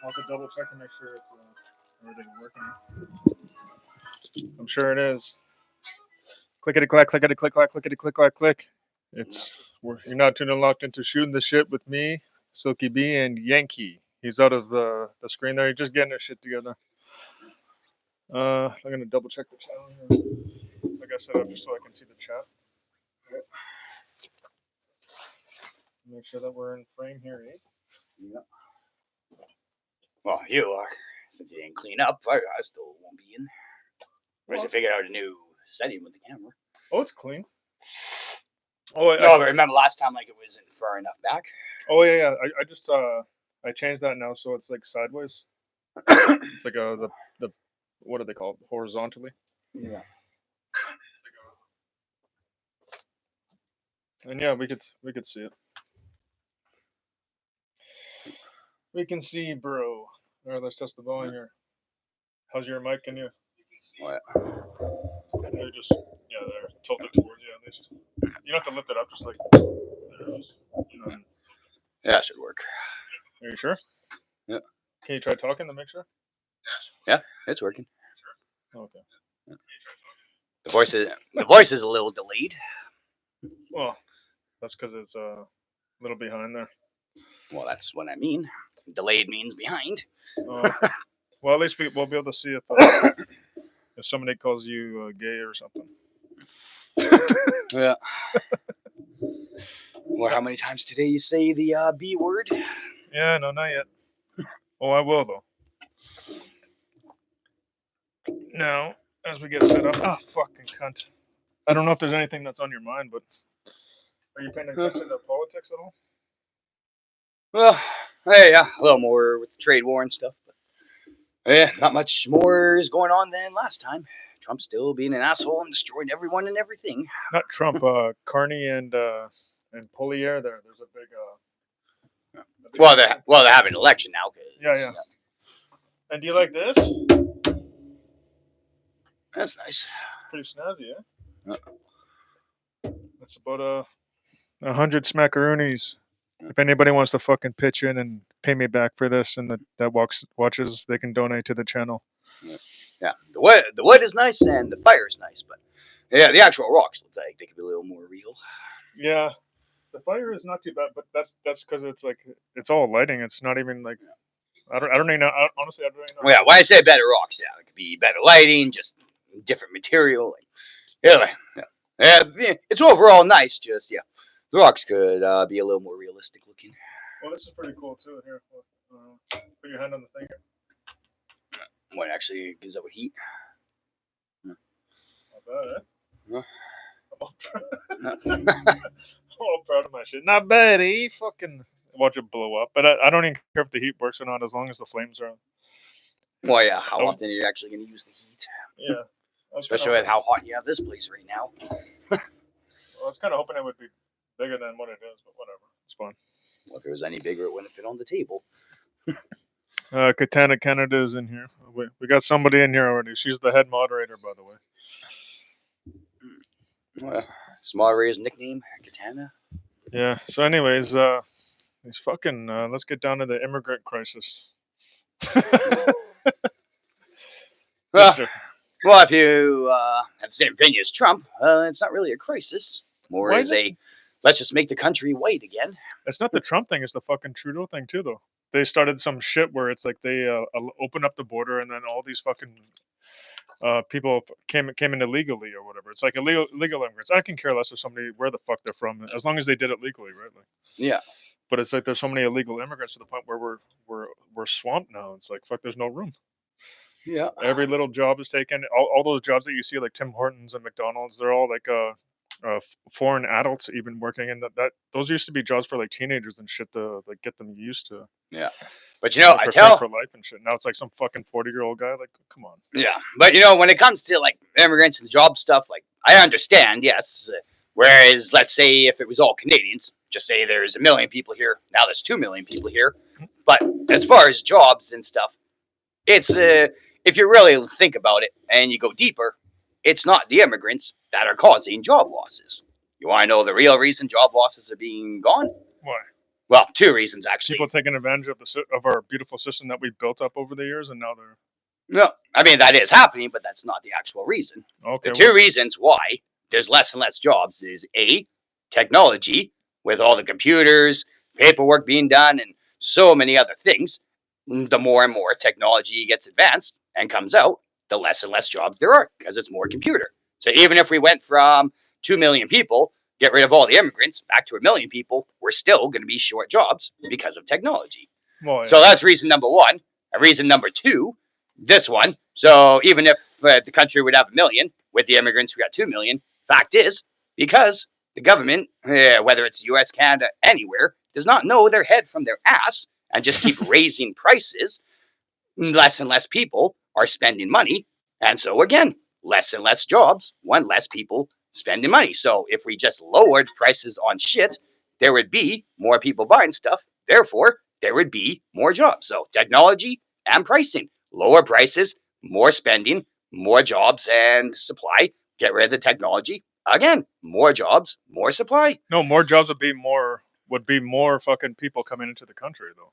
I'll have to double check to make sure it's everything working. I'm sure it is. Clickety clack, clickety click clack, clickety click clack click. You're now tuned and locked into Shooting the Shit with me, Silky B, and Yankey. He's out of the screen there. He's just getting his shit together. I'm gonna double check the channel here. I got set up just so I can see the chat. Make sure that we're in frame here, eh? Yeah. Well, you are. Since you didn't clean up, I still won't be in. Or I figured out a new setting with the camera. Oh, it's clean. Oh, but remember last time, like, it wasn't far enough back? Oh, yeah. I just, I changed that now so it's, like, sideways. It's like the what do they call it? Horizontally. Yeah. And yeah, we could see it. We can see, bro. All right, let's test the volume here. How's your mic? Can you? What? They're just they're tilted towards you at least. You don't have to lift it up, just like there it is. Yeah, that should work. Are you sure? Yeah. Can you try talking to make sure? Yeah, it's working. Okay. Yeah. The voice is a little delayed. Well, that's because it's a little behind there. Well, that's what I mean. Delayed means behind. Well, at least we'll be able to see if somebody calls you gay or something. Yeah. Or how many times today you say the B word? Yeah, no, not yet. Oh, I will though. Now, as we get set up, fucking cunt. I don't know if there's anything that's on your mind, but are you paying attention to politics at all? Well, yeah, a little more with the trade war and stuff. But yeah, not much more is going on than last time. Trump's still being an asshole and destroying everyone and everything. Not Trump, Carney and Pollier. There's a big They're having an election now. Yeah. And do you like this? That's nice. It's pretty snazzy, eh? Yeah. That's about 100 smackaroonies. If anybody wants to fucking pitch in and pay me back for this, and that watches, they can donate to the channel. Yeah. The wood is nice and the fire is nice, but yeah, the actual rocks look like they could be a little more real. Yeah, the fire is not too bad, but that's because it's all lighting. It's not even like I don't even know. Honestly, I don't even know. Well, yeah, when I say better rocks, yeah, it could be better lighting, just different material. Yeah, it's overall nice. Just the rocks could be a little more realistic looking. Well, this is pretty cool too. Here, put your hand on the thing here. What actually gives out heat? Not bad, eh? Yeah. I'm all proud of my shit. Not bad, eh? Fucking watch it blow up. But I don't even care if the heat works or not, as long as the flames are on. Well, yeah. How often are you actually going to use the heat? Yeah. Especially with how hot you have this place right now. Well, I was kind of hoping it would be bigger than what it is, but whatever. It's fine. Well, if it was any bigger, it wouldn't fit on the table. Katana Canada is in here. We got somebody in here already. She's the head moderator, by the way. Well, Smallray's nickname, Katana. Yeah. So, anyways, these fucking. Let's get down to the immigrant crisis. Well, if you have the same opinion as Trump, it's not really a crisis. More is let's just make the country white again. It's not the Trump thing. It's the fucking Trudeau thing too, though. They started some shit where it's like they open up the border and then all these fucking people came in illegally or whatever. It's like illegal immigrants. I can care less if somebody where the fuck they're from, as long as they did it legally, right? Like, yeah. But it's like there's so many illegal immigrants to the point where we're swamped now. It's like fuck, there's no room. Yeah. Every little job is taken. All those jobs that you see, like Tim Hortons and McDonald's, they're all like foreign adults even working in that. Those used to be jobs for like teenagers and shit to like get them used to. Yeah. But I tell for life and shit. Now it's like some fucking 40-year-old guy. Like, come on. Yeah, but when it comes to like immigrants and job stuff, like I understand, yes. Whereas, let's say if it was all Canadians, just say there's 1 million people here, now there's 2 million people here. But as far as jobs and stuff, it's if you really think about it and you go deeper, it's not the immigrants that are causing job losses. You want to know the real reason job losses are being gone? Why? Well, 2 reasons actually. People taking advantage of our beautiful system that we built up over the years, and now they're. No, I mean that is happening, but that's not the actual reason. Okay. The 2 reasons why there's less and less jobs is A, technology, with all the computers, paperwork being done, and so many other things. The more and more technology gets advanced and comes out, the less and less jobs there are because it's more computer. So even if we went from 2 million people, get rid of all the immigrants, back to 1 million people, we're still going to be short jobs because of technology. Well, yeah. So that's reason number 1. And reason number 2, this one. So even if the country would have 1 million, with the immigrants we got 2 million, fact is, because the government, whether it's US, Canada, anywhere, does not know their head from their ass and just keep raising prices, less and less people are spending money. And so again, less and less jobs when less people spending money. So if we just lowered prices on shit, there would be more people buying stuff. Therefore, there would be more jobs. So technology and pricing. Lower prices, more spending, more jobs and supply. Get rid of the technology. Again, more jobs, more supply. No, more jobs would be more fucking people coming into the country, though.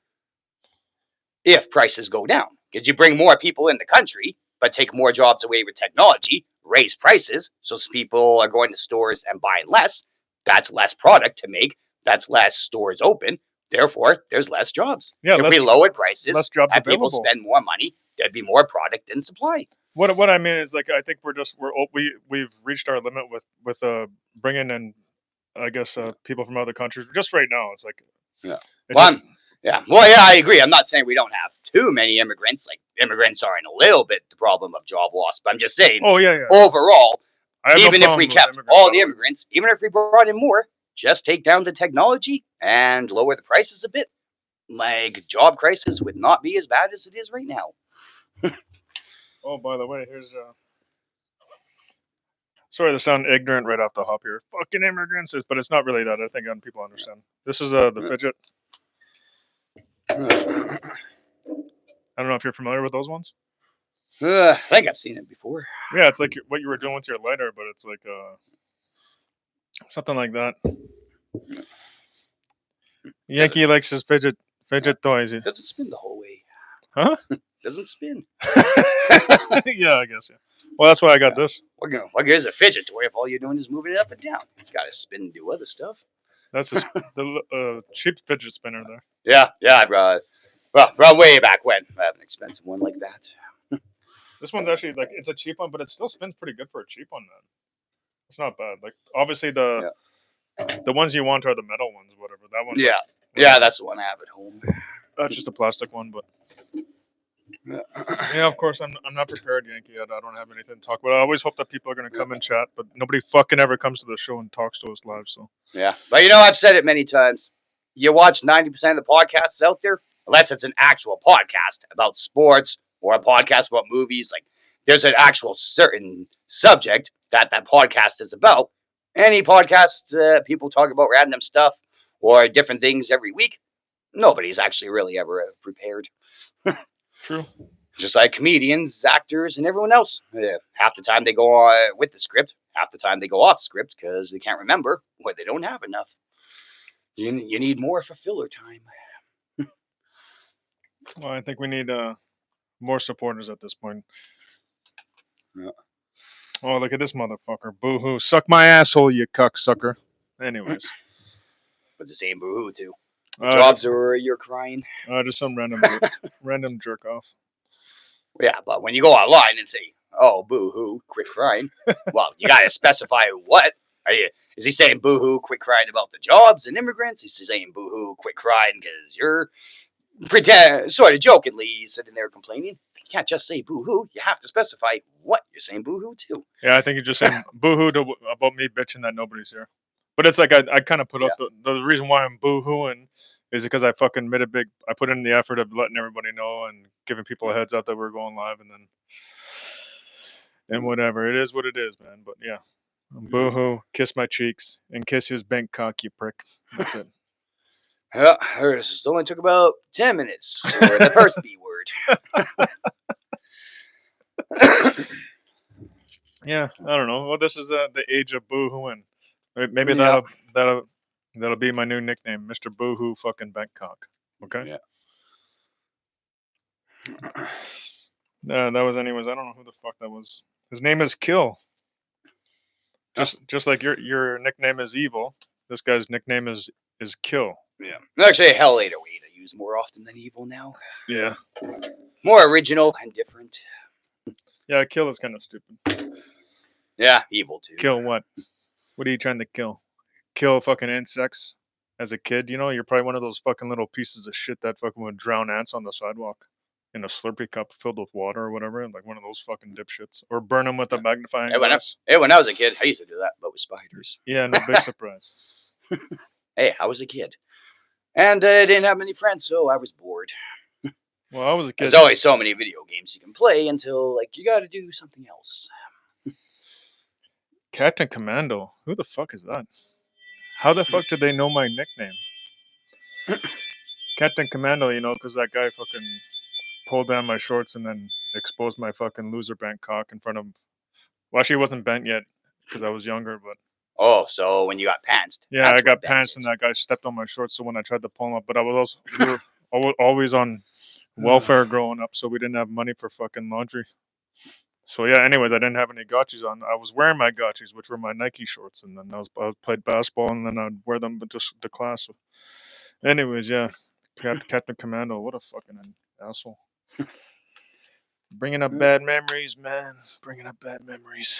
If prices go down. Because you bring more people in the country, but take more jobs away with technology, raise prices, so people are going to stores and buying less. That's less product to make. That's less stores open. Therefore, there's less jobs. Yeah, if we lowered prices less jobs and available. people spend more money, there'd be more product and supply. What I mean is, like, I think we've reached our limit with bringing in, I guess, people from other countries. Just right now, it's like, yeah. Well, I agree. I'm not saying we don't have too many immigrants. Like, immigrants are in a little bit the problem of job loss. But I'm just saying, overall, even if we kept all the immigrants, even if we brought in more, just take down the technology and lower the prices a bit, like, job crisis would not be as bad as it is right now. Oh, by the way, here's sorry to sound ignorant right off the hop here. Fucking immigrants, but it's not really that. I think people understand. This is the fidget. I don't know if you're familiar with those ones. I think I've seen it before. Yeah, it's like what you were doing with your lighter, but it's like something like that. Yankee likes his fidget toys. Doesn't spin the whole way. Huh? Doesn't spin. Yeah, I guess. Yeah. Well, that's why I got this. What good is a fidget toy if all you're doing is moving it up and down? It's got to spin and do other stuff. That's the cheap fidget spinner there. Yeah. Well, from way back when, I have an expensive one like that. This one's actually like it's a cheap one, but it still spins pretty good for a cheap one. Man, it's not bad. Like obviously the ones you want are the metal ones, whatever. That one. Yeah, that's the one I have at home. That's just a plastic one, but. Yeah, of course, I'm not prepared, Yankee. I don't have anything to talk about. I always hope that people are going to come and chat, but nobody fucking ever comes to the show and talks to us live. So yeah, but you know, I've said it many times. You watch 90% of the podcasts out there, unless it's an actual podcast about sports or a podcast about movies. Like there's an actual certain subject that podcast is about. Any podcast, people talk about random stuff or different things every week. Nobody's actually really ever prepared. True. Just like comedians, actors, and everyone else. Half the time they go on with the script. Half the time they go off script because they can't remember or they don't have enough. You need more for filler time. Well, I think we need more supporters at this point. Yeah. Oh, look at this motherfucker. Boo-hoo. Suck my asshole, you cucksucker. Anyways. But the same boo-hoo, too. Jobs or you're crying? Just some random jerk off. Yeah, but when you go online and say, "Oh, boo-hoo, quit crying," well, you gotta specify what. Is he saying boo-hoo, quit crying about the jobs and immigrants? Is he saying boo-hoo, quit crying because you're sort of jokingly sitting there complaining? You can't just say boo-hoo. You have to specify what you're saying boohoo to. Yeah, I think you're just saying boohoo about me bitching that nobody's here. But it's like I kind of put up the reason why I'm boohooing is because I fucking made I put in the effort of letting everybody know and giving people a heads up that we're going live and whatever. It is what it is, man. But yeah, boohoo, kiss my cheeks and kiss his bank cock, you prick. That's it. Yeah, this only took about 10 minutes for the first B word. Yeah, I don't know. Well, this is the age of boohooing. Maybe Yeah. that'll be my new nickname, Mr. Boohoo fucking Bangkok. Okay. Yeah. That was anyways. I don't know who the fuck that was. His name is Kill. Just like your nickname is Evil. This guy's nickname is Kill. Yeah. Actually, a hell later way to use more often than Evil now. Yeah. More original and different. Yeah, Kill is kind of stupid. Yeah, Evil too. Kill what? What are you trying to kill? Kill fucking insects as a kid? You know, you're probably one of those fucking little pieces of shit that fucking would drown ants on the sidewalk in a Slurpee cup filled with water or whatever, like one of those fucking dipshits. Or burn them with a magnifying glass. When I was a kid, I used to do that, but with spiders. Yeah, no big surprise. Hey, I was a kid. And I didn't have many friends, so I was bored. Well, I was a kid. There's always so many video games you can play until, like, you gotta do something else. Captain Commando. Who the fuck is that? How the fuck did they know my nickname? Captain Commando, you know, because that guy fucking pulled down my shorts and then exposed my fucking loser bent cock in front of. Well, actually, it wasn't bent yet because I was younger, but. Oh, so when you got pantsed. Yeah, I got pantsed and that guy stepped on my shorts. So when I tried to pull him up, but I was also we were always on welfare growing up, so we didn't have money for fucking laundry. So yeah, anyways, I didn't have any gotchis on. I was wearing my gotchis, which were my Nike shorts, and then I played basketball, and then I'd wear them to class. So anyways, yeah, Captain Commando, what a fucking asshole. Bringing up bad memories, man. Bringing up bad memories.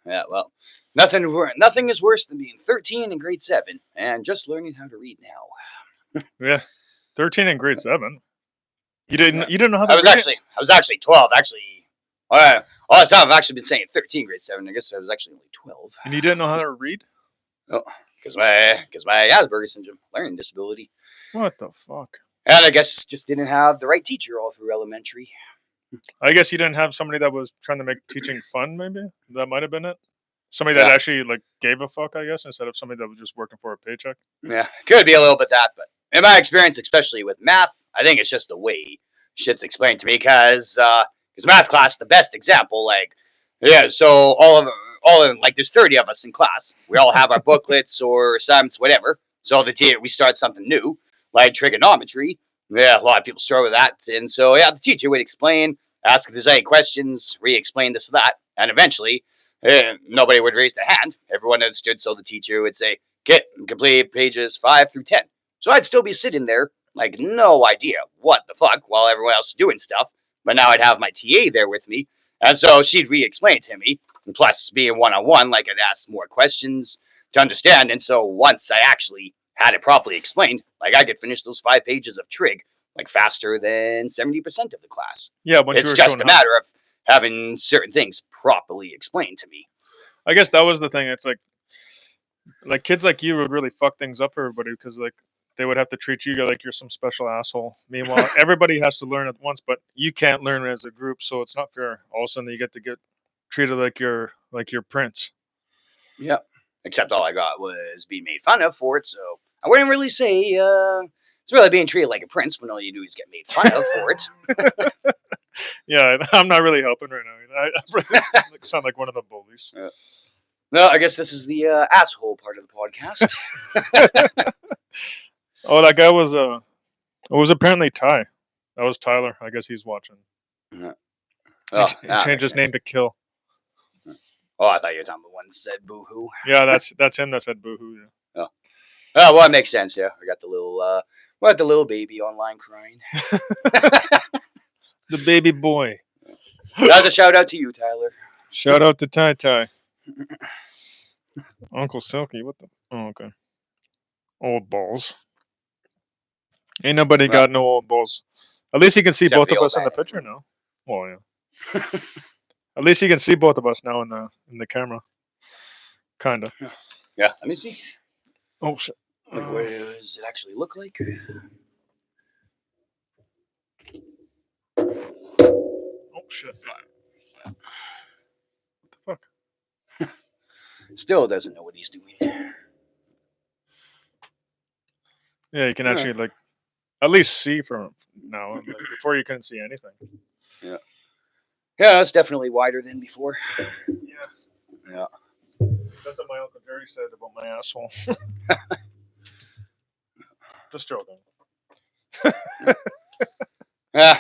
Yeah, well, nothing is worse than being 13 in grade 7 and just learning how to read now. Yeah, 13 in grade 7. You didn't know how to read? I was actually 12. Actually, all the time I've actually been saying 13 grade 7. I guess I was actually only 12. And you didn't know how to read? Oh, because my Asperger's syndrome, learning disability. What the fuck? And I guess just didn't have the right teacher all through elementary. I guess you didn't have somebody that was trying to make teaching fun, maybe? That might have been it. Somebody that actually like gave a fuck, I guess, instead of somebody that was just working for a paycheck. Yeah, could be a little bit that, but in my experience, especially with math, I think it's just the way shit's explained to me. Because math class, the best example, like yeah. So all of like there's 30 of us in class. We all have our booklets or assignments, whatever. So we start something new like trigonometry. Yeah, a lot of people struggle with that, and so yeah, the teacher would explain, ask if there's any questions, re-explain this or that, and eventually nobody would raise their hand. Everyone understood, so the teacher would say, "Get complete pages 5 through 10." So I'd still be sitting there, like no idea what the fuck, while everyone else is doing stuff. But now I'd have my TA there with me, and so she'd re-explain to me. And plus, being one-on-one, like I'd ask more questions to understand. And so once I actually had it properly explained, like I could finish those 5 pages of trig like faster than 70% of the class. Yeah, once you It's were just shown a how. matter of having certain things properly explained to me. I guess that was the thing. It's like kids like you would really fuck things up for everybody because like they would have to treat you like you're some special asshole. Meanwhile, everybody has to learn at once, but you can't learn as a group, so it's not fair. All of a sudden, you get to get treated like your prince. Yep. Except all I got was being made fun of for it, so I wouldn't really say it's really being treated like a prince when all you do is get made fun of for it. Yeah, I'm not really helping right now. I really sound like one of the bullies. No, I guess this is the asshole part of the podcast. Oh, that guy was it was apparently Ty. That was Tyler. I guess he's watching. Yeah. He, Oh, he changed his name to Kill. Oh, I thought you were talking about one that said boo hoo. Yeah, that's him that said boohoo. Yeah. Oh, well, it makes sense. Yeah, we got the little baby online crying. The baby boy. That was a shout out to you, Tyler. Shout out to Ty Ty. Uncle Silky, what the? Oh, okay. Old balls. Ain't nobody Well, got no old balls. At least you can see except both for of the us in old the man. picture now. Well, yeah. At least you can see both of us now in the camera. Kinda. Yeah, let me see. Oh shit. Like, what does it actually look like? Oh shit. What the fuck? Still doesn't know what he's doing. Yeah, you can Yeah. actually like at least see from now. Like, before you couldn't see anything. Yeah, it's definitely wider than before. Yeah. Yeah. That's what my Uncle Jerry said about my asshole. Just joking. Yeah.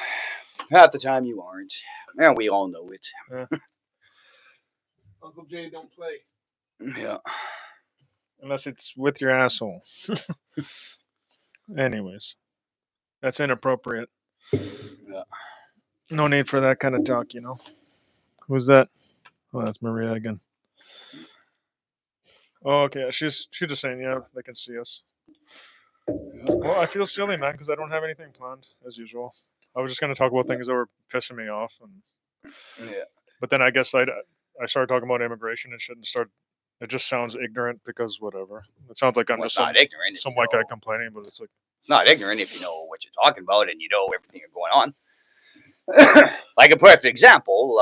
Half the time you aren't. And we all know it. Yeah. Uncle Jay don't play. Yeah. Unless it's with your asshole. Anyways. That's inappropriate. Yeah. No need for that kind of talk, you know. Who's that? Oh, that's Maria again. Oh, okay. She's just saying, yeah, they can see us. Well, I feel silly, man, because I don't have anything planned as usual. I was just gonna talk about things that were pissing me off, Yeah. but then I guess I started talking about immigration and shouldn't start. It just sounds ignorant because whatever. It sounds like I'm Well, just it's not ignorant. some white guy complaining, but it's like It's not ignorant if you know what you're talking about and you know everything that's going on. Like a perfect example,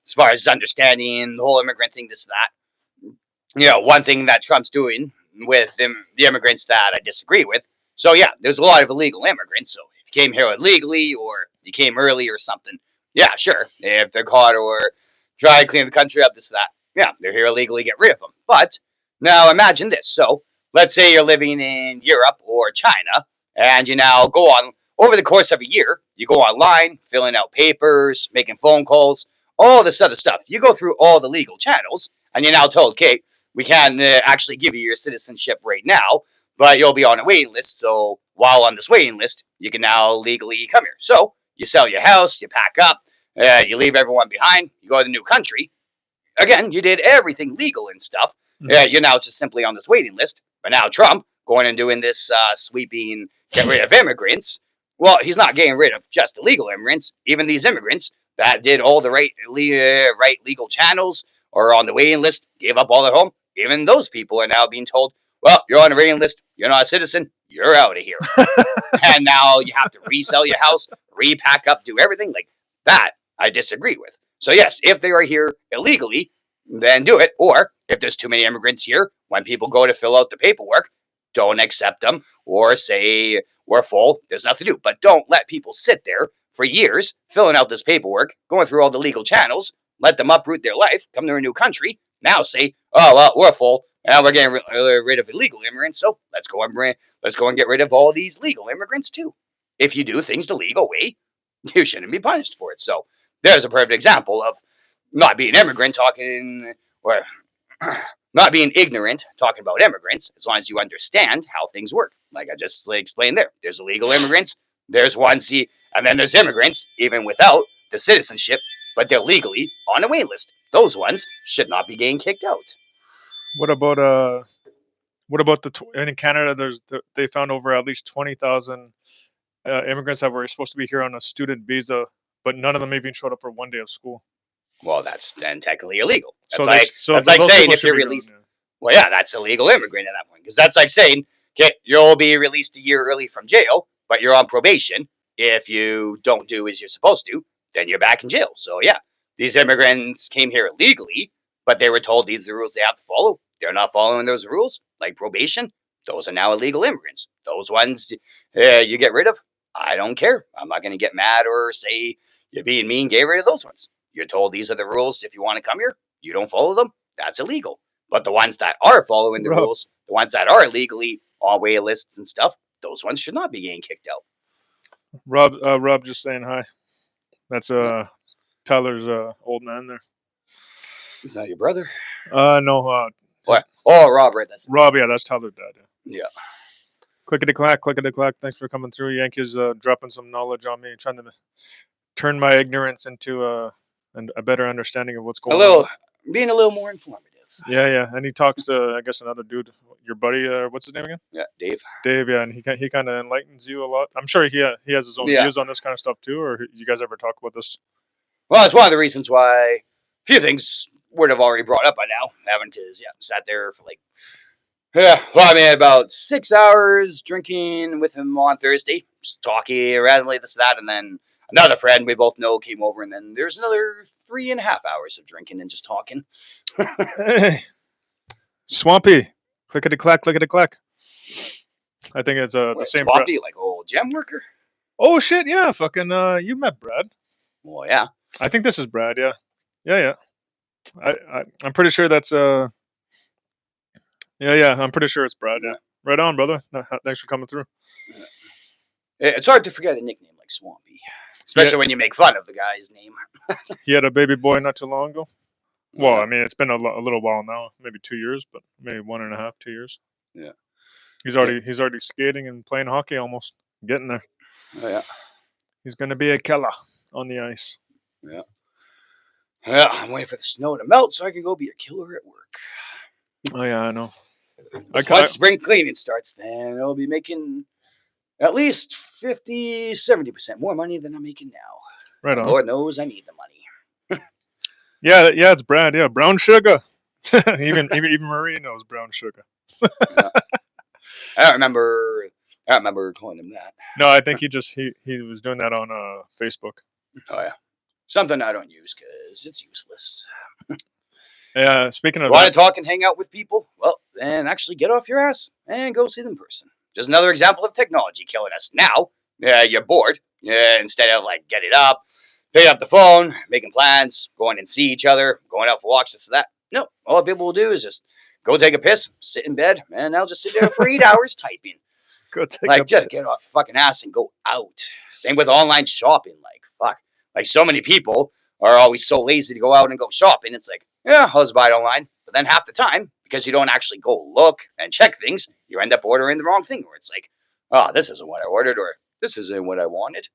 as far as understanding the whole immigrant thing, this, that. You know, one thing that Trump's doing with the immigrants that I disagree with. So, yeah, there's a lot of illegal immigrants. So, if you came here illegally or you came early or something, yeah, sure. If they're caught or try to clean the country up, this, that, yeah, they're here illegally, get rid of them. But now imagine this. So, let's say you're living in Europe or China and you now go on over the course of a year, you go online, filling out papers, making phone calls, all this other stuff. You go through all the legal channels and you're now told, okay, we can't actually give you your citizenship right now, but you'll be on a waiting list. So while on this waiting list, you can now legally come here. So you sell your house, you pack up, you leave everyone behind, you go to the new country. Again, you did everything legal and stuff. You're now just simply on this waiting list. But now Trump going and doing this sweeping get rid of immigrants. Well, he's not getting rid of just illegal immigrants. Even these immigrants that did all the right legal channels or on the waiting list, gave up all their home. Even those people are now being told, well, you're on the waiting list. You're not a citizen. You're out of here. And now you have to resell your house, repack up, do everything like that. I disagree with. So yes, if they are here illegally, then do it. Or if there's too many immigrants here, when people go to fill out the paperwork, don't accept them or say we're full, there's nothing to do. But don't let people sit there for years filling out this paperwork, going through all the legal channels, let them uproot their life, come to a new country, now say, oh, well, we're full. Now we're getting rid of illegal immigrants, so let's go and get rid of all these legal immigrants too. If you do things the legal way, you shouldn't be punished for it. So there's a perfect example of not being immigrant talking, or not being ignorant talking about immigrants, as long as you understand how things work. Like I just explained there. There's illegal immigrants, there's ones, and then there's immigrants, even without the citizenship, but they're legally on a wait list. Those ones should not be getting kicked out. What about in Canada? They found over at least 20,000 immigrants that were supposed to be here on a student visa, but none of them even showed up for one day of school. Well, that's then technically illegal. So That's like those saying people if should you're be gone, released. yeah. Well, yeah, that's illegal immigrant at that point, because that's like saying, okay, you'll be released a year early from jail, but you're on probation. If you don't do as you're supposed to, then you're back in jail. So yeah, these immigrants came here illegally, but they were told these are the rules they have to follow. They're not following those rules, like probation. Those are now illegal immigrants. Those ones you get rid of. I don't care. I'm not going to get mad or say you're being mean. Get rid of those ones. You're told these are the rules. If you want to come here, you don't follow them. That's illegal. But the ones that are following the Rob, rules, the ones that are legally on wait lists and stuff, those ones should not be getting kicked out. Rob, just saying hi. That's Tyler's old man there. Is that your brother? No, What? Oh, Robert. That's Rob. Yeah, that's Tyler's dad. Yeah. yeah. Clickety clack, clickety clack. Thanks for coming through. Yankees dropping some knowledge on me, trying to turn my ignorance into a better understanding of what's A going little, on. being a little more informative. Yeah. And he talks to, I guess, another dude, your buddy. What's his name again? Yeah, Dave. Dave. Yeah, and he kind of enlightens you a lot. I'm sure he has his own Yeah. views on this kind of stuff too. Or you guys ever talk about this? Well, it's one of the reasons why a few things would have already brought up by now. Haven't, because sat there for like about 6 hours drinking with him on Thursday, just talking randomly this and that, and then another friend we both know came over, and then there's another 3.5 hours of drinking and just talking. Hey, Swampy, clickety clack, clickety clack. I think it's the same. Swampy, like old gem worker. Oh shit! Yeah, fucking. You met Brad. Well, yeah. I think this is Brad. Yeah. I'm pretty sure that's Yeah. I'm pretty sure it's Brad. Yeah. Right on, brother. Thanks for coming through. It's hard to forget a nickname like Swampy, especially when you make fun of the guy's name. He had a baby boy not too long ago. Well, Yeah. I mean, it's been a little while now, maybe 2 years, but maybe 1.5, 2 years. Yeah. He's already skating and playing hockey, almost getting there. Oh, yeah. He's gonna be a killer on the ice. Yeah. Yeah, I'm waiting for the snow to melt so I can go be a killer at work. Oh yeah, I know. Once spring cleaning starts, then I'll be making at least 50-70% more money than I'm making now. Right on. Lord knows I need the money. Yeah, it's Brad. Yeah, brown sugar. even Marie knows brown sugar. Yeah. I don't remember calling him that. No, I think he was doing that on Facebook. Oh yeah, something I don't use because it's useless. Yeah, speaking of Want to talk and hang out with people? Well, then actually get off your ass and go see them in person. Just another example of technology killing us. Now, you're bored. Instead of like getting up, picking up the phone, making plans, going and see each other, going out for walks, this and that. No, all people will do is just go take a piss, sit in bed, and I'll just sit there for 8 hours typing. go take Like, a just piss. get off your fucking ass and go out. Same with online shopping. Like, fuck. Like, so many people are always so lazy to go out and go shopping. It's like, yeah, I'll just buy it online. But then half the time, because you don't actually go look and check things, you end up ordering the wrong thing. Or it's like, oh, this isn't what I ordered, or this isn't what I wanted.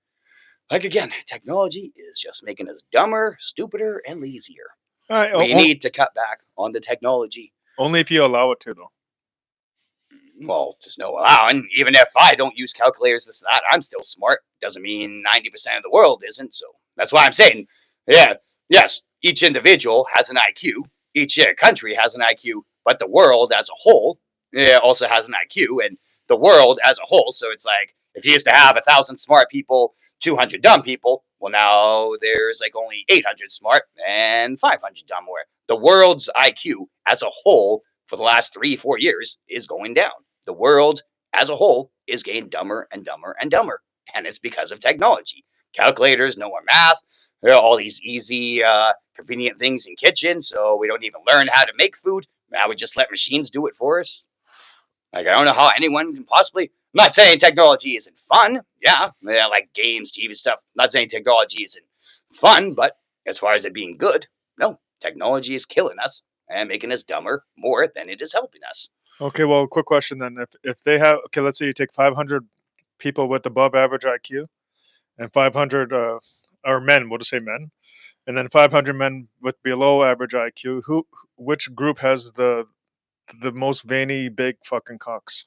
Like, again, technology is just making us dumber, stupider, and lazier. All right, We need to cut back on the technology. only if you allow it to, though. Well, there's no allowing. Even if I don't use calculators, this and that, I'm still smart. Doesn't mean 90% of the world isn't. So that's why I'm saying, yes, each individual has an IQ. Each country has an IQ, but the world as a whole also has an IQ, and the world as a whole. So it's like if you used to have 1,000 smart people, 200 dumb people, well, now there's like only 800 smart and 500 dumb. Where the world's IQ as a whole for the last 3-4 years is going down. the world as a whole is getting dumber and dumber and dumber. And it's because of technology. Calculators, no more math, all these easy, convenient things in kitchen, so we don't even learn how to make food. Now we just let machines do it for us. Like, I don't know how anyone can possibly. I'm not saying technology isn't fun. Yeah, like games, TV stuff. I'm not saying technology isn't fun, but as far as it being good, no. Technology is killing us and making us dumber more than it is helping us. Okay, well, quick question then. If they have, okay, let's say you take 500 people with above average IQ and 500 or men, we'll just say men, and then 500 men with below average IQ, which group has the most veiny big fucking cocks?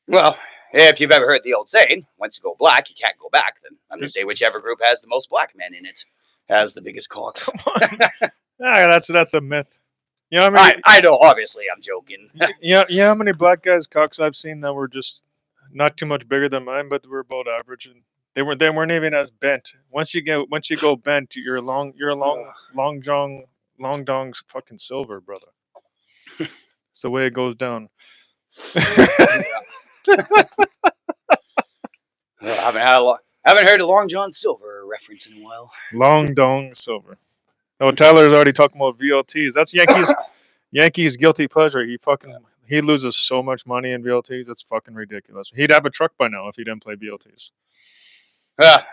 Well, if you've ever heard the old saying, once you go black, you can't go back, then I'm going to say whichever group has the most black men in it has the biggest cocks. Come on. That's a myth. You know how many I know, obviously, I'm joking. how many black guys cocks I've seen that were just not too much bigger than mine, but were about average, and they weren't even as bent. Once you go bent, you're a long dong's fucking silver, brother. It's the way it goes down. I haven't heard a Long John Silver reference in a while. Long dong silver. Oh, Tyler's already talking about VLTs. That's Yankees guilty pleasure. He loses so much money in VLTs. It's fucking ridiculous. He'd have a truck by now if he didn't play VLTs.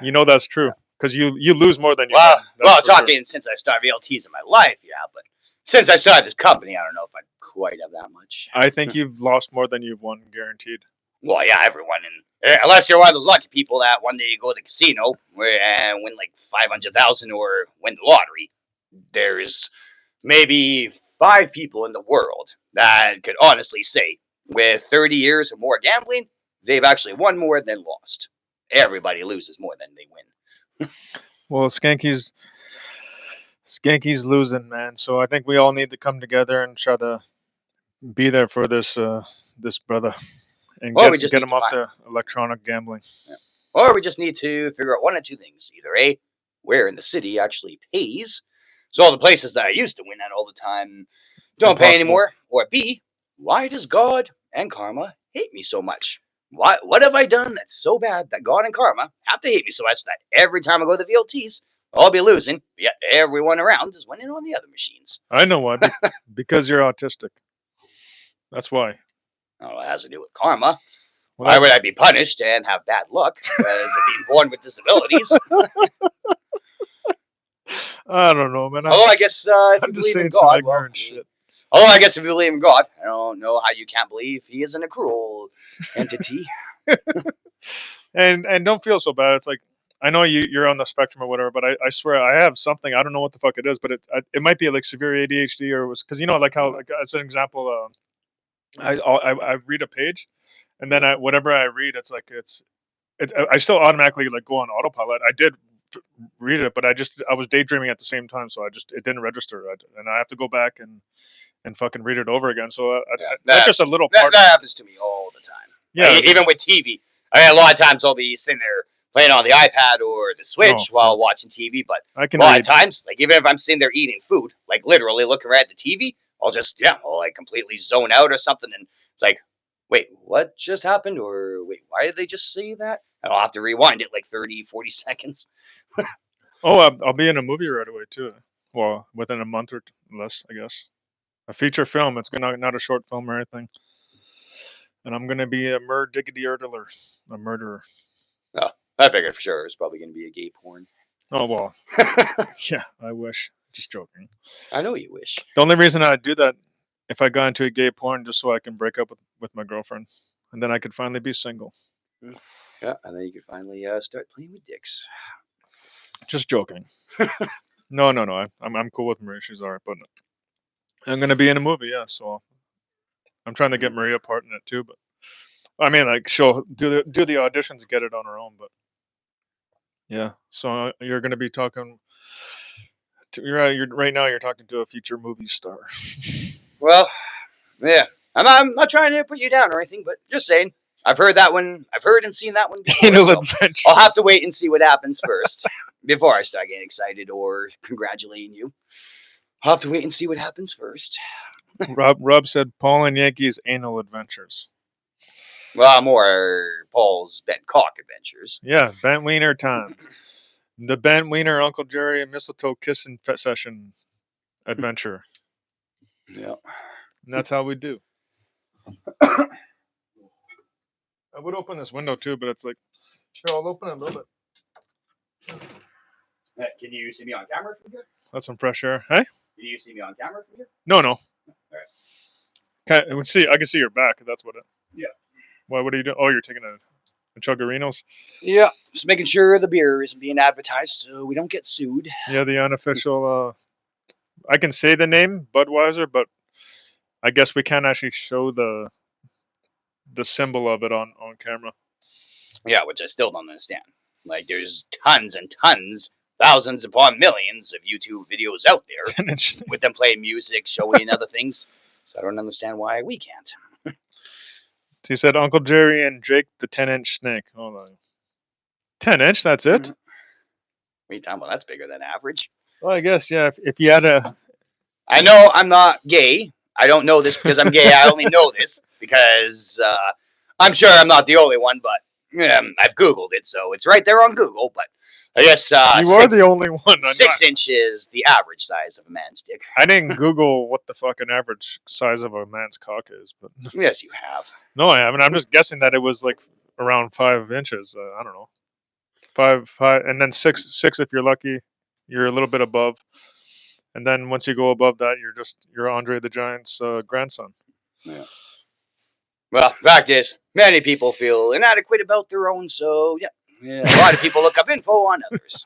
You know that's true because you lose more than you win. Well, talking since I started VLTs in my life, yeah, but since I started this company, I don't know if I quite have that much. I think you've lost more than you've won, guaranteed. Well, yeah, everyone, and unless you're one of those lucky people that one day you go to the casino and win like 500,000 or win the lottery, there's maybe 5 people in the world that could honestly say, with 30 years or more gambling, they've actually won more than lost. Everybody loses more than they win. Well, Skanky's losing, man. So I think we all need to come together and try to be there for this brother and get him off the electronic gambling. Yeah. Or we just need to figure out one of two things: either A, where in the city actually pays, so all the places that I used to win at all the time don't pay anymore, or B, why does God and karma hate me so much? What have I done that's so bad that God and karma have to hate me so much that every time I go to the VLTs, I'll be losing, yet everyone around is winning on the other machines? I know why. Because you're autistic. That's why. Oh, it has to do with karma. Why would I be punished and have bad luck as being born with disabilities? I don't know, man. Although I guess if you believe in God, although I guess if you believe in God, I don't know how you can't believe He isn't a cruel entity. And don't feel so bad. It's like, I know you're on the spectrum or whatever, but I swear I have something. I don't know what the fuck it is, but it might be like severe ADHD or was because like how, like, as an example, I read a page, and then whatever I read, it's like I still automatically like go on autopilot. I did read it, but I was daydreaming at the same time, so it didn't register, and I have to go back and fucking read it over again. So that's just a little part. That happens to me all the time. Yeah, like, even with TV. I mean, a lot of times I'll be sitting there playing on the iPad or the Switch while watching TV, but a lot of times, like even if I'm sitting there eating food, like literally looking right at the TV, I'll like completely zone out or something, and it's like, wait, what just happened? Or wait, why did they just say that? And I'll have to rewind it like 30, 40 seconds. I'll be in a movie right away too. Well, within a month or less, I guess. A feature film. It's not a short film or anything. And I'm gonna be a murderer. Oh, I figured for sure it's probably gonna be a gay porn. Oh well. Yeah, I wish. Just joking. I know you wish. The only reason I'd do that if I got into a gay porn just so I can break up with my girlfriend, and then I could finally be single. Yeah, and then you could finally start playing with dicks. Just joking. No. I'm cool with Maria. She's alright, but I'm gonna be in a movie. Yeah, so I'm trying to get Maria part in it too. But I mean, like, she'll do the auditions and get it on her own. But yeah, so you're gonna be talking. You're right now. You're talking to a future movie star. Well, yeah, I'm not trying to put you down or anything, but just saying. I've heard that one. I've heard and seen that one before. So I'll have to wait and see what happens first before I start getting excited or congratulating you. I'll have to wait and see what happens first. Rob said Paul and Yankee's anal adventures. Well, more Paul's bent cock adventures. Yeah, Bent Wiener time. The Bent Wiener Uncle Jerry and mistletoe kissing session adventure. Yeah. And that's how we do. I would open this window too, but it's like, here, I'll open it a little bit. Can you see me on camera from here? That's some fresh air. Hey? Can you see me on camera from here? No. All I can see your back. That's what it. Yeah. What are you doing? Oh, you're taking a Chuggarinos? Yeah, just making sure the beer isn't being advertised so we don't get sued. Yeah, the unofficial. I can say the name Budweiser, but I guess we can't actually show the symbol of it on camera. Yeah, which I still don't understand. Like, there's tons and tons, thousands upon millions of YouTube videos out there with them playing music, showing other things. So I don't understand why we can't. So you said Uncle Jerry and Jake the 10-inch snake. Hold on. 10-inch? That's it? What are you talking about? That's bigger than average. Well, I guess, yeah. If you had a... I know I'm not gay. I don't know this because I'm gay. I only know this because I'm sure I'm not the only one, but I've Googled it, so it's right there on Google. But I guess you are the only one. 6 inches, the average size of a man's dick. I didn't Google what the fucking average size of a man's cock is, but Yes, you have. no, I haven't. I'm just guessing that it was like around 5 inches. I don't know, 5, and then six if you're lucky. You're a little bit above, and then once you go above that, you're Andre the Giant's grandson. Yeah. Well, fact is, many people feel inadequate about their own, so yeah, a lot of people look up info on others.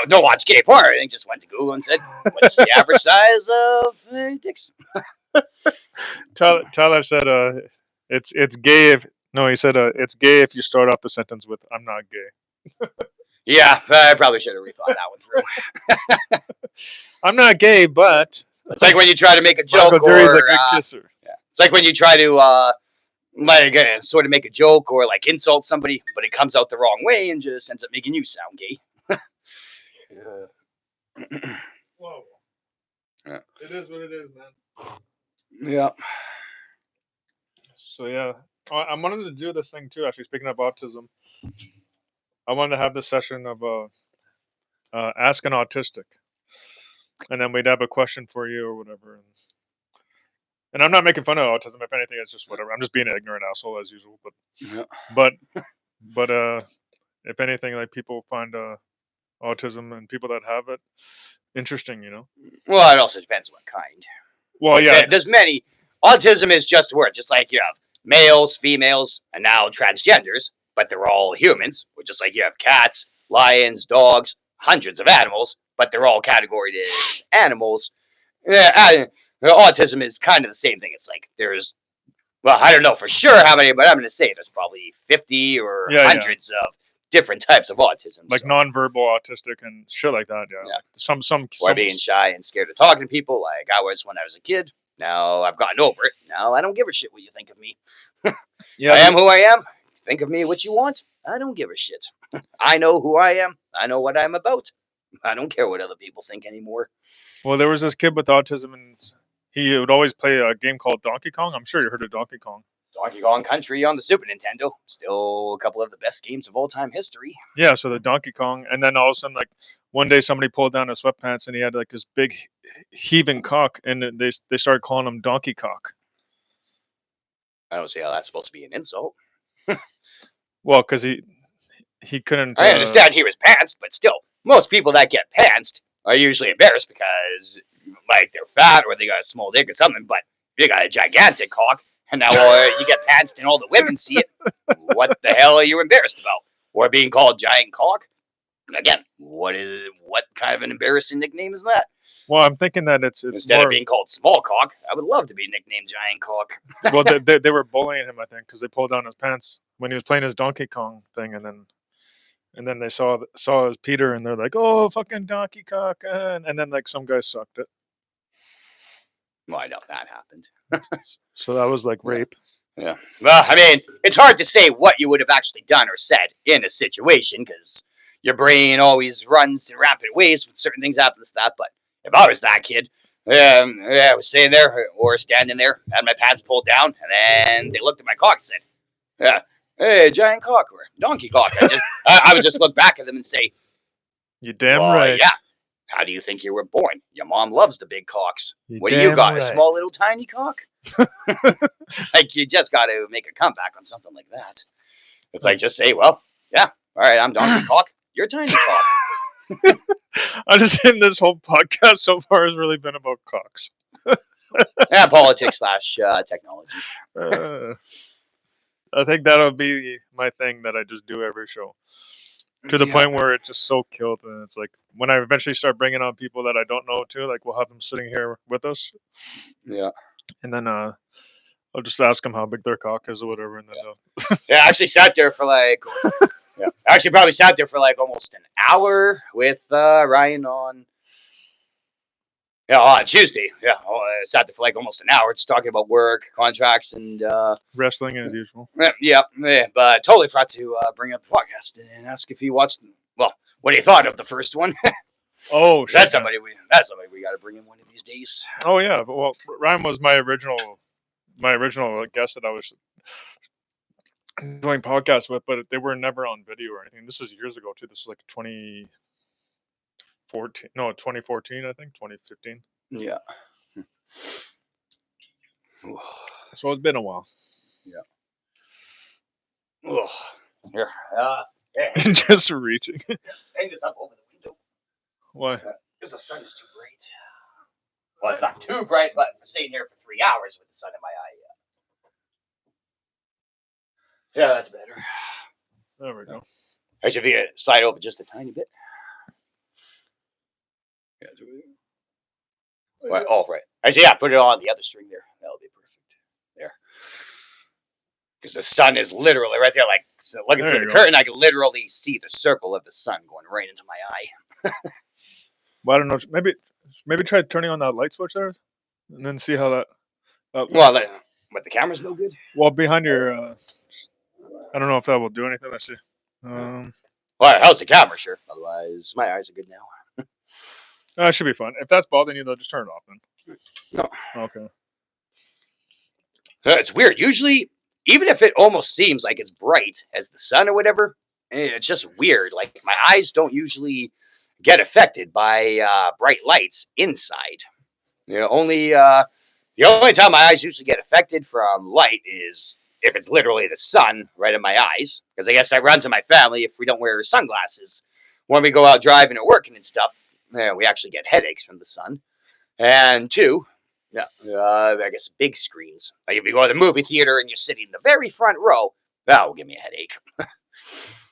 Don't watch gay porn. I think just went to Google and said, "What's the average size of dicks?" Tyler said, it's gay if no, he said, it's gay if you start off the sentence with "I'm not gay." Yeah, I probably should have rethought that one through. I'm not gay, but it's like when you try to make a joke, Michael Jerry's a good kisser. Yeah, it's like when you try to sort of make a joke or like insult somebody, but it comes out the wrong way and just ends up making you sound gay. Whoa. Yeah. It is what it is, man. Yeah. So yeah, I wanted to do this thing too. Actually, speaking of autism, I wanted to have this session of ask an autistic, and then we'd have a question for you or whatever. And I'm not making fun of autism. If anything, it's just whatever. I'm just being an ignorant asshole as usual. But if anything, like people find autism and people that have it interesting, you know. Well, it also depends what kind. Well, yeah, there's many. Autism is just a word, just like you have males, females, and now transgenders, but they're all humans. Just like you have cats, lions, dogs, hundreds of animals, but they're all categorized as animals. Autism is kind of the same thing. It's like there's, well, I don't know for sure how many, but I'm going to say there's probably 50 or hundreds of different types of autism. Like nonverbal autistic and shit like that. Yeah. Some or being shy and scared of talking to people, like I was when I was a kid. Now I've gotten over it. Now I don't give a shit what you think of me. Yeah, I am who I am. Think of me what you want. I don't give a shit. I know who I am. I know what I'm about. I don't care what other people think anymore. Well, there was this kid with autism, and he would always play a game called Donkey Kong. I'm sure you heard of Donkey Kong. Donkey Kong Country on the Super Nintendo. Still a couple of the best games of all time history. Yeah, so the Donkey Kong, and then all of a sudden, like one day, somebody pulled down his sweatpants, and he had like this big heaving cock, and they started calling him Donkey Cock. I don't see how that's supposed to be an insult. Well, because he couldn't. I understand he was pantsed, but still, most people that get pantsed are usually embarrassed because, like, they're fat or they got a small dick or something. But if you got a gigantic cock, and now you get pantsed and all the women see it, what the hell are you embarrassed about? Or being called giant cock? Again, what kind of an embarrassing nickname is that? Well, I'm thinking that it's instead of being called small cock, I would love to be nicknamed giant cock. Well, they were bullying him, I think, because they pulled down his pants when he was playing his Donkey Kong thing, and then they saw his Peter, and they're like, "Oh, fucking Donkey Cock," and then like some guy sucked it. Well, I know that happened. So that was like rape. Yeah. Well, I mean, it's hard to say what you would have actually done or said in a situation because your brain always runs in rapid ways when certain things happen to that. But if I was that kid, I was sitting there or standing there, had my pants pulled down, and then they looked at my cock and said, "Yeah, hey, giant cock or donkey cock." I would just look back at them and say, You damn "Well, right. yeah. How do you think you were born? Your mom loves the big cocks. You What do you damn got? A right. small little tiny cock?" Like, you just got to make a comeback on something like that. It's like, just say, "Well, yeah, all right, I'm donkey cock. You're tiny cock." I'm just saying this whole podcast so far has really been about cocks. Yeah, politics / technology. I think that'll be my thing that I just do every show. To the point where it's just so killed, and it's like when I eventually start bringing on people that I don't know too, like we'll have them sitting here with us, Yeah. and then I'll just ask them how big their cock is or whatever, and then Yeah, I actually sat there for like, I actually probably sat there for like almost an hour with Ryan on Tuesday. Yeah, I sat there for like almost an hour just talking about work, contracts, and wrestling as usual. yeah, but totally forgot to bring up the podcast and ask if he watched. Well, what he thought of the first one. Oh, shit, that's yeah. somebody we got to bring in one of these days. Oh yeah, but well, Ryan was my original guest that I was doing podcasts with, but they were never on video or anything. This was years ago too. This was like 2014, I think, 2015. Yeah. So it's been a while. Yeah. Here. Just reaching. Hang this up over the window. Why? Because the sun is too bright. Well, it's not too bright, but I'm sitting here for 3 hours with the sun in my eye. Yeah, that's better. There we go. I should be slide over just a tiny bit. Yeah. Right. Oh, right. Actually, yeah, put it on the other string there. That'll be perfect. There. Because the sun is literally right there. Like, so looking There through you the go. curtain, I can literally see the circle of the sun going right into my eye. Well, I don't know. Maybe try turning on that light switch there, and then see how that. Well, but the camera's no good. Well, behind your. I don't know if that will do anything. Let's see. Well, it helps the camera, sure. Otherwise, my eyes are good now. It should be fun. If that's bothering you, though, just turn it off then. No. Okay. It's weird. Usually, even if it almost seems like it's bright as the sun or whatever, it's just weird. Like, my eyes don't usually get affected by bright lights inside. The only time my eyes usually get affected from light is if it's literally the sun right in my eyes. Because I guess that runs in my family. If we don't wear sunglasses when we go out driving or working and stuff, we actually get headaches from the sun. And two, I guess big screens. Like if you go to the movie theater and you're sitting in the very front row, that will give me a headache.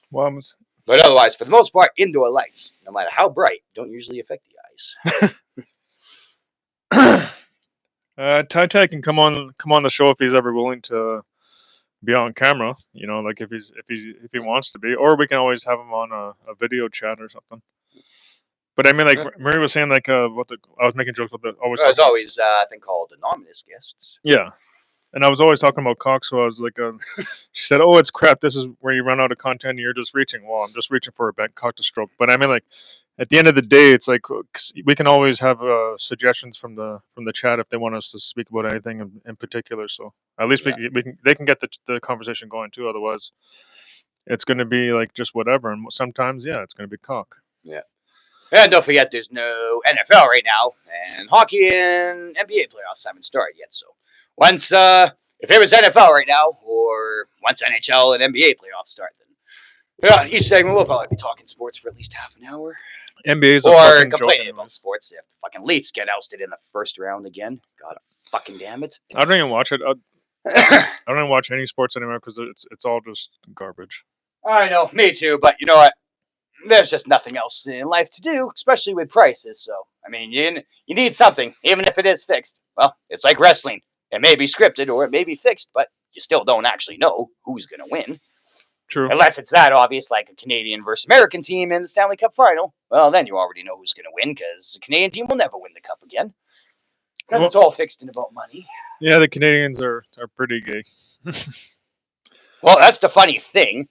Well, But otherwise, for the most part, indoor lights, no matter how bright, don't usually affect the eyes. Tai can come on the show if he's ever willing to be on camera. You know, like if he wants to be, or we can always have him on a video chat or something. But I mean, like Marie was saying, like I was making jokes about the always. There's always a thing called anonymous guests. Yeah, and I was always talking about cock, so I was like, she said, "Oh, it's crap. This is where you run out of content and you're just reaching." Well, I'm just reaching for a bent cock to stroke. But I mean, like at the end of the day, it's like we can always have suggestions from the chat if they want us to speak about anything in particular. So at least they can get the conversation going too. Otherwise, it's going to be like just whatever. And sometimes, it's going to be cock. Yeah. And don't forget, there's no NFL right now, and hockey and NBA playoffs haven't started yet. So once, if it was NFL right now, or once NHL and NBA playoffs start, then each segment we'll probably be talking sports for at least half an hour. NBA's or complaining about sports if the fucking Leafs get ousted in the first round again. God fucking damn it! I don't even watch it. I don't even watch any sports anymore because it's all just garbage. I know, me too. But you know what? There's just nothing else in life to do, especially with prices. So, I mean, you need something, even if it is fixed. Well, it's like wrestling. It may be scripted or it may be fixed, but you still don't actually know who's going to win. True. Unless it's that obvious, like a Canadian versus American team in the Stanley Cup final. Well, then you already know who's going to win, because the Canadian team will never win the cup again. Because it's all fixed and about money. Yeah, the Canadians are pretty gay. Well, that's the funny thing.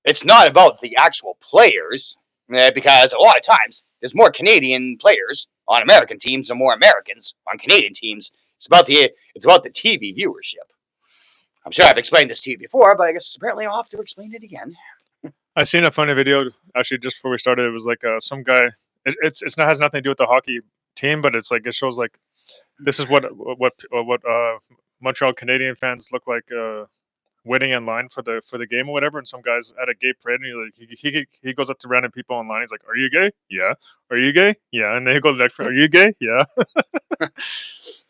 It's not about the actual players, because a lot of times there's more Canadian players on American teams and more Americans on Canadian teams. It's about the TV viewership. I'm sure I've explained this to you before, but I guess apparently I'll have to explain it again. I seen a funny video actually just before we started. It was like some guy. It's not has nothing to do with the hockey team, but it's like it shows like this is what Montreal Canadian fans look like waiting in line for the game or whatever. And some guys at a gay parade, and he goes up to random people online. He's like, "Are you gay? Yeah. Are you gay? Yeah." And then he goes next, "Are you gay? Yeah."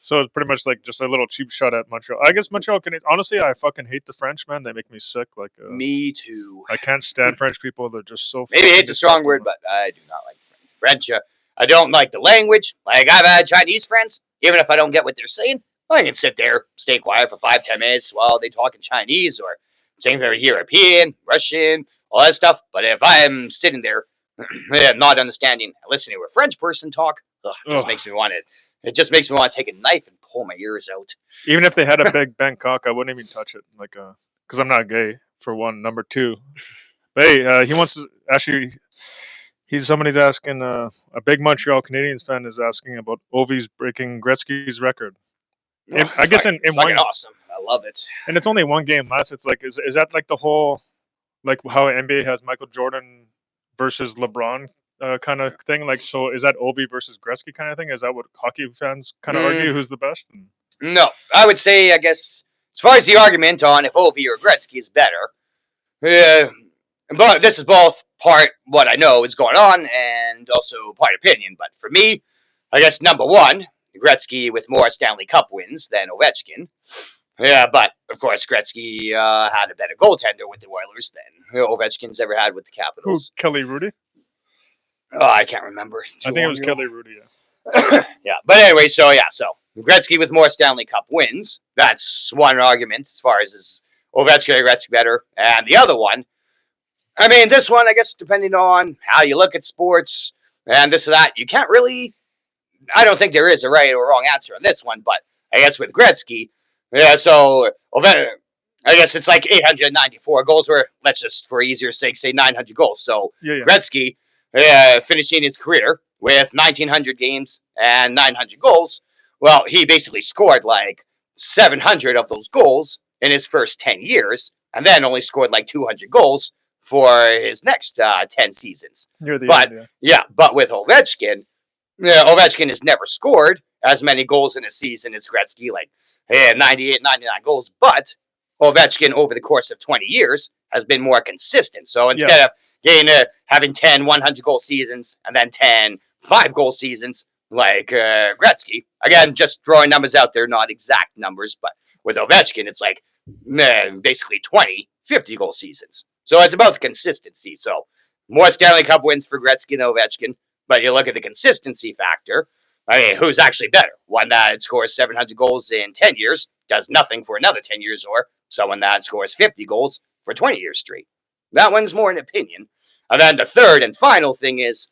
So it's pretty much like just a little cheap shot at Montreal. I guess Montreal can. Honestly, I fucking hate the French, man. They make me sick. Like Me too. I can't stand French people. They're just so. Maybe fucking it's a strong disgusting, word, man. but I do not like French. I don't like the language. Like, I've had Chinese friends. Even if I don't get what they're saying, I can sit there, stay quiet for 5-10 minutes while they talk in Chinese or same for European, Russian, all that stuff. But if I'm sitting there not understanding, listening to a French person talk, it just makes me want to. It just makes me want to take a knife and pull my ears out. Even if they had a big Bangkok, I wouldn't even touch it. Like, because I'm not gay for one. Number two, but hey, he wants to actually. Somebody's asking. A big Montreal Canadiens fan is asking about Ovi's breaking Gretzky's record. I guess in fucking one, awesome. I love it. and it's only one game less. It's like is that like the whole, like how NBA has Michael Jordan versus LeBron kind of thing? Like, so is that Ovi versus Gretzky kind of thing? Is that what hockey fans kind of argue who's the best? No, I would say, I guess, as far as the argument on if Ovi or Gretzky is better, but this is both part what I know is going on and also part opinion. But for me, I guess number one, Gretzky with more Stanley Cup wins than Ovechkin. Yeah, but of course Gretzky had a better goaltender with the Oilers than Ovechkin's ever had with the Capitals. Who, Kelly Rudy? Oh, I can't remember. I think it was Kelly Rudy. Yeah. Yeah, but anyway, so Gretzky with more Stanley Cup wins. That's one argument as far as is Ovechkin or Gretzky better, and the other one. I mean, this one, I guess, depending on how you look at sports and this or that, you can't really. I don't think there is a right or wrong answer on this one, but I guess with Gretzky, yeah, so I guess it's like 894 goals, or let's just, for easier sake, say 900 goals. So Yeah. Gretzky finishing his career with 1,900 games and 900 goals. Well, he basically scored like 700 of those goals in his first 10 years, and then only scored like 200 goals for his next 10 seasons. Near the But end, but with Ovechkin, Ovechkin has never scored as many goals in a season as Gretzky, like 98, 99 goals. But Ovechkin, over the course of 20 years, has been more consistent. So instead of having 10 100-goal seasons and then 10 5-goal seasons like Gretzky, again, just throwing numbers out there, not exact numbers, but with Ovechkin, it's like basically 20 50-goal seasons. So it's about the consistency. So more Stanley Cup wins for Gretzky than Ovechkin. But you look at the consistency factor. I mean, who's actually better? One that scores 700 goals in 10 years, does nothing for another 10 years, or someone that scores 50 goals for 20 years straight. That one's more an opinion. And then the third and final thing is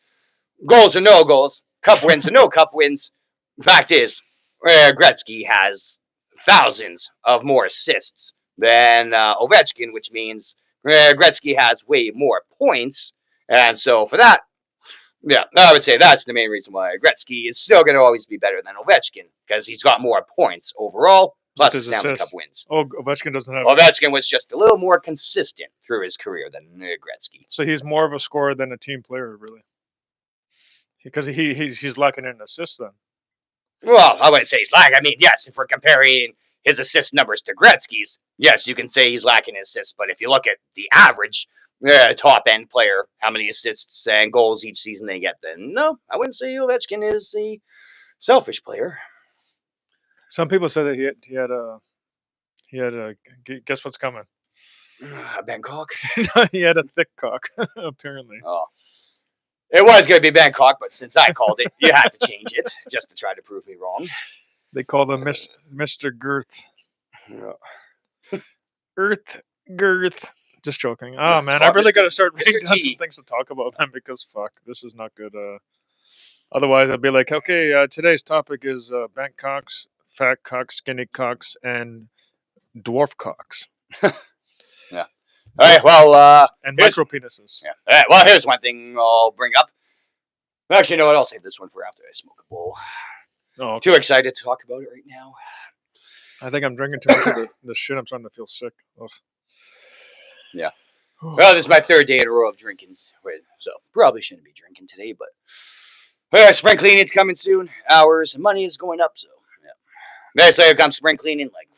goals or no goals, cup wins or no cup wins. The fact is, Gretzky has thousands of more assists than Ovechkin, which means Gretzky has way more points. And so for that, yeah, I would say that's the main reason why Gretzky is still going to always be better than Ovechkin, because he's got more points overall, plus the Stanley Cup wins. Oh, Ovechkin doesn't have. Ovechkin was just a little more consistent through his career than Gretzky. So he's more of a scorer than a team player, really, because he's lacking in assists then. Well, I wouldn't say he's lacking. I mean, yes, if we're comparing his assist numbers to Gretzky's, yes, you can say he's lacking in assists. But if you look at the average top end player, how many assists and goals each season they get, then no, I wouldn't say Ovechkin is a selfish player. Some people say that he had a guess what's coming. Bangkok. He had a thick cock, apparently. Oh, it was going to be Bangkok, but since I called it, you had to change it just to try to prove me wrong. They call him Mr. Girth. Earth Girth. Just joking. Oh man, I really got to start writing down some things to talk about, man, because fuck, this is not good. Otherwise, I'd be like, okay, today's topic is Bangkoks, fat cocks, skinny cocks, and dwarf cocks. Yeah. All right. Well, and micro penises. Yeah. All right. Well, here's one thing I'll bring up. Actually, you know what? I'll save this one for after I smoke a bowl. Oh, okay. Too excited to talk about it right now. I think I'm drinking too much of the shit. I'm starting to feel sick. Ugh. Yeah. Well, this is my third day in a row of drinking, so probably shouldn't be drinking today, but spring cleaning's coming soon. Hours and money is going up, so yeah. So here comes spring cleaning, like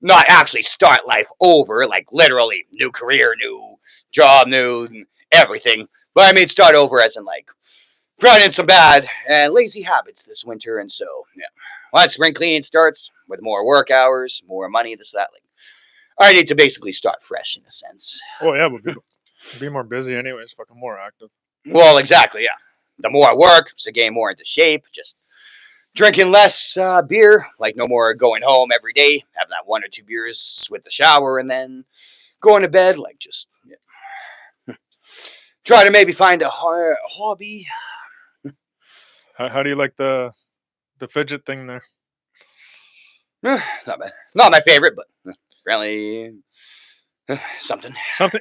not actually start life over, like literally new career, new job, new everything. But I mean start over as in like finding some bad and lazy habits this winter, and so yeah. Once spring cleaning starts with more work hours, more money, this that, like I need to basically start fresh in a sense. Oh yeah, but be more busy anyways. Fucking more active. Well, exactly, yeah. The more I work, so getting more into shape, just drinking less beer, like no more going home every day, having that 1 or 2 beers with the shower, and then going to bed, like just try to maybe find a hobby. How do you like the fidget thing there? Not bad. Not my favorite, but apparently something.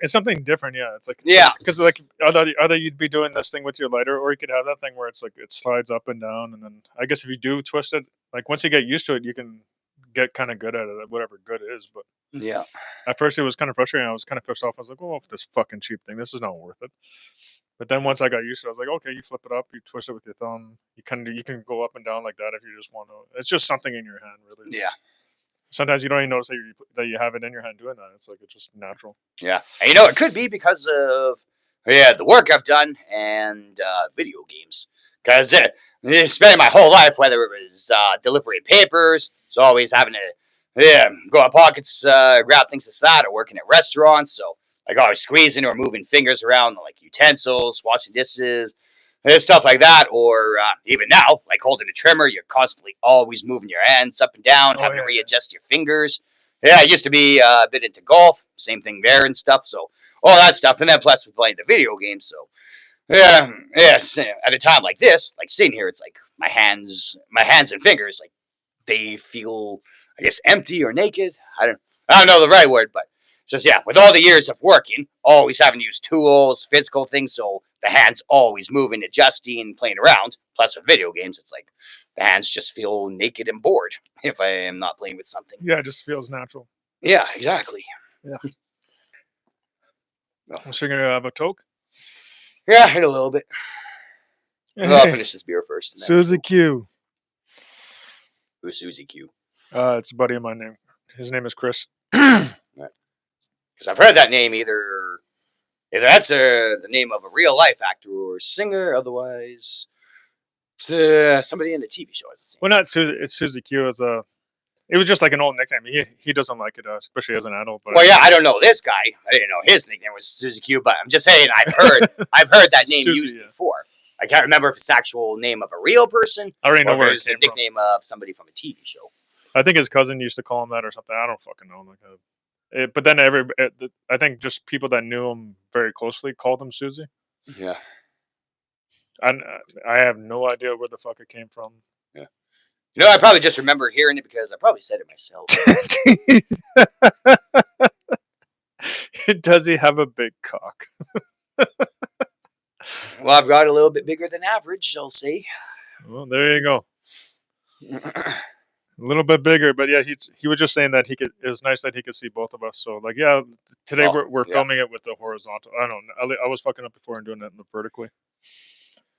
It's something different. Yeah, it's like Yeah. because like either you'd be doing this thing with your lighter, or you could have that thing where it's like it slides up and down, and then I guess if you do twist it, like once you get used to it, you can get kind of good at it, whatever good is. But Yeah. at first it was kind of frustrating. I was kind of pissed off. I was like, oh, this fucking cheap thing, this is not worth it. But then once I got used to it, I was like, okay, you flip it up, you twist it with your thumb, you can go up and down like that if you just want to. It's just something in your hand, really. Yeah. Sometimes you don't even notice that you have it in your hand doing that. It's like it's just natural. Yeah. And you know, it could be because of the work I've done and video games. Because spending my whole life, whether it was delivering papers, so always having to go in pockets, grab things like that, or working at restaurants. So like always squeezing or moving fingers around like utensils, washing dishes, stuff like that. Or even now, like holding a trimmer, you're constantly always moving your hands up and down, Oh, having to yeah. readjust your fingers. Yeah, I used to be a bit into golf, same thing there and stuff. So all that stuff, and then plus with playing the video games. So yeah, yes. At a time like this, like sitting here, it's like my hands and fingers, like they feel, I guess, empty or naked. I don't know the right word, but just yeah, with all the years of working, always having to use tools, physical things, so the hands always moving, adjusting, playing around. Plus with video games, it's like the hands just feel naked and bored if I am not playing with something. Yeah, it just feels natural. Yeah, exactly. Yeah. Oh. So you're gonna have a toke? Yeah, in a little bit. I'll finish this beer first. And Suzy Q. Who's Suzy Q? It's a buddy of mine. His name is Chris. Because I've heard that name either that's the name of a real life actor or singer, otherwise it's somebody in the TV show. Well, not Suzy. It's Suzy Q. It was just like an old nickname. He doesn't like it, especially as an adult. But well, yeah, I don't know this guy. I didn't know his nickname was Suzy Q, but I'm just saying I've heard that name Suzy, used yeah. before. I can't remember if it's the actual name of a real person I already know or where if it it's came the nickname of somebody from a TV show. I think his cousin used to call him that or something. I don't fucking know. But then I think just people that knew him very closely called him Suzy. Yeah. I have no idea where the fuck it came from. Yeah. You know, I probably just remember hearing it because I probably said it myself. Does he have a big cock? Well, I've got a little bit bigger than average, I'll say. Well, there you go. A little bit bigger, but yeah, he was just saying that it was nice that he could see both of us. So like, yeah, today we're filming it with the horizontal. I don't know. I was fucking up before and doing it vertically.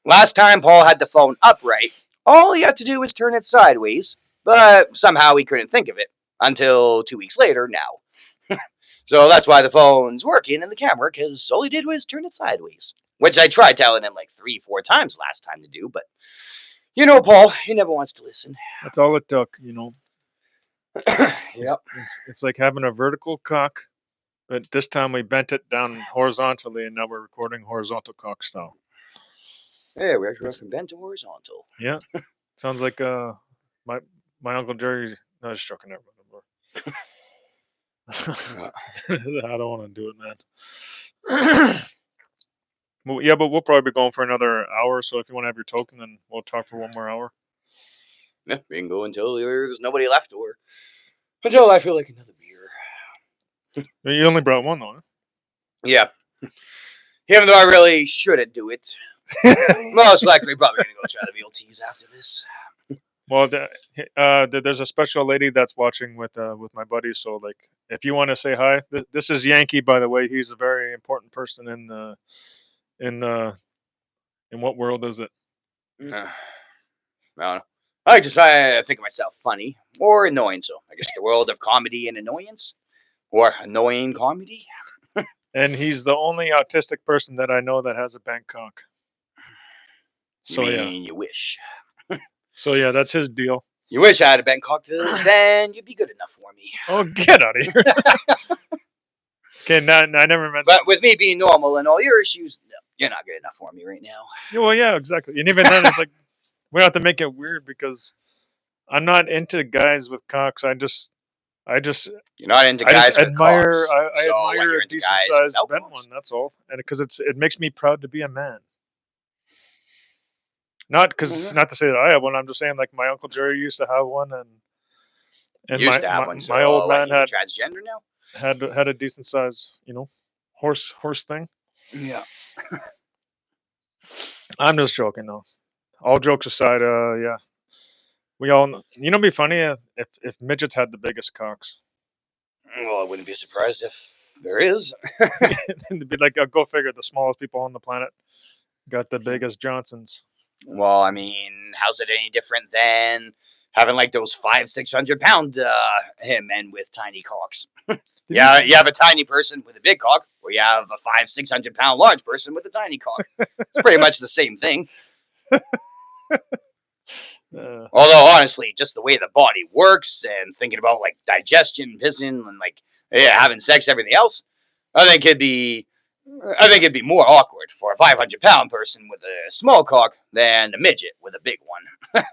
Last time Paul had the phone upright, all he had to do was turn it sideways, but somehow he couldn't think of it until 2 weeks later now. So that's why the phone's working and the camera, because all he did was turn it sideways. Which I tried telling him like 3-4 times last time to do, but you know, Paul, he never wants to listen. That's all it took, you know. Yep. It's like having a vertical cock, but this time we bent it down horizontally, and now we're recording horizontal cock style. Yeah, we're from bent to horizontal. Yeah, sounds like my Uncle Jerry. No, I was joking. Never I don't want to do it, man. Well, yeah, but we'll probably be going for another hour. So if you want to have your token, then we'll talk for one more hour. Yeah, we can go until there's nobody left, or until I feel like another beer. You only brought one, though. Huh? Yeah. Even though I really shouldn't do it. Most likely, probably gonna go try the VLTs after this. Well, there's a special lady that's watching with my buddy. So like, if you want to say hi, this is Yankey, by the way. He's a very important person in the in what world is it? I don't know. I just try to think of myself funny or annoying. So I guess the world of comedy and annoyance, or annoying comedy. And he's the only autistic person that I know that has a Bangkok. You So yeah, mean you wish? so yeah, that's his deal. You wish I had a Bangkok to this, then you'd be good enough for me. Oh, get out of here. Okay, no, I never meant that. But with me being normal and all your issues, no, you're not good enough for me right now. Yeah, well, yeah, exactly. And even then, it's like we have to make it weird because I'm not into guys with cocks. I just You're not into I just guys with admire cocks. I So what, admire you're a into decent guys sized without bent cocks? one. That's all, and because it makes me proud to be a man. Not because Mhm. not to say that I have one. I'm just saying like my uncle Jerry used to have one, and Used my to have my, one, my old so what, man he's a transgender now? had a decent size, horse thing. Yeah. I'm just joking though. All jokes aside, yeah, we all it'd be funny if midgets had the biggest cocks. Well, I wouldn't be surprised if there is. It'd be like, go figure, the smallest people on the planet got the biggest Johnsons. Well, I mean, how's it any different than having like those 500-600 pound men with tiny cocks? Did Yeah, you have a tiny person with a big cock, or you have a 500-600 pound large person with a tiny cock. It's pretty much the same thing. Although, honestly, just the way the body works and thinking about like digestion, pissing, and like having sex, everything else, I think it'd be, I think it'd be more awkward for a 500-pound person with a small cock than a midget with a big one.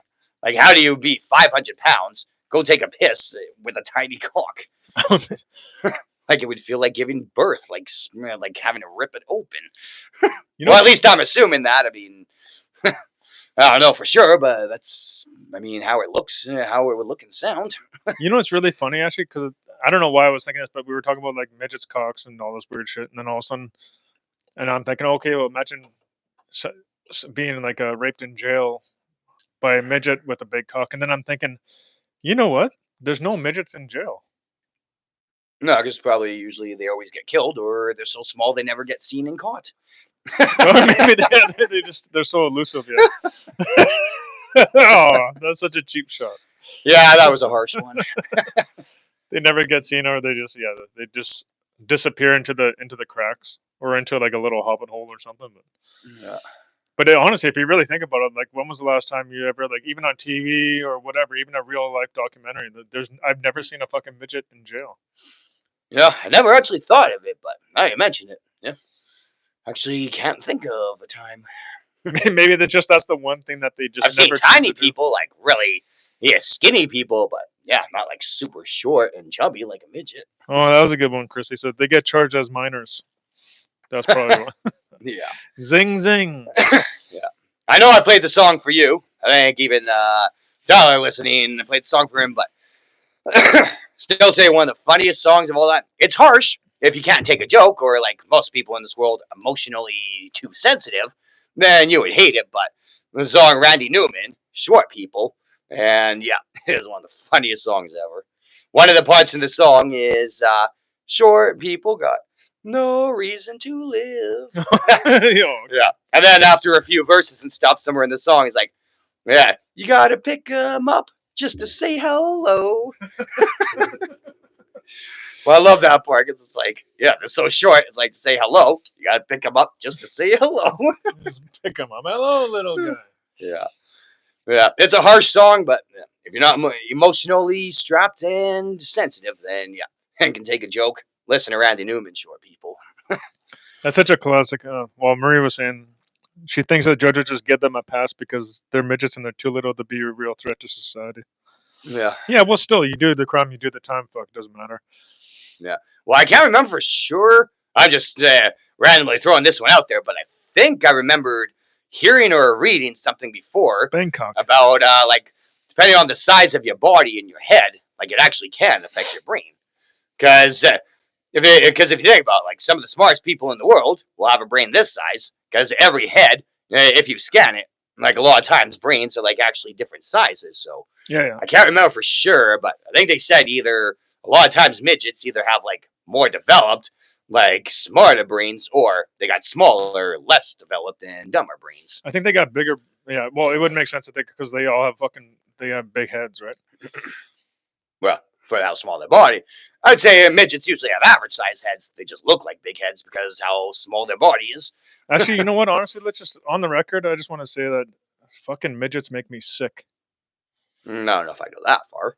Like, how do you be 500 pounds, go take a piss with a tiny cock? Like, it would feel like giving birth, like having to rip it open. Well, at least I'm assuming that. I mean, I don't know for sure, but that's, I mean, how it looks, how it would look and sound. It's really funny actually because I don't know why I was thinking this, but we were talking about like midgets, cocks, and all this weird shit, and then all of a sudden, and I'm thinking, okay, well, imagine being like raped in jail by a midget with a big cock, and then I'm thinking, you know what? There's no midgets in jail. No, because probably usually they always get killed, or they're so small they never get seen and caught. Or maybe they're so elusive. Yeah. Oh, that's such a cheap shot. Yeah, that was a harsh one. They never get seen, or they just disappear into the cracks or into like a little hobbit hole or something. Yeah. But honestly, if you really think about it, like when was the last time you ever like even on TV or whatever, even a real life documentary, I've never seen a fucking midget in jail. Yeah, I never actually thought of it, but now you mention it. Yeah. Actually, can't think of a time. Maybe that's the one thing that they just I've seen never tiny choose to do. people, like really, skinny people, but yeah, not like super short and chubby like a midget. Oh, that was a good one, Chris. He said they get charged as minors. That's probably what. Yeah. Zing zing. Yeah. I know I played the song for you. I think even Tyler listening, I played the song for him, but still say one of the funniest songs of all time. It's harsh if you can't take a joke, or like most people in this world, emotionally too sensitive, then you would hate it. But the song Randy Newman, Short People, and yeah, it is one of the funniest songs ever. One of the parts in the song is short people got no reason to live. Yeah. And then after a few verses and stuff, somewhere in the song, it's like, yeah, you gotta pick 'em up just to say hello. Well, I love that part because it's like, yeah, they're so short. It's like to say hello. You gotta pick them up just to say hello. Just pick him up. Hello, little guy. Yeah. Yeah. It's a harsh song, but if you're not emotionally strapped and sensitive, then yeah, and can take a joke. Listen to Randy Newman, Short People. That's such a classic. Well, Marie was saying she thinks that judges just give them a pass because they're midgets and they're too little to be a real threat to society. Yeah. Yeah, well, still, you do the crime, you do the time. Fuck, doesn't matter. Yeah. Well, I can't remember for sure. I'm just randomly throwing this one out there, but I think I remembered hearing or reading something before Bangkok. about like depending on the size of your body and your head, like it actually can affect your brain. Because if you think about it, like some of the smartest people in the world will have a brain this size, because every head if you scan it, like a lot of times brains are like actually different sizes. So Yeah. I can't remember for sure, but I think they said either a lot of times midgets either have like more developed, like smarter brains, or they got smaller, less developed, and dumber brains. I think they got bigger. Yeah, well, it would make sense because they all have they have big heads, right? Well, for how small their body, I'd say midgets usually have average size heads. They just look like big heads because how small their body is. Actually, you know what? Honestly, let's just on the record. I just want to say that fucking midgets make me sick. I don't know if I go that far.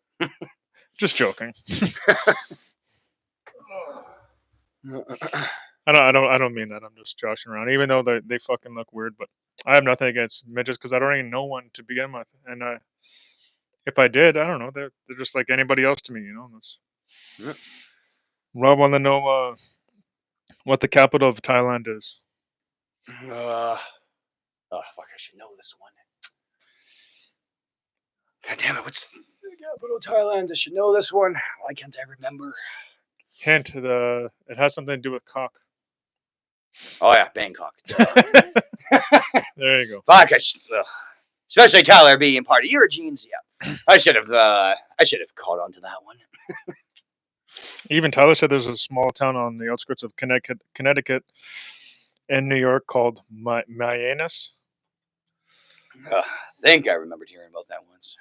Just joking. I don't mean that. I'm just joshing around. Even though they fucking look weird, but I have nothing against midgets because I don't even know one to begin with. And if I did, I don't know. They're just like anybody else to me. You know. That's Yeah. Rob want to know what the capital of Thailand is. Oh fuck! I should know this one. God damn it! What's the capital of Thailand? I should know this one. Why can't I remember? Hint: it has something to do with cock. Oh yeah, Bangkok. There you go. Fuck! Especially Tyler being part of your genes. Yeah, I should have caught on to that one. Even Tyler said there's a small town on the outskirts of Connecticut and New York called Mayanas. I think I remembered hearing about that once.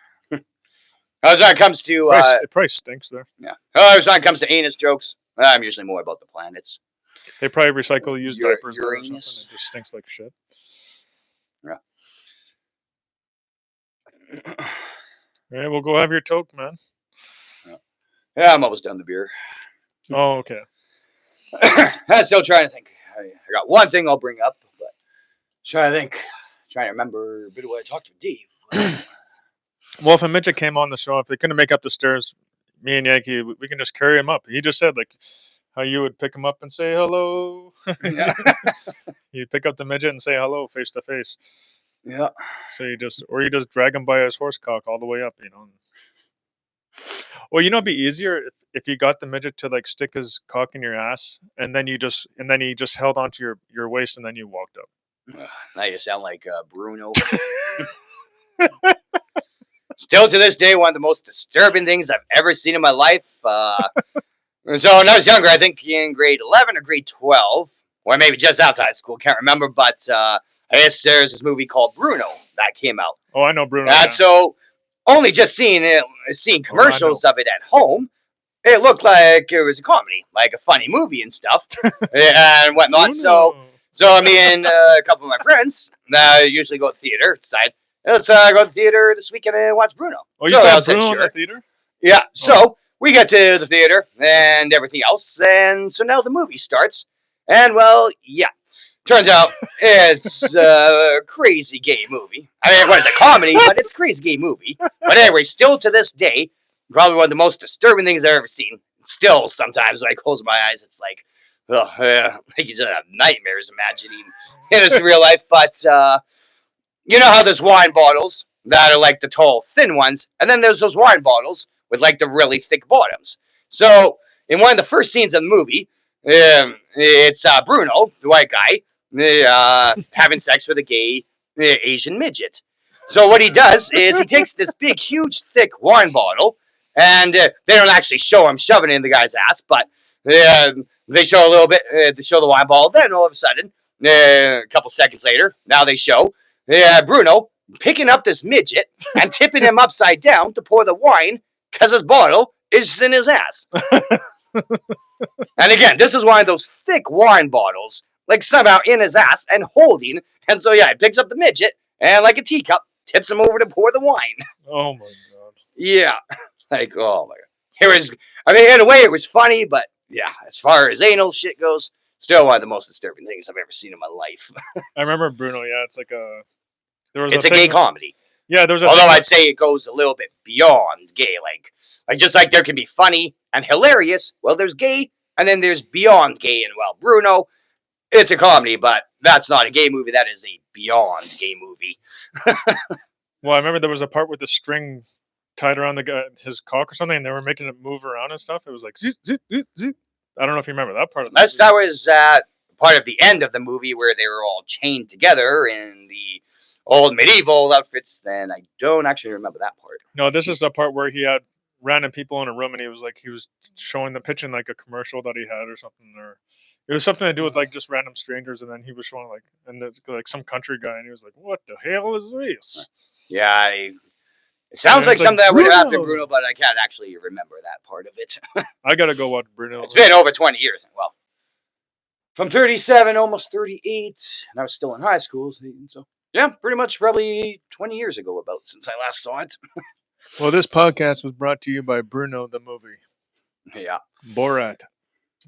As when it comes to It probably stinks there. yeah, as when it comes to anus jokes, I'm usually more about the planets. They probably recycle used diapers there or something. It Uranus. just stinks like shit. Yeah. All right, well, go have your toke, man. Yeah, I'm almost done the beer. Oh, okay. I'm still trying to think. I got one thing I'll bring up, but trying to think. Trying to remember a bit of what I talked to Dave. Well, if a midget came on the show, if they couldn't make up the stairs, me and Yankee, we can just carry him up. He just said like how you would pick him up and say hello. Yeah. You'd pick up the midget and say hello face to face. Yeah. So you just drag him by his horse cock all the way up, you know. Well, you know, it'd be easier if you got the midget to like stick his cock in your ass, and then he just held onto your waist, and then you walked up. Now you sound like Bruno. Still to this day, one of the most disturbing things I've ever seen in my life. So when I was younger, I think in grade 11 or grade 12, or maybe just after high school, can't remember. But I guess there's this movie called Bruno that came out. Oh, I know Bruno. And Yeah. so only just seeing commercials of it at home, it looked like it was a comedy, like a funny movie and stuff and whatnot. So me and a couple of my friends usually go to theater. Decide let's go to the theater this weekend and watch Bruno. Oh, you So I saw said, Bruno in sure. the theater? Yeah. So we get to the theater and everything else, and so now the movie starts. And well, yeah, turns out it's a crazy gay movie. I mean, what is a comedy, but it's a crazy gay movie. But anyway, still to this day, probably one of the most disturbing things I've ever seen. Still, sometimes when I close my eyes, it's like, oh, yeah, like you just have nightmares imagining in this real life. But you know how there's wine bottles that are like the tall, thin ones, and then there's those wine bottles with like the really thick bottoms. So in one of the first scenes of the movie, it's Bruno, the white guy, having sex with a gay Asian midget. So what he does is he takes this big, huge, thick wine bottle, and they don't actually show him shoving it in the guy's ass, but they show a little bit. They show the wine bottle. Then all of a sudden, a couple seconds later, now they show Bruno picking up this midget and tipping him upside down to pour the wine because his bottle is in his ass. And again, this is one of those thick wine bottles, like somehow in his ass and holding. And so, yeah, he picks up the midget and, like a teacup, tips him over to pour the wine. Oh, my God. Yeah. Like, oh, my God. It was, I mean, in a way, it was funny, but yeah, as far as anal shit goes, still one of the most disturbing things I've ever seen in my life. I remember Bruno. Yeah, it's like It's a gay comedy. Yeah, there was. Although I'd say it goes a little bit beyond gay, like just like there can be funny and hilarious. Well, there's gay, and then there's beyond gay, and well, Bruno, it's a comedy, but that's not a gay movie. That is a beyond gay movie. Well, I remember there was a part with the string tied around the guy, his cock or something, and they were making it move around and stuff. It was like, zoot, zoot, zoot, zoot. I don't know if you remember that part of the movie. That was part of the end of the movie where they were all chained together in the old medieval outfits, then I don't actually remember that part. No, this is the part where he had random people in a room, and he was showing the pitching like a commercial that he had or something, or it was something to do with like just random strangers, and then he was showing like and there's like some country guy, and he was like, "What the hell is this?" Yeah, it sounds like it's like, something that would have happened to "Bruno!" Bruno, but I can't actually remember that part of it. I gotta go watch Bruno. It's been over 20 years. Well, from 37, almost 38, and I was still in high school. So, yeah, pretty much probably 20 years ago about since I last saw it. Well, this podcast was brought to you by Bruno the movie. Yeah. Borat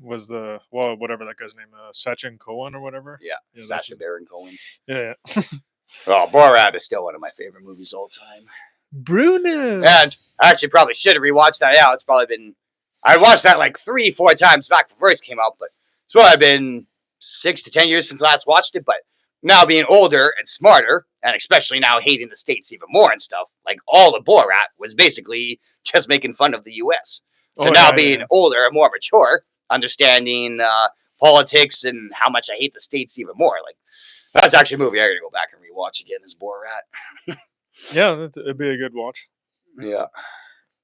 was whatever that guy's name, Sachin Cohen or whatever. Yeah, Sacha Baron Cohen. Yeah. Oh, Borat is still one of my favorite movies of all time. Bruno. And I actually probably should have rewatched that. Yeah, it's probably been. I watched that like 3-4 times back when it first came out, but it's probably been 6 to 10 years since I last watched it. But now being older and smarter, and especially now hating the States even more and stuff, like all of Borat was basically just making fun of the U.S. So now being older and more mature, understanding politics and how much I hate the States even more, like that's actually a movie I gotta go back and rewatch again. Is Borat? Yeah, it'd be a good watch. Yeah,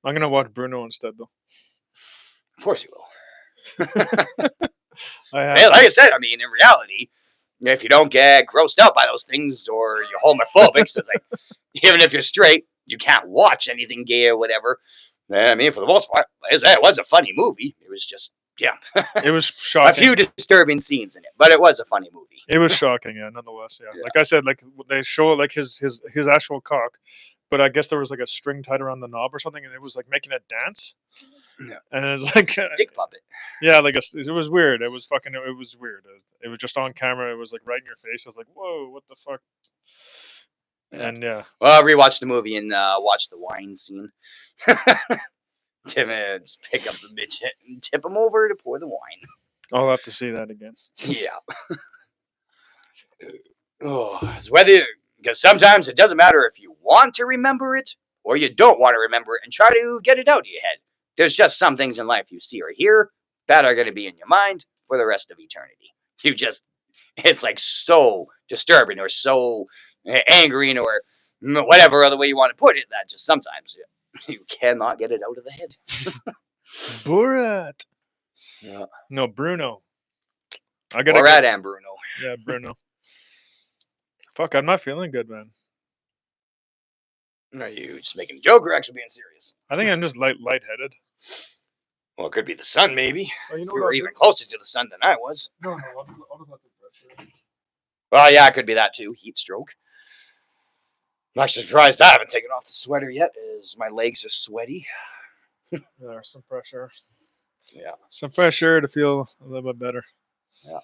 I'm gonna watch Bruno instead, though. of course you will. I Like I said, I mean, in reality, if you don't get grossed out by those things or you're homophobic, so it's like even if you're straight, you can't watch anything gay or whatever. I mean, for the most part, like I said, it was a funny movie. It was just, yeah, it was shocking. A few disturbing scenes in it, but it was a funny movie. It was shocking, yeah, nonetheless. Yeah. Like I said, like they show like his actual cock, but I guess there was like a string tied around the knob or something, and it was like making it dance. Yeah. And it was like dick puppet. Yeah, like it was weird. It was weird. It was just on camera. It was like right in your face. I was like, whoa, what the fuck? Yeah. And yeah. Well, I rewatched the movie and watched the wine scene. Tim just pick up the midget and tip him over to pour the wine. I'll have to see that again. Yeah. It's whether, because sometimes it doesn't matter if you want to remember it or you don't want to remember it and try to get it out of your head. There's just some things in life you see or hear that are going to be in your mind for the rest of eternity. It's like so disturbing or so angering or whatever other way you want to put it that just sometimes you cannot get it out of the head. Borat. Yeah. No, Bruno. Borat and Bruno. Yeah, Bruno. Fuck, I'm not feeling good, man. Are you just making a joke or actually being serious? I think I'm just lightheaded. Well, it could be the sun, maybe. Well, you were even closer to the sun than I was. No, I'll just let the pressure. Well, yeah, it could be that too. Heat stroke. I'm actually surprised I haven't taken off the sweater yet, as my legs are sweaty. There's some pressure. Yeah. Some fresh air to feel a little bit better. Yeah.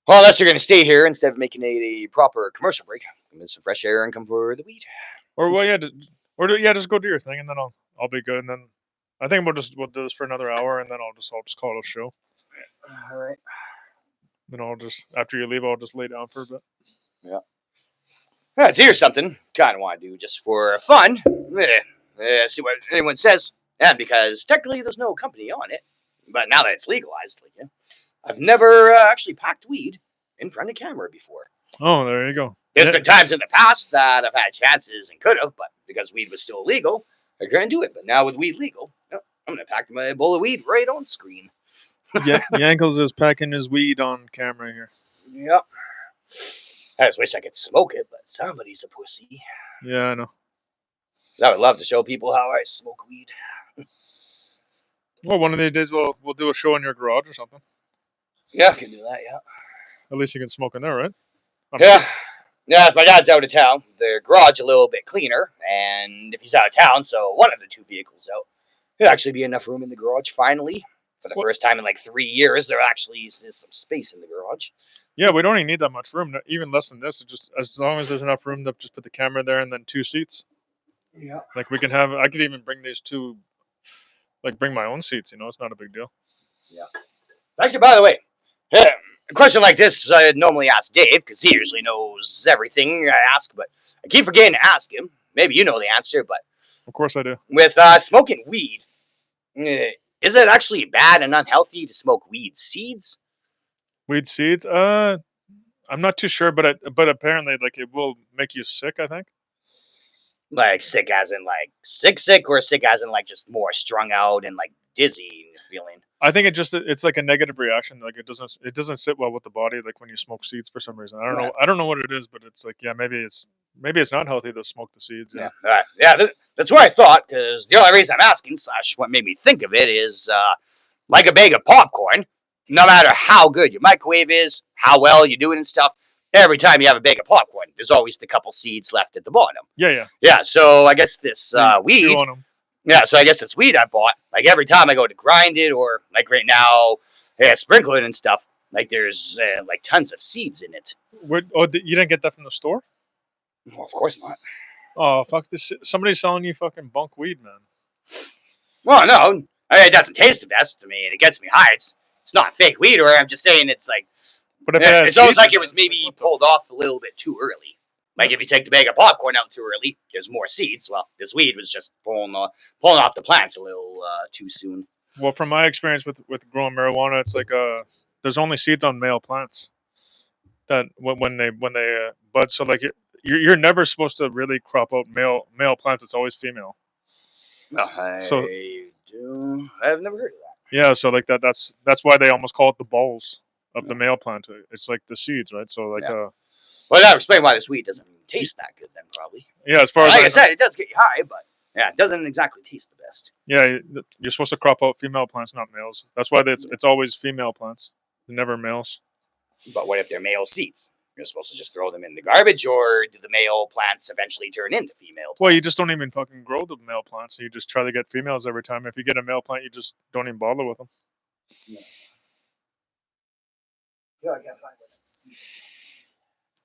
Well, unless you're going to stay here instead of making a proper commercial break, come in some fresh air and come for the weed. Or just go do your thing, and then I'll be good, and then I think we'll do this for another hour, and then I'll just call it a show. All right. Then after you leave, I'll just lay down for a bit. Yeah. Let's hear something. Kind of want to do just for fun. See what anyone says, and because technically there's no company on it, but now that it's legalized, I've never actually packed weed in front of camera before. Oh, there you go. There's been times in the past that I've had chances and could have, but because weed was still illegal, I couldn't do it. But now with weed legal, I'm going to pack my bowl of weed right on screen. Yeah, Yankles is packing his weed on camera here. Yep. I just wish I could smoke it, but somebody's a pussy. Yeah, I know. So I would love to show people how I smoke weed. Well, one of these days we'll do a show in your garage or something. Yeah, I can do that, yeah. At least you can smoke in there, right? Yeah, if my dad's out of town, the garage a little bit cleaner, and if he's out of town, so one of the two vehicles out, there'll actually be enough room in the garage, finally. For the first time in like 3 years, there actually is some space in the garage. Yeah, we don't even need that much room, even less than this. It's just as long as there's enough room to just put the camera there and then 2 seats. Yeah. Like I could even bring these two, bring my own seats, it's not a big deal. Yeah. Actually, by the way, a question like this I'd normally ask Dave, because he usually knows everything I ask, but I keep forgetting to ask him. Maybe you know the answer, but... Of course I do. With smoking weed, is it actually bad and unhealthy to smoke weed seeds? Weed seeds? I'm not too sure, but apparently, like, it will make you sick, I think. Like sick as in like sick, or sick as in like just more strung out and like dizzy feeling. I think it's like a negative reaction. Like, it doesn't sit well with the body. Like when you smoke seeds for some reason. I don't Right. know. I don't know what it is, but it's like, yeah, maybe it's not healthy to smoke the seeds. Yeah. Yeah. All right. Yeah. That's what I thought. Because the only reason I'm asking slash what made me think of it is like a bag of popcorn. No matter how good your microwave is, how well you do it and stuff, every time you have a bag of popcorn, there's always the couple seeds left at the bottom. Yeah, yeah. Yeah. So I guess this So you chew weed. on them. Yeah. So I guess this weed I bought. Like every time I go to grind it, or like right now, yeah, sprinkle it and stuff. Like there's like tons of seeds in it. You didn't get that from the store? Well, of course not. Oh, fuck this shit. Somebody's selling you fucking bunk weed, man. Well, no, I mean, it doesn't taste the best to me, and it gets me high. It's not fake weed, or I'm just saying it's like But if it has it's almost seeds like in it was it's maybe what the pulled off a little bit too early. Like if you take the bag of popcorn out too early, there's more seeds. Well, this weed was just pulling off the plants a little too soon. Well, from my experience with growing marijuana, it's like there's only seeds on male plants that when they bud. So like you're never supposed to really crop out male plants. It's always female. Oh, So I've never heard of that. yeah, so like that's why they almost call it the balls of the male plant. It's like the seeds, right? So like Yeah. Well, that would explain why this weed doesn't taste that good then, probably. yeah, as far as Like I I know, said, it does get you high, but yeah, it doesn't exactly taste the best. yeah, you're supposed to crop out female plants, not males. That's why it's always female plants, never males. But what if they're male seeds? You're supposed to just throw them in the garbage, or do the male plants eventually turn into female plants? Well, you just don't even fucking grow the male plants. You just try to get females every time. If you get a male plant, you just don't even bother with them. Yeah, I can't find that.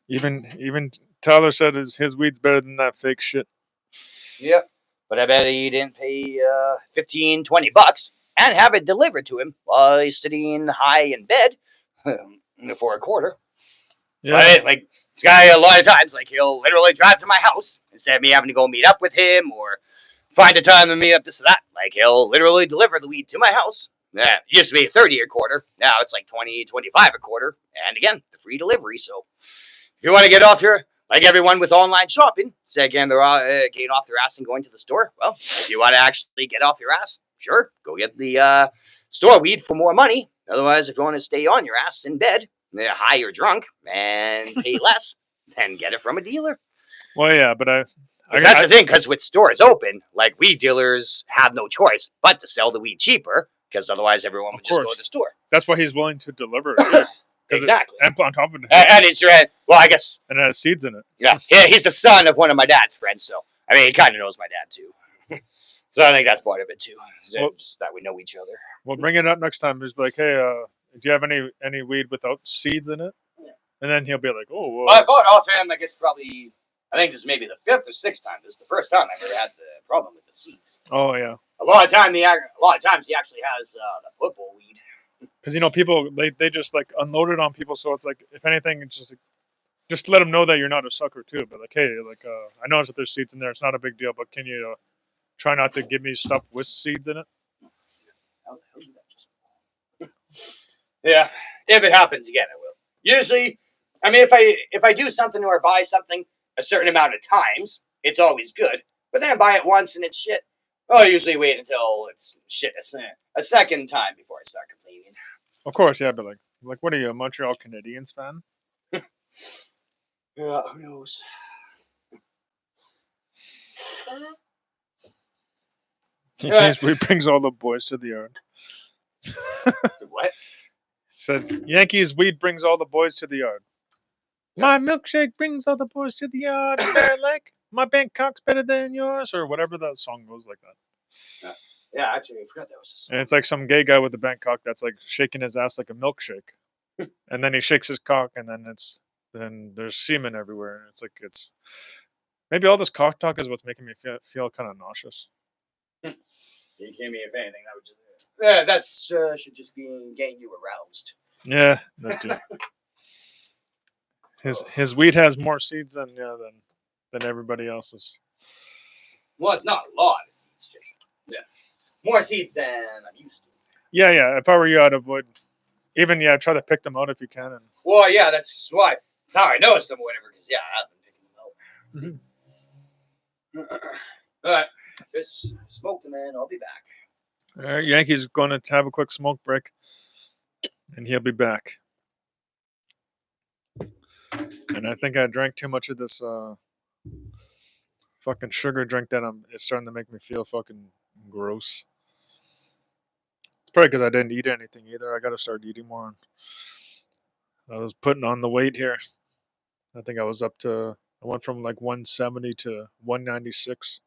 Even Tyler said his weed's better than that fake shit. Yep. But I bet he didn't pay $15-20 and have it delivered to him while he's sitting high in bed for a quarter. Yeah, Like this guy, a lot of times, like he'll literally drive to my house instead of me having to go meet up with him or find a time to meet up this or that. Like he'll literally deliver the weed to my house. Yeah, it used to be 30 a quarter. Now it's like 20-25 a quarter. And again, the free delivery. So if you want to get off your, like everyone with online shopping, say again, they're getting off their ass and going to the store. Well, if you want to actually get off your ass, sure, go get the store weed for more money. Otherwise, if you want to stay on your ass in bed, high or drunk, and pay less, then get it from a dealer. well, yeah, but That's the thing, because with stores open, like weed dealers have no choice but to sell the weed cheaper, because otherwise everyone would just go to the store. That's why he's willing to deliver it. Exactly. And on top of it, And it's well, I guess. And it has seeds in it. Yeah, he's the son of one of my dad's friends, so I mean, he kind of knows my dad too. So I think that's part of it too. Just that we know each other. We'll bring it up next time. Just be like, hey, do you have any weed without seeds in it? Yeah. And then he'll be like, oh, well. I bought offhand. I guess probably. I think this is maybe the 5th or 6th time. This is the first time I've ever had the problem with the seeds. Oh yeah. A lot of times he actually has the football weed. Because people they just like unload it on people, so it's like if anything, it's just let them know that you're not a sucker too. But like, hey, like I noticed that there's seeds in there. It's not a big deal, but can you try not to give me stuff with seeds in it? How the hell did that just? Yeah, if it happens again, I will. Usually, I mean, if I do something or buy something a certain amount of times, it's always good. But then I buy it once and it's shit. I usually wait until it's shit a second time before I start complaining. Of course, yeah, but like, what are you, a Montreal Canadiens fan? Yeah, who knows? He brings all the boys to the yard. What? Said Yankees weed brings all the boys to the yard. My milkshake brings all the boys to the yard. They're like, my Bangkok's better than yours, or whatever that song goes like that. Yeah, actually, I forgot that was a song. And it's like some gay guy with a Bangkok that's like shaking his ass like a milkshake, and then he shakes his cock, and then there's semen everywhere, and it's maybe all this cock talk is what's making me feel kind of nauseous. You can't be if anything. That would just that's should just be getting you aroused. Yeah, that too. His weed has more seeds than everybody else's. Well, it's not a lot. It's just more seeds than I'm used to. Yeah. If I were you, I'd avoid even try to pick them out if you can. And Well, yeah, that's why. That's how I noticed them or whatever. Because yeah, I have been picking them out. All right, just smoke them, man. I'll be back. all right, Yankee's going to have a quick smoke break, and he'll be back. And I think I drank too much of this fucking sugar drink that it's starting to make me feel fucking gross. It's probably because I didn't eat anything either. I got to start eating more. I was putting on the weight here. I think I was up to. I went from like 170 to 196.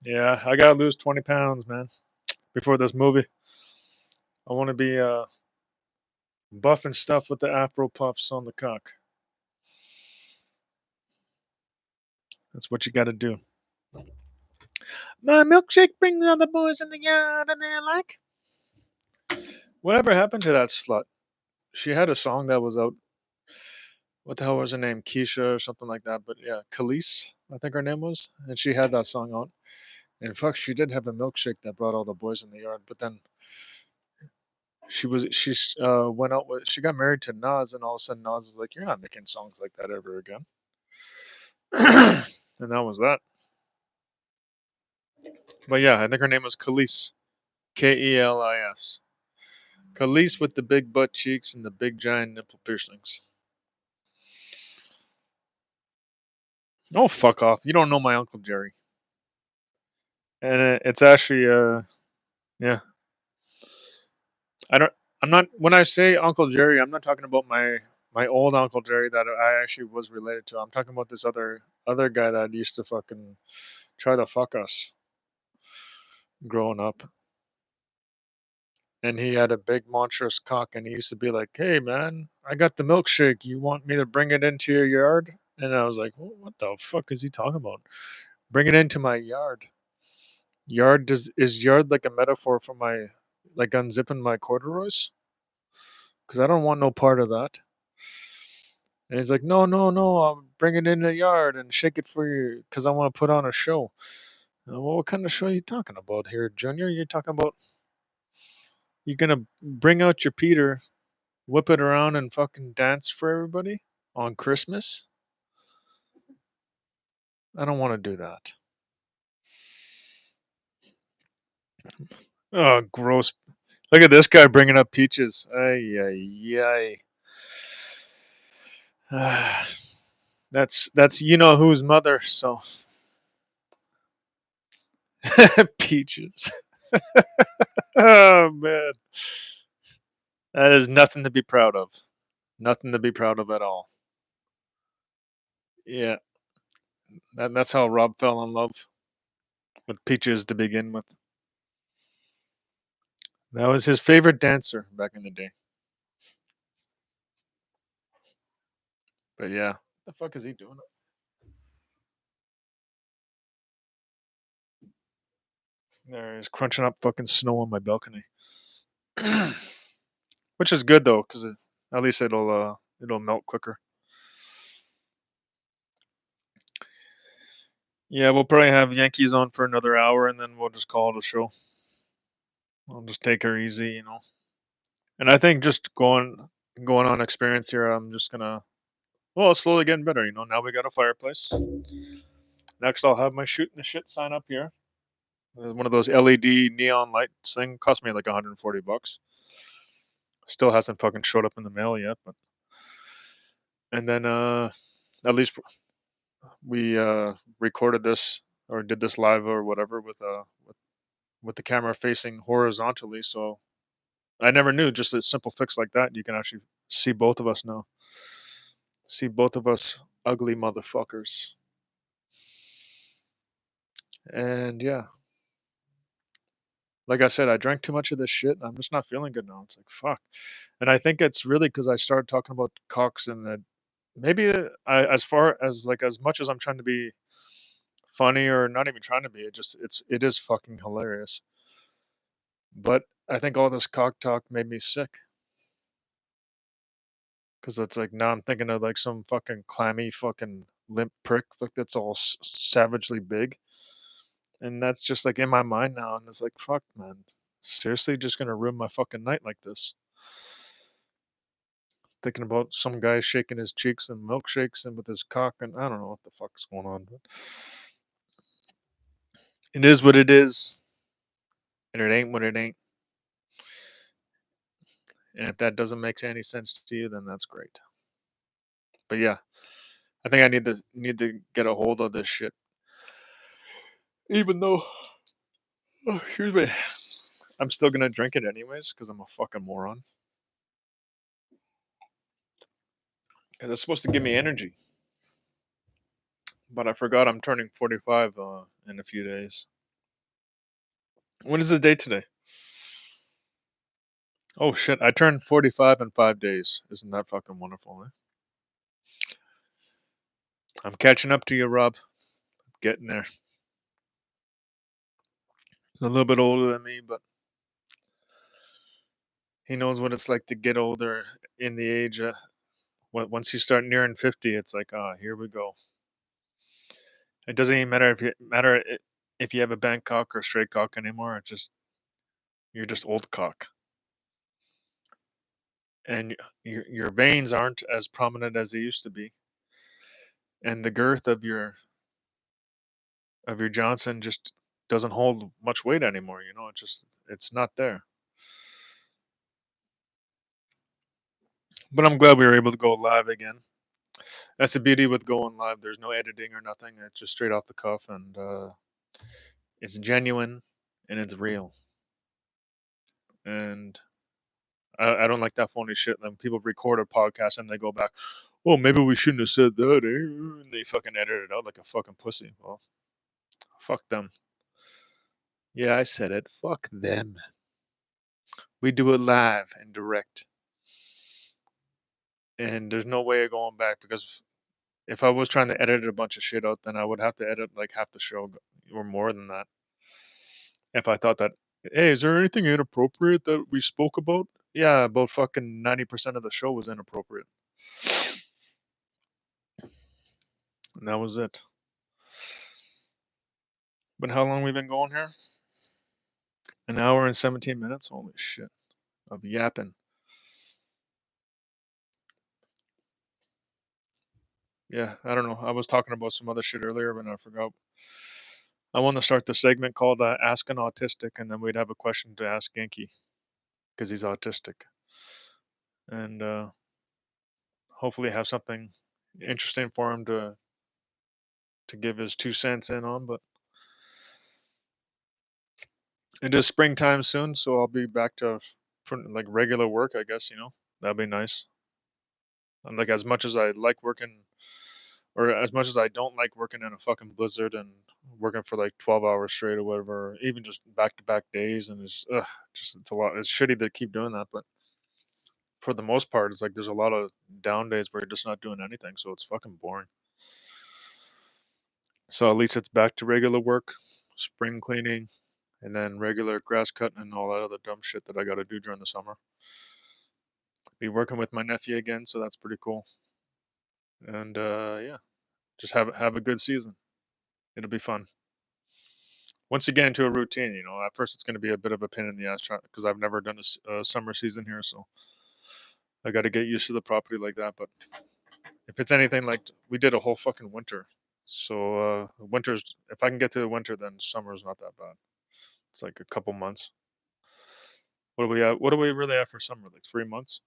Yeah, I gotta lose 20 pounds, man, before this movie. I want to be buff and stuff with the Afro puffs on the cock. That's what you got to do. My milkshake brings all the boys in the yard, and they're like, whatever happened to that slut? She had a song that was out. What the hell was her name? Keisha or something like that. But yeah, Khalees, I think her name was, and she had that song out. And fuck, she did have a milkshake that brought all the boys in the yard. But then went out with she got married to Nas, and all of a sudden Nas is like, "You're not making songs like that ever again." And that was that. But yeah, I think her name was Khalees, Kelis. Khalees with the big butt cheeks and the big giant nipple piercings. Oh fuck off! You don't know my Uncle Jerry. And it's actually yeah. I don't. I'm not. When I say Uncle Jerry, I'm not talking about my old Uncle Jerry that I actually was related to. I'm talking about this other guy that used to fucking try to fuck us growing up. And he had a big monstrous cock, and he used to be like, "Hey man, I got the milkshake. You want me to bring it into your yard?" And I was like, "What the fuck is he talking about? Bring it into my yard? Is yard like a metaphor for my like unzipping my corduroys? Because I don't want no part of that." And he's like, "No, no, no, I'll bring it in the yard and shake it for you because I want to put on a show." Well, what kind of show are you talking about here, Junior? You're talking about you're gonna bring out your Peter, whip it around, and fucking dance for everybody on Christmas? I don't want to do that. Oh, gross! Look at this guy bringing up peaches. Ay, ay, ay. That's you know whose mother. So peaches. Oh man, that is nothing to be proud of. Nothing to be proud of at all. Yeah, that's how Rob fell in love with peaches to begin with. That was his favorite dancer back in the day. But yeah, the fuck is he doing? There, he's crunching up fucking snow on my balcony, which is good though, because at least it'll melt quicker. Yeah, we'll probably have Yankees on for another hour, and then we'll just call it a show. I'll just take her easy. And I think just going on experience here, I'm just gonna well, it's slowly getting better. Now we got a fireplace. Next, I'll have my shooting the shit sign up here. One of those LED neon lights thing cost me like $140. Still hasn't fucking showed up in the mail yet, but and then at least we recorded this or did this live or whatever with the camera facing horizontally. So I never knew just a simple fix like that you can actually see both of us now. See both of us ugly motherfuckers. And yeah, like I said, I drank too much of this shit. I'm just not feeling good now. It's like fuck, and I think it's really because I started talking about cocks and that maybe as far as like as much as I'm trying to be funny or not even trying to be, it is fucking hilarious. But I think all this cock talk made me sick because it's like now I'm thinking of like some fucking clammy fucking limp prick like that's all savagely big, and that's just like in my mind now, and it's like fuck, man. Seriously, just gonna ruin my fucking night like this. Thinking about some guy shaking his cheeks and milkshakes and with his cock, and I don't know what the fuck's going on, but it is what it is, and it ain't what it ain't. And if that doesn't make any sense to you, then that's great. But yeah, I think I need to get a hold of this shit. Even though, oh, excuse me, I'm still gonna drink it anyways because I'm a fucking moron. Because it's supposed to give me energy, but I forgot I'm turning 45 in a few days. When is the date today? Oh shit, I turned 45 in 5 days. Isn't that fucking wonderful, eh? I'm catching up to you, Rob. Getting there. He's a little bit older than me, but he knows what it's like to get older in the age. Once you start nearing 50, it's like, ah, here we go. It doesn't even matter if you have a bent cock or straight cock anymore. It's just you're just old cock, and your veins aren't as prominent as they used to be, and the girth of your Johnson just doesn't hold much weight anymore. It's not there. But I'm glad we were able to go live again. That's the beauty with going live. There's no editing or nothing. It's just straight off the cuff, and it's genuine and it's real. And I don't like that phony shit. When people record a podcast and they go back, "Oh, maybe we shouldn't have said that," and they fucking edit it out like a fucking pussy. Well, fuck them. Yeah, I said it. Fuck them. We do it live and direct, and there's no way of going back because if I was trying to edit a bunch of shit out, then I would have to edit like half the show or more than that. If I thought that, hey, is there anything inappropriate that we spoke about? Yeah, about fucking 90% of the show was inappropriate. And that was it. But how long we been going here? An hour and 17 minutes? Holy shit. Of yapping. Yeah, I don't know. I was talking about some other shit earlier, but I forgot. I want to start the segment called Ask an Autistic, and then we'd have a question to ask Yankey because he's autistic. And hopefully have something interesting for him to give his 2 cents in on. But it is springtime soon, so I'll be back to like regular work, I guess. That'd be nice. And like as much as I like working, or as much as I don't like working in a fucking blizzard and working for like 12 hours straight or whatever, or even just back to back days, and it's a lot. It's shitty to keep doing that, but for the most part, it's like there's a lot of down days where you're just not doing anything, so it's fucking boring. So at least it's back to regular work, spring cleaning, and then regular grass cutting and all that other dumb shit that I got to do during the summer. Be working with my nephew again, so that's pretty cool. And yeah, just have a good season. It'll be fun. Once you get into a routine, at first it's going to be a bit of a pain in the ass because I've never done a summer season here, so I got to get used to the property like that. But if it's anything like we did a whole fucking winter, so winters. If I can get to the winter, then summer's not that bad. It's like a couple months. What do we have? What do we really have for summer? Like 3 months?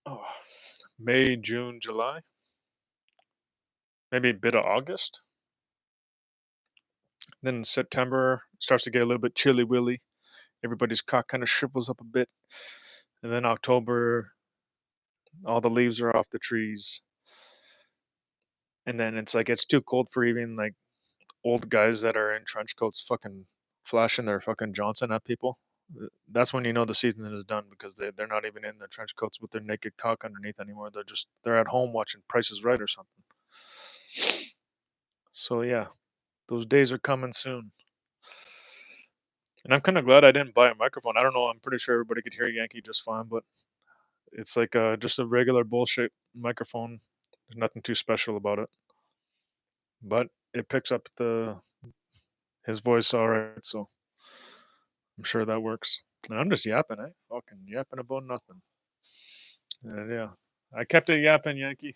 Oh, May, June, July, maybe a bit of August. Then September starts to get a little bit chilly willy. Everybody's cock kind of shrivels up a bit. And then October, all the leaves are off the trees. And then it's like it's too cold for even like old guys that are in trench coats fucking flashing their fucking Johnson at people. That's when you know the season is done because they're not even in their trench coats with their naked cock underneath anymore. They're at home watching Price is Right or something. So yeah, those days are coming soon. And I'm kind of glad I didn't buy a microphone. I don't know. I'm pretty sure everybody could hear Yankee just fine, but it's like just a regular bullshit microphone. There's nothing too special about it, but it picks up his voice all right. So I'm sure that works. And I'm just yapping, eh? Fucking yapping about nothing. Yeah. I kept it yapping, Yankee.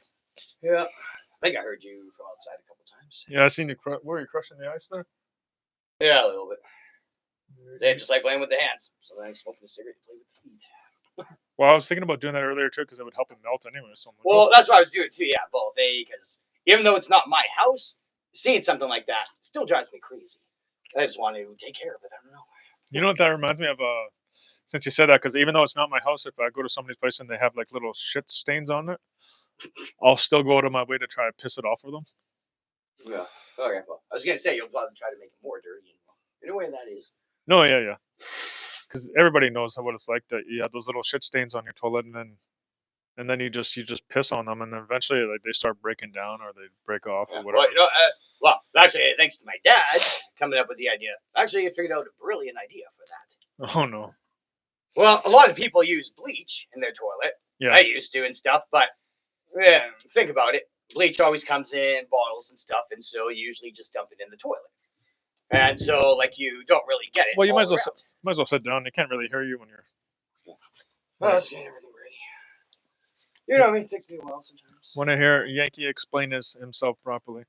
Yeah. I think I heard you from outside a couple times. Yeah, I seen you. Were you crushing the ice there? Yeah, a little bit. They just like playing with the hands. Sometimes smoking a cigarette, you play with the feet. Well, I was thinking about doing that earlier too, because it would help it melt anyway. So I'm like, Well, that's what I was doing too. Yeah, both. Because even though it's not my house, seeing something like that still drives me crazy. I just want to take care of it. I don't know. you know what that reminds me of? Since you said that, because even though it's not my house, if I go to somebody's place and they have like little shit stains on it, I'll still go out of my way to try to piss it off for them. Yeah. Okay. Well, I was gonna say you'll probably try to make it more dirty. In a way, that is. No, yeah. Because everybody knows what it's like that you have those little shit stains on your toilet, and then you just piss on them, and then eventually like they start breaking down or they break off Yeah. or whatever. Well, actually, thanks to my dad coming up with the idea. Actually, I figured out a brilliant idea for that. Oh no. Well, a lot of people use bleach in their toilet. Yeah. I used to and stuff, but think about it. Bleach always comes in bottles and stuff, and so you usually just dump it in the toilet. And so, like, you don't really get it. Well, you all might around. as well sit down. They can't really hear you when you're. Well, let's get everything ready. You know, it takes me a while sometimes. Want to hear Yankee explain himself properly?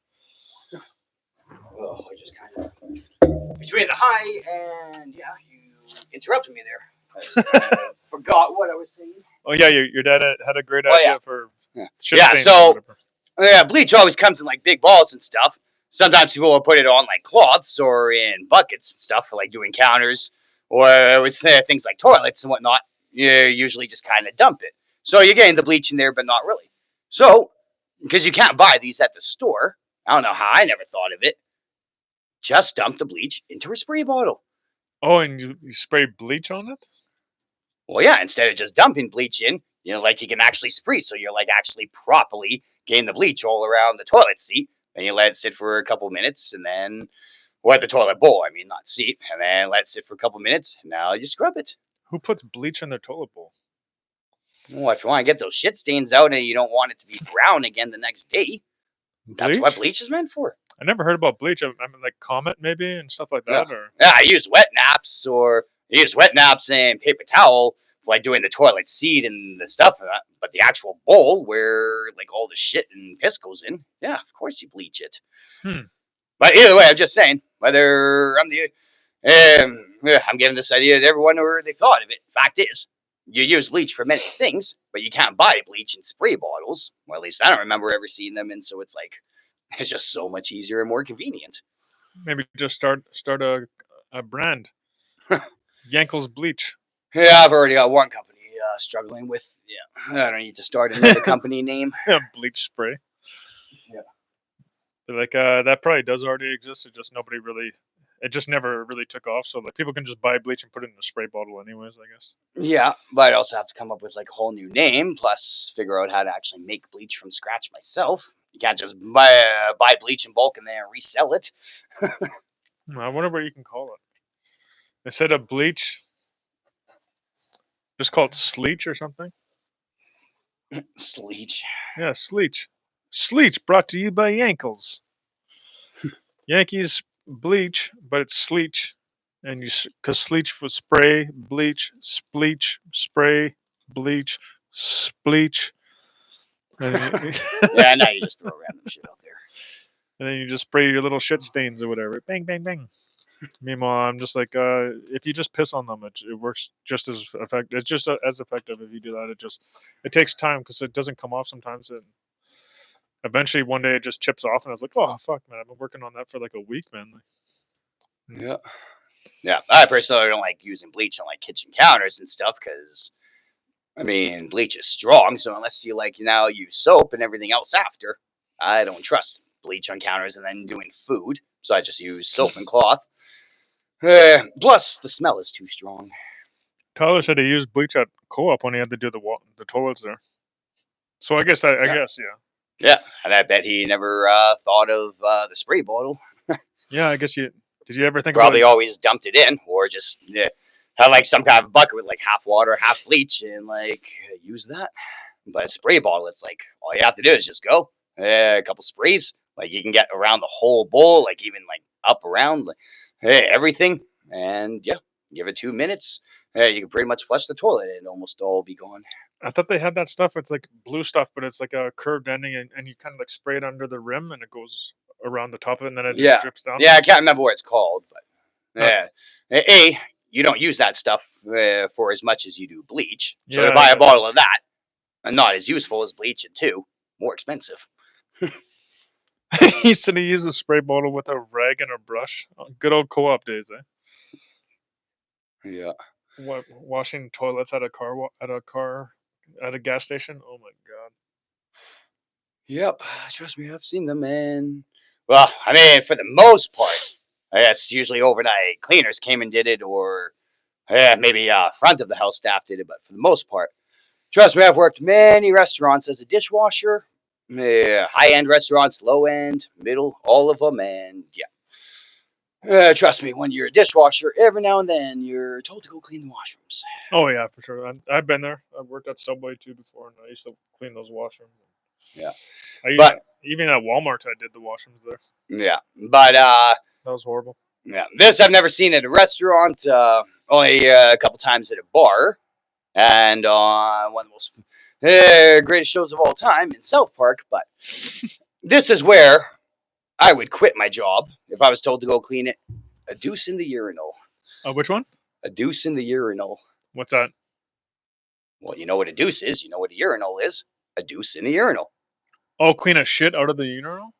Oh, I just kind of between the high and you interrupted me there. I just forgot what I was saying. Oh yeah, your dad had a great Oh, idea yeah. for Yeah. shit Yeah, stains so- or whatever. Yeah, bleach always comes in like big balls and stuff. Sometimes people will put it on like cloths or in buckets and stuff for like doing counters or with things like toilets and whatnot. You usually just kind of dump it. So you're getting the bleach in there, but not really. So, because you can't buy these at the store, I don't know how I never thought of it. Just dump the bleach into a spray bottle. Oh, and you spray bleach on it? Well, yeah, instead of just dumping bleach in, like you can actually spray. So you're like actually properly getting the bleach all around the toilet seat. And you let it sit for a couple minutes and then, or the toilet bowl, I mean, not seat. And then let it sit for a couple minutes. And now you scrub it. Who puts bleach in their toilet bowl? Well, if you want to get those shit stains out and you don't want it to be brown again the next day, that's what bleach is meant for. I never heard about bleach. I mean, like Comet maybe and stuff like that. Or Yeah, I use wet naps and paper towel for like doing the toilet seat and the stuff. But the actual bowl where like all the shit and piss goes in, yeah, of course you bleach it. But either way, I'm just saying whether I'm I'm giving this idea to everyone or they thought of it. Fact is, you use bleach for many things, but you can't buy bleach in spray bottles. Well, at least I don't remember ever seeing them, and so it's just so much easier and more convenient. maybe just start a brand. Yankel's Bleach. Yeah, I've already got one company struggling with. Yeah, I don't need to start another company name. Bleach spray. Yeah. But like that probably does already exist. It just never really took off. So like people can just buy bleach and put it in a spray bottle anyways, I guess. Yeah, but I'd also have to come up with like a whole new name, plus figure out how to actually make bleach from scratch myself. You can't just buy bleach in bulk and then resell it. I wonder what you can call it. Instead of bleach, just call it sleech or something. Sleech. Yeah, sleech. Sleech brought to you by Yankles. Yankees bleach, but it's sleech, and because sleech was spray, bleach, spleech, spray, bleach, spleech. Yeah, now you just throw random shit out there. And then you just spray your little shit stains or whatever. Bang, bang, bang. Meanwhile, I'm just like, if you just piss on them, it works just as effective. It's just as effective if you do that. It takes time because it doesn't come off sometimes. And eventually, one day it just chips off, and I was like, oh fuck, man, I've been working on that for like a week, man. Yeah. I personally don't like using bleach on like kitchen counters and stuff because, I mean, bleach is strong. So unless you use soap and everything else after, I don't trust bleach on counters and then doing food. So I just use soap and cloth. Plus, the smell is too strong. Tyler said he used bleach at co-op when he had to do the toilets there. So I guess I guess yeah. Yeah, and I bet he never thought of the spray bottle. Yeah, I guess did you ever think Probably about always dumped it in, or just had like some kind of bucket with like half water, half bleach, and like use that. But a spray bottle, it's like all you have to do is just go a couple sprays. Like you can get around the whole bowl, like even like up around like everything, and yeah, Give it 2 minutes. Yeah, you can pretty much flush the toilet and almost all be gone. I thought they had that stuff. It's like blue stuff, but it's like a curved ending, and you kind of like spray it under the rim, and it goes around the top of it, and then it just Yeah, drips down. yeah. I can't remember what it's called, but Uh, yeah. You don't use that stuff for as much as you do bleach. So to yeah, buy a yeah. bottle of that, and not as useful as bleach, and two, more expensive. He said he used a spray bottle with a rag and a brush. Good old co-op days, eh? Yeah. Washing toilets at a at a gas station. Oh my god. Yep. Trust me, I've seen them, man. Well, I mean, for the most part, I guess usually overnight cleaners came and did it, or maybe front of the house staff did it. But for the most part, trust me, I've worked many restaurants as a dishwasher. Yeah, high end restaurants, low end, middle, all of them, and yeah. Trust me, when you're a dishwasher, every now and then you're told to go clean the washrooms. Oh yeah, for sure. I've been there. I've worked at Subway too before, and I used to clean those washrooms. Yeah, I but even at Walmart, I did the washrooms there. yeah, but That was horrible. yeah, this I've never seen at a restaurant. Only a couple times at a bar, and on one of the most greatest shows of all time in South Park. But this is where I would quit my job if I was told to go clean it. A deuce in the urinal. Which one? A deuce in the urinal. What's that? Well, you know what a deuce is. You know what a urinal is. A deuce in a urinal. Oh, clean a shit out of the urinal.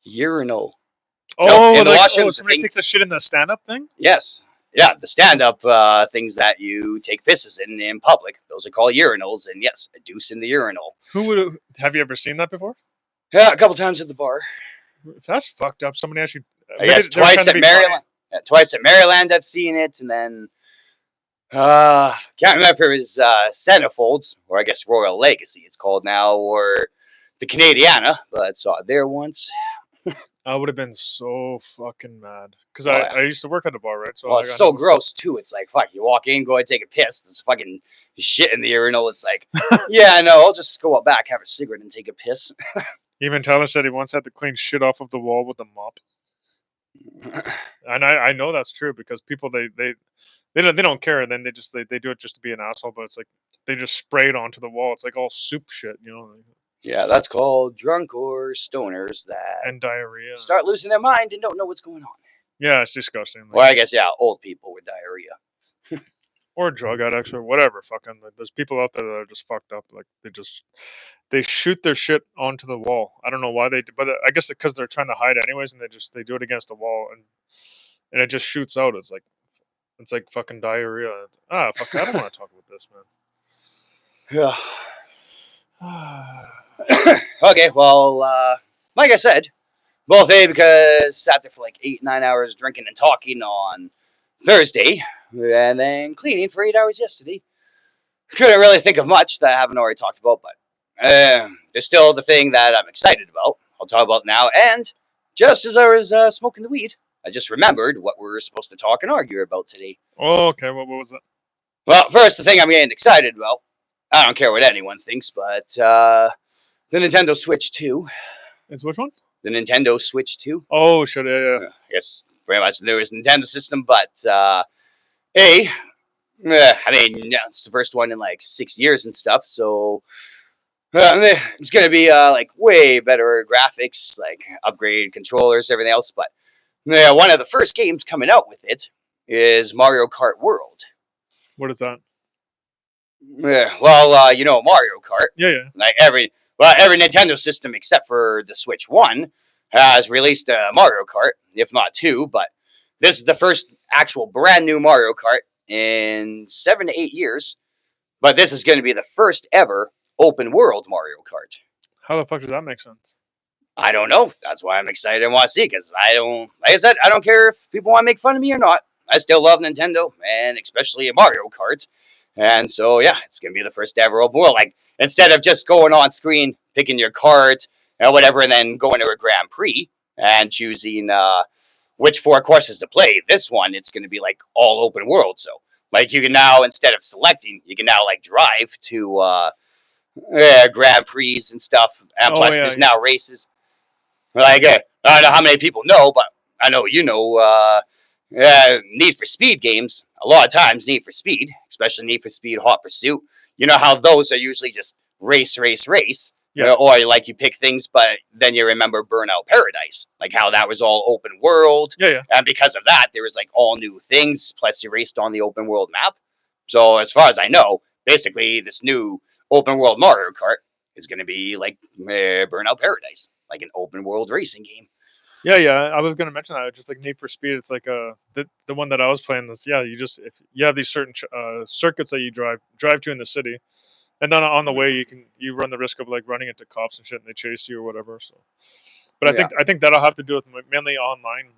Urinal. Oh, in the like washroom. somebody takes a shit in the stand-up thing. Yes. Yeah, the stand-up things that you take pisses in public. Those are called urinals. And yes, a deuce in the urinal. Who would have you ever seen that before? Yeah, a couple times at the bar. That's fucked up. Somebody actually. I guess they were trying twice to at be funny. Maryland. Yeah, twice at Maryland, I've seen it, and then can't remember if it was Centerfolds, or I guess Royal Legacy, it's called now, or the Canadiana, but I saw it there once. I would have been so fucking mad because Oh, yeah. I used to work at a bar, right? So Well, I it's got so no- gross too. It's like, fuck, you walk in, go ahead, take a piss. There's fucking shit in the urinal. It's like, yeah, no, I'll just go up back, have a cigarette, and take a piss. Even Tyler said he once had to clean shit off of the wall with a mop, and I know that's true because people they don't care, and then they do it just to be an asshole. But it's like they just spray it onto the wall. It's like all soup shit, you know, Yeah, that's called drunk or stoners that and diarrhea. start losing their mind and don't know what's going on. Yeah, it's disgusting. Like, Or I guess, yeah, old people with diarrhea. or drug addicts or whatever. Fucking, like, there's people out there that are just fucked up. Like they shoot their shit onto the wall. I don't know why they do, but I guess because they're trying to hide anyways, and they do it against the wall, and it just shoots out. It's like fucking diarrhea. Fuck! I don't want to talk about this, Yeah. man. Okay, well, like I said, both because sat there for like 8-9 hours drinking and talking on Thursday, and then cleaning for 8 hours yesterday. Couldn't really think of much that I haven't already talked about, but there's still the thing that I'm excited about. I'll talk about now. And just as I was smoking the weed, I just remembered what we were supposed to talk and argue about today. Oh, okay. What was it? Well, first, the thing I'm getting excited about. I don't care what anyone thinks, but the Nintendo Switch 2. It's which one? The Nintendo Switch 2. Oh, shit. Yeah. I guess pretty much the newest Nintendo system, but I mean, it's the first one in like 6 years and stuff, so it's gonna be like way better graphics, like upgraded controllers, everything else. But one of the first games coming out with it is Mario Kart World. What is that? Well, you know Mario Kart. Yeah. Like every Nintendo system except for the Switch 1 has released a Mario Kart, if not two. But this is the first actual brand new Mario Kart in 7 to 8 years. But this is going to be the first ever open world Mario Kart. How the fuck does that make sense? I don't know. That's why I'm excited and want to see, because like I said, I don't care if people want to make fun of me or not. I still love Nintendo, and especially Mario Kart. And so, yeah, it's going to be the first ever open world. Like, instead of just going on screen, picking your cart, or whatever, and then going to a Grand Prix and choosing which 4 courses to play, this one, it's going to be, like, all open world. So, like, you can now, instead of selecting, you can now, like, drive to Grand Prix and stuff. And plus, there's now races. Like, I don't know how many people know, but I know you know, Need for Speed games, a lot of times Need for Speed, especially Need for Speed Hot Pursuit, you know how those are usually just race, race, race. Yeah. Or like you pick things, but then you remember Burnout Paradise, like how that was all open world. Yeah. And because of that, there was like all new things, plus you raced on the open world map. So as far as I know, basically this new open world Mario Kart is going to be like Burnout Paradise, like an open world racing game. Yeah. I was gonna mention that. Just like Need for Speed, it's like the one that I was playing. This, yeah, if you have these certain circuits that you drive to in the city, and then on the way you run the risk of like running into cops and shit, and they chase you or whatever. So, but I think that'll have to do with mainly online.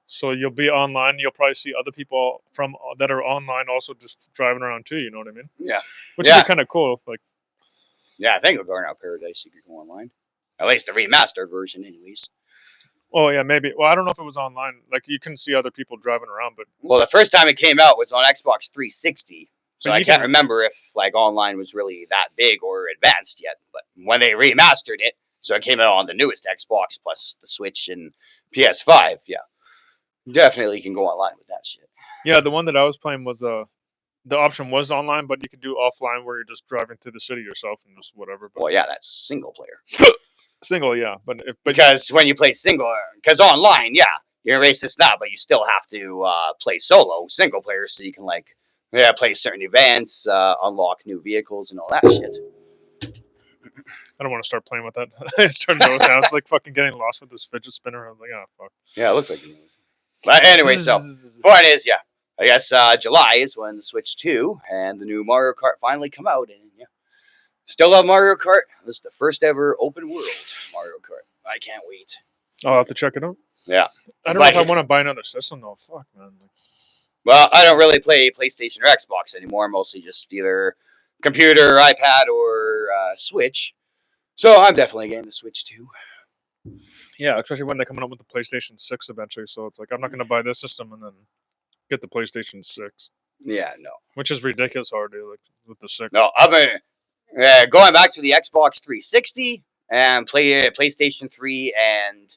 So you'll be online. You'll probably see other people from that are online also just driving around too. You know what I mean? Yeah. Which would be kind of cool. Like, yeah, I think with Burnout Paradise you could go online. At least the remastered version, anyways. oh yeah, maybe. Well, I don't know if it was online. Like you can see other people driving around, but Well, the first time it came out was on Xbox 360, so But I you can't can- remember if like online was really that big or advanced yet. But when they remastered it, so it came out on the newest Xbox plus the Switch and PS5. Yeah, definitely can go online with that shit. yeah, the one that I was playing was the option was online, but you could do offline where you're just driving through the city yourself and just whatever. But Well, yeah, that's single player. single, yeah, but Because when you play single, because online, yeah, you erase this now, but you still have to play solo single player, so you can like play certain events, unlock new vehicles, and all that shit. I don't want to start playing with that. It's starting to know it's like fucking getting lost with this fidget spinner. I'm like, oh fuck. Yeah, it looks like it is. But anyway, so point is, yeah, I guess July is when the Switch 2 and the new Mario Kart finally come out, and yeah, still love Mario Kart. This is the first ever open world Mario Kart. I can't wait. I'll have to check it out. Yeah, I don't know if I want to buy another system though. Fuck, man. well, I don't really play PlayStation or Xbox anymore. Mostly just either computer, iPad, or Switch. So I'm definitely getting the Switch 2. Yeah, especially when they're coming up with the PlayStation 6 eventually. So it's like I'm not going to buy this system and then get the PlayStation 6, Yeah, no. which is ridiculous hard, dude. Like with the 6. No, I'm going back to the Xbox 360 and play PlayStation 3 and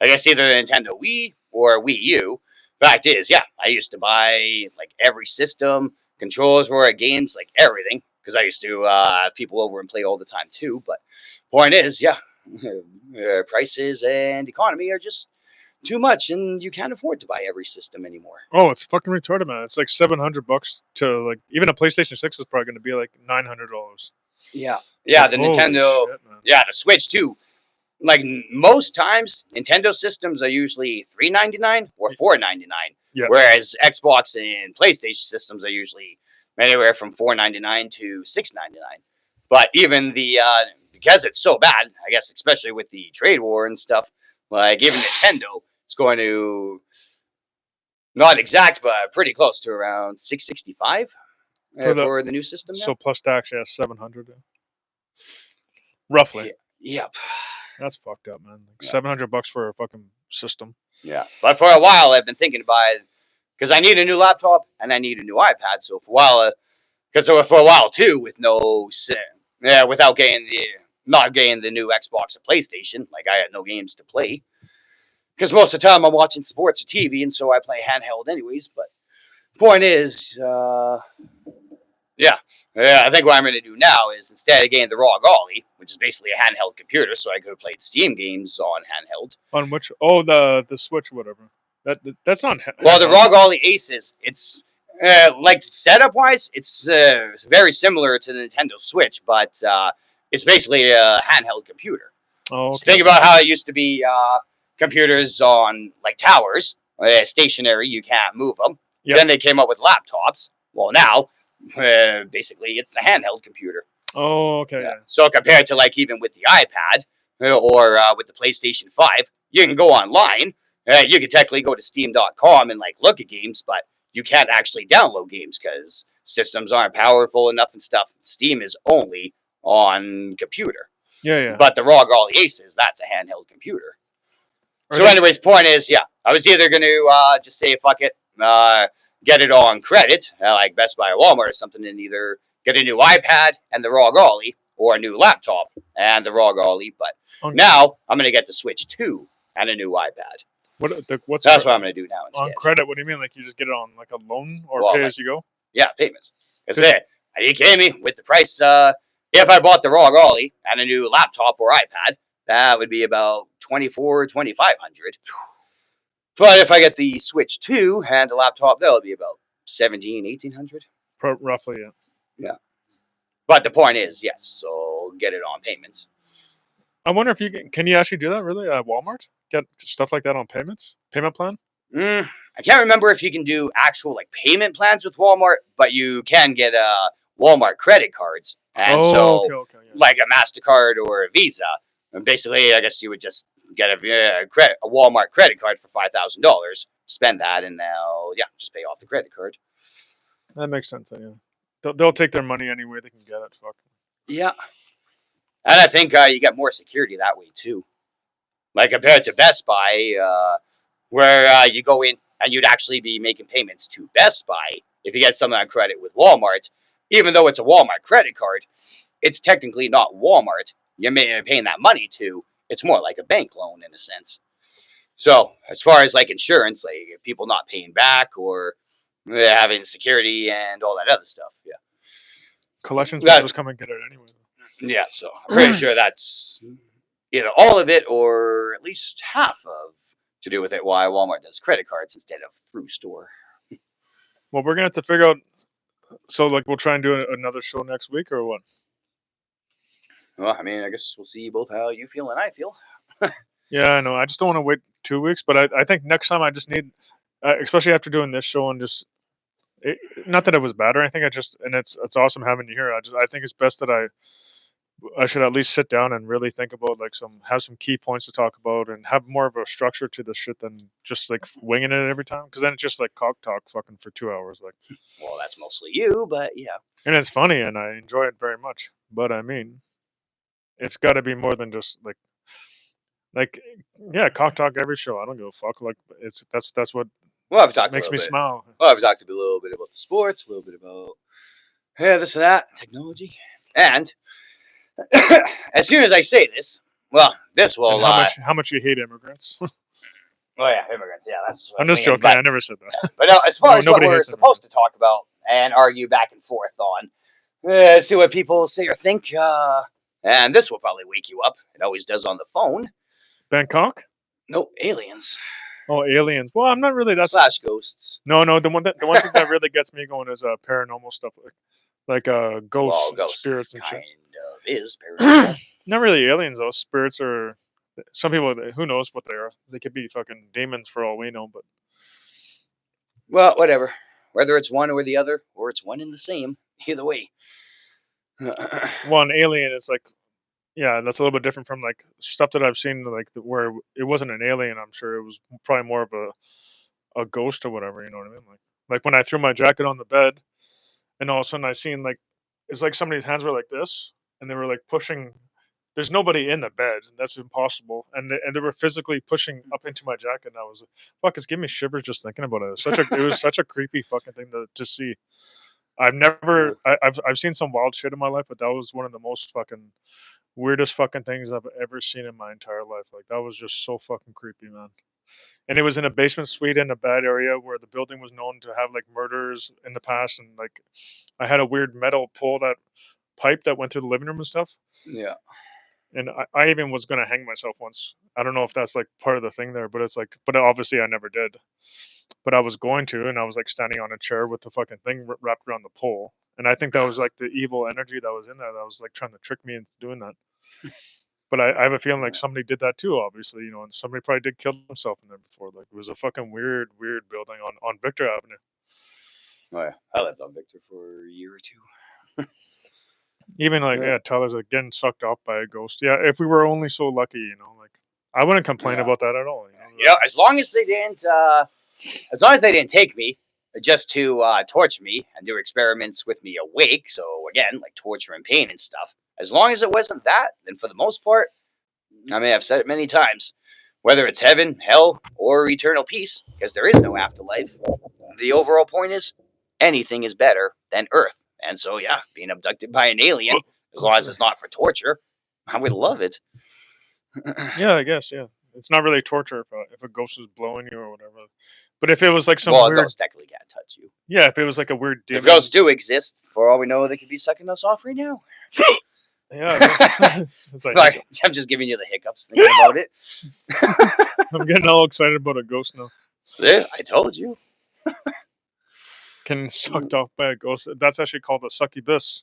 I guess either the Nintendo Wii or Wii U. Fact is, yeah, I used to buy like every system, controllers for it, games, like everything, because I used to have people over and play all the time too. But point is, yeah, prices and economy are just too much, and you can't afford to buy every system anymore. Oh, it's fucking retarded, man. It's like $700 to like even a PlayStation 6 is probably going to be like $900. Yeah, yeah, the Holy Nintendo, shit, man. yeah, the Switch too. Like most times, Nintendo systems are usually $3.99 or $4.99, Yeah. whereas Xbox and PlayStation systems are usually anywhere from $4.99 to $6.99. But even the because it's so bad, I guess, especially with the trade war and stuff, like even Nintendo is going to not exact, but pretty close to around $665 for the new system now. So plus tax, yeah, 700. Roughly. Yep. That's fucked up, man. Like Yeah. $700 for a fucking system. Yeah, but for a while I've been thinking about it because I need a new laptop and I need a new iPad. So for a while, because for a while too, with without not getting the new Xbox or PlayStation, like I had no games to play. Because most of the time I'm watching sports or TV, and so I play handheld anyways. But point is, I think what I'm going to do now is instead of getting the Raw Golly, which is basically a handheld computer, so I could have played Steam games on handheld. On which? Oh, the Switch, whatever. That's not. Well, the Raw Golly Aces, it's like setup wise, it's very similar to the Nintendo Switch, but it's basically a handheld computer. Oh, okay. So think about how it used to be computers on like towers, stationary, you can't move them. Yep. Then they came up with laptops. Well, now basically it's a handheld computer. Oh, okay. Yeah. So compared to like even with the iPad or with the PlayStation 5, you can go online. You can technically go to Steam.com and like look at games, but you can't actually download games because systems aren't powerful enough and stuff. Steam is only on computer. Yeah. But the Raw Golly Aces, that's a handheld computer. So anyways, point is, yeah, I was either going to just say, fuck it, get it on credit, like Best Buy or Walmart or something, and either get a new iPad and the Raw Golly, or a new laptop and the Raw Golly. But now I'm going to get the Switch 2 and a new iPad. What's That's what I'm going to do now on instead. credit? What do you mean? Like you just get it on like a loan or Well, pay like, as you go? yeah, payments. It's Good. it. Are you kidding me? With the price, if I bought the ROG Ollie and a new laptop or iPad, that would be about 2,500. But if I get the Switch 2 and a laptop, that'll be about 1,800. Roughly, yeah. Yeah. But the point is, yes, so get it on payments. I wonder if can you actually do that really at Walmart? Get stuff like that on payment plan? I can't remember if you can do actual like payment plans with Walmart, but you can get Walmart credit cards, and Oh, so okay, yeah. like a Mastercard or a Visa. And basically, I guess you would just get a Walmart credit card for $5,000, spend that, and now just pay off the credit card. That makes sense. Yeah, they'll take their money anyway they can get it. Fuck. Yeah, and I think you get more security that way too. Like compared to Best Buy, where you go in and you'd actually be making payments to Best Buy if you get something on credit with Walmart. Even though it's a Walmart credit card, it's technically not Walmart. You're paying that money to. It's more like a bank loan in a sense. So as far as like insurance, like people not paying back or having security and all that other stuff, yeah. Collections will just come and get it anyway. Yeah, so I'm pretty sure that's either all of it or at least half of to do with it why Walmart does credit cards instead of through store. Well, we're gonna have to figure out. So, like, we'll try and do another show next week, or what? Well, I mean, I guess we'll see both how you feel and I feel. Yeah, I know. I just don't want to wait 2 weeks, but I think next time I just need, especially after doing this show and just, not that it was bad or anything. It's awesome having you here. I think it's best that I should at least sit down and really think about like have some key points to talk about and have more of a structure to the shit than just like winging it every time. Because then it's just like cock talk fucking for 2 hours. Like, well, that's mostly you, but yeah. And it's funny and I enjoy it very much. But I mean, it's got to be more than just like yeah, cock talk every show. I don't give a fuck. Like that's what I've talked makes me smile. I've talked a little bit about the sports, a little bit about this and that, technology, and as soon as I say this, well, this will. How much you hate immigrants? Oh yeah, immigrants. Yeah, that's. I'm just joking. I never said that. But no, as far as what we're supposed to talk about and argue back and forth on, see what people say or think, and this will probably wake you up. It always does on the phone. Bangkok? No, aliens. Oh, aliens. Well, I'm not really that. Slash ghosts. No. The one thing that really gets me going is paranormal stuff like ghosts, spirits and shit. Kind of is paranormal. Not really aliens though. Spirits are. Some people, who knows what they are? They could be fucking demons for all we know. But well, whatever. Whether it's one or the other, or it's one and the same, either way. One alien is like, yeah, that's a little bit different from like stuff that I've seen, like where it wasn't an alien. I'm sure it was probably more of a ghost or whatever. You know what I mean? Like when I threw my jacket on the bed, and all of a sudden I seen like it's like somebody's hands were like this, and they were like pushing. There's nobody in the bed. That's impossible. And they were physically pushing up into my jacket. And I was fuck. It's giving me shivers just thinking about it. It was such a creepy fucking thing to see. I've seen some wild shit in my life, but that was one of the most fucking weirdest fucking things I've ever seen in my entire life. Like that was just so fucking creepy, man. And it was in a basement suite in a bad area where the building was known to have like murders in the past. And like I had a weird metal pole that pipe that went through the living room and stuff. Yeah. And I even was gonna hang myself once. I don't know if that's like part of the thing there, but but obviously I never did. But I was going to, and I was like standing on a chair with the fucking thing wrapped around the pole. And I think that was like the evil energy that was in there that was like trying to trick me into doing that. But I have a feeling like somebody did that too, obviously, and somebody probably did kill himself in there before. Like it was a fucking weird building on Victor Avenue. Oh yeah, I lived on Victor for a year or two. Even like Tyler's like getting sucked off by a ghost. Yeah, if we were only so lucky, like I wouldn't complain about that at all. As long as they didn't, take me just to torture me and do experiments with me awake. So again, like torture and pain and stuff. As long as it wasn't that, then for the most part, I mean, I've said it many times, whether it's heaven, hell, or eternal peace, because there is no afterlife. The overall point is anything is better than Earth. And so, yeah, being abducted by an alien, as long as it's not for torture, I would love it. Yeah, I guess, yeah. It's not really torture if a ghost is blowing you or whatever. But if it was like some Well, weird, ghosts technically can't touch you. yeah, if it was like a weird If demon, ghosts do exist, for all we know, they could be sucking us off right now. yeah, it's like Sorry, I'm just giving you the hiccups thinking about it. I'm getting all excited about a ghost now. Yeah, I told you. Getting sucked off by a ghost. That's actually called a succubus,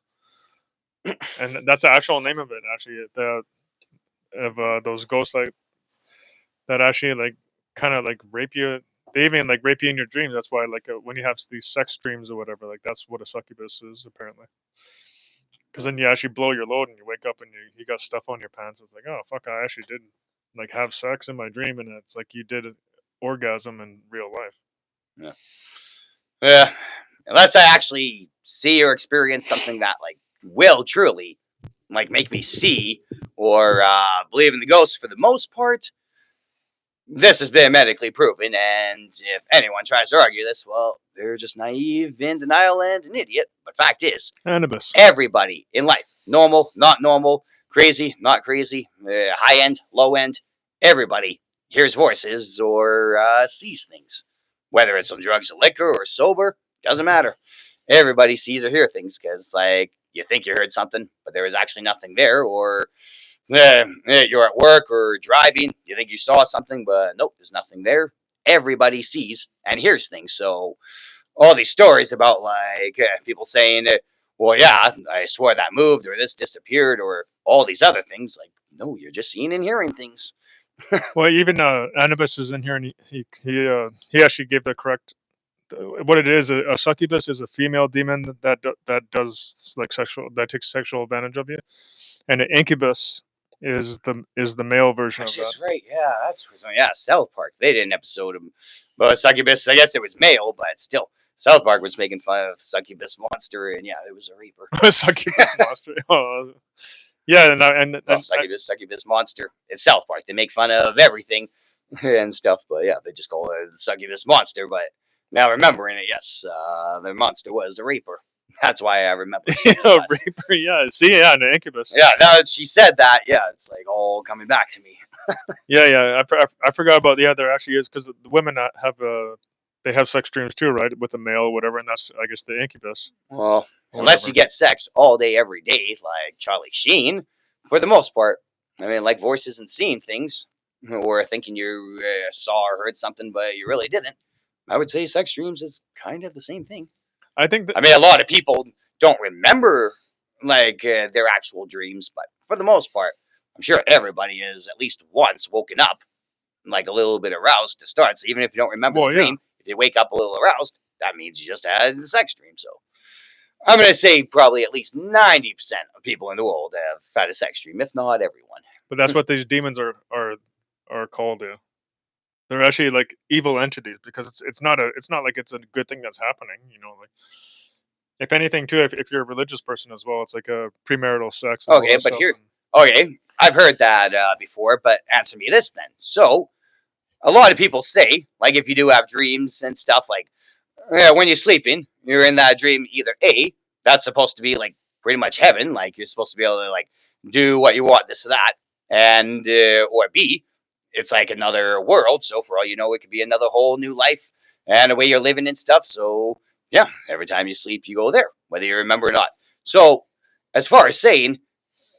and that's the actual name of it. Actually, the of those ghosts like that actually like kind of like rape you. They even like rape you in your dreams. That's why like when you have these sex dreams or whatever, like that's what a succubus is apparently. Because then you actually blow your load and you wake up and you got stuff on your pants. It's like, oh fuck, I actually did like have sex in my dream, and it's like you did an orgasm in real life. Yeah. Yeah. Unless I actually see or experience something that like will truly like make me see or believe in the ghosts for the most part. This has been medically proven, and if anyone tries to argue this, well, they're just naive, in denial, and an idiot. But fact is, Anubis. everybody in life, normal, not normal, crazy, not crazy, high end, low end, everybody hears voices or sees things. Whether it's on drugs or liquor or sober, doesn't matter. Everybody sees or hears things because, like, you think you heard something, but there was actually nothing there, or you're at work or driving, you think you saw something, but nope, there's nothing there. Everybody sees and hears things. So all these stories about like people saying, well, yeah, I swore that moved or this disappeared or all these other things. Like, no, you're just seeing and hearing things. Well, even Anubis is in here, and he actually gave the correct. What it is, a succubus is a female demon that does like sexual that takes sexual advantage of you, and an incubus is the male version of Actually, that. that's right. Yeah, yeah. South Park. They did an episode of, well, Succubus. I guess it was male, but still, South Park was making fun of Succubus monster, and yeah, it was a reaper. Succubus monster. Oh, yeah, Well, Succubus monster. It's South Park. They make fun of everything and stuff, but yeah, they just call it the Succubus monster. But now remembering it, yes, the monster was the reaper. That's why I remember. Reaper. Yeah, see, yeah, an incubus. Yeah, now that she said that, yeah, it's like all coming back to me. Yeah. I forgot about there actually is because the women have they have sex dreams too, right? With a male or whatever, and that's I guess the incubus. Well, unless you get sex all day, every day, like Charlie Sheen, for the most part. I mean, like voices and seeing things, or thinking you saw or heard something, but you really didn't. I would say sex dreams is kind of the same thing. I think that, I mean, a lot of people don't remember like their actual dreams, but for the most part, I'm sure everybody is at least once woken up like a little bit aroused to start. So even if you don't remember the dream, if you wake up a little aroused, that means you just had a sex dream. So I'm going to say probably at least 90% of people in the world have had a sex dream, if not everyone. But that's what these demons are called. Yeah, they're actually like evil entities because it's not like it's a good thing that's happening. You know, like if anything too, if you're a religious person as well, it's like a premarital sex. Okay, but here, okay, I've heard that before, but answer me this then. So a lot of people say, like, if you do have dreams and stuff, like, when you're sleeping, you're in that dream, either A, that's supposed to be, like, pretty much heaven, like, you're supposed to be able to, like, do what you want, this or that, and, or B, it's like another world, so for all you know, it could be another whole new life and the way you're living and stuff, so, yeah, every time you sleep, you go there, whether you remember or not. So, as far as saying,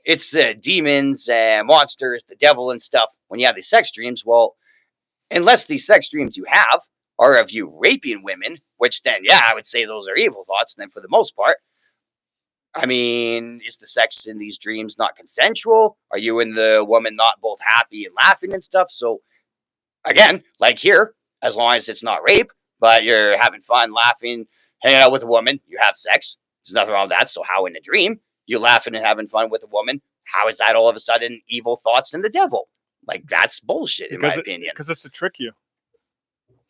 it's the demons and monsters, the devil and stuff, when you have these sex dreams, well, unless these sex dreams you have are of you raping women, which then, yeah, I would say those are evil thoughts. And then for the most part, I mean, is the sex in these dreams not consensual? Are you and the woman not both happy and laughing and stuff? So, again, like here, as long as it's not rape, but you're having fun, laughing, hanging out with a woman, you have sex. There's nothing wrong with that. So, how in a dream you laughing and having fun with a woman? How is that all of a sudden evil thoughts and the devil? Like, that's bullshit, in my opinion. Because it's to trick you.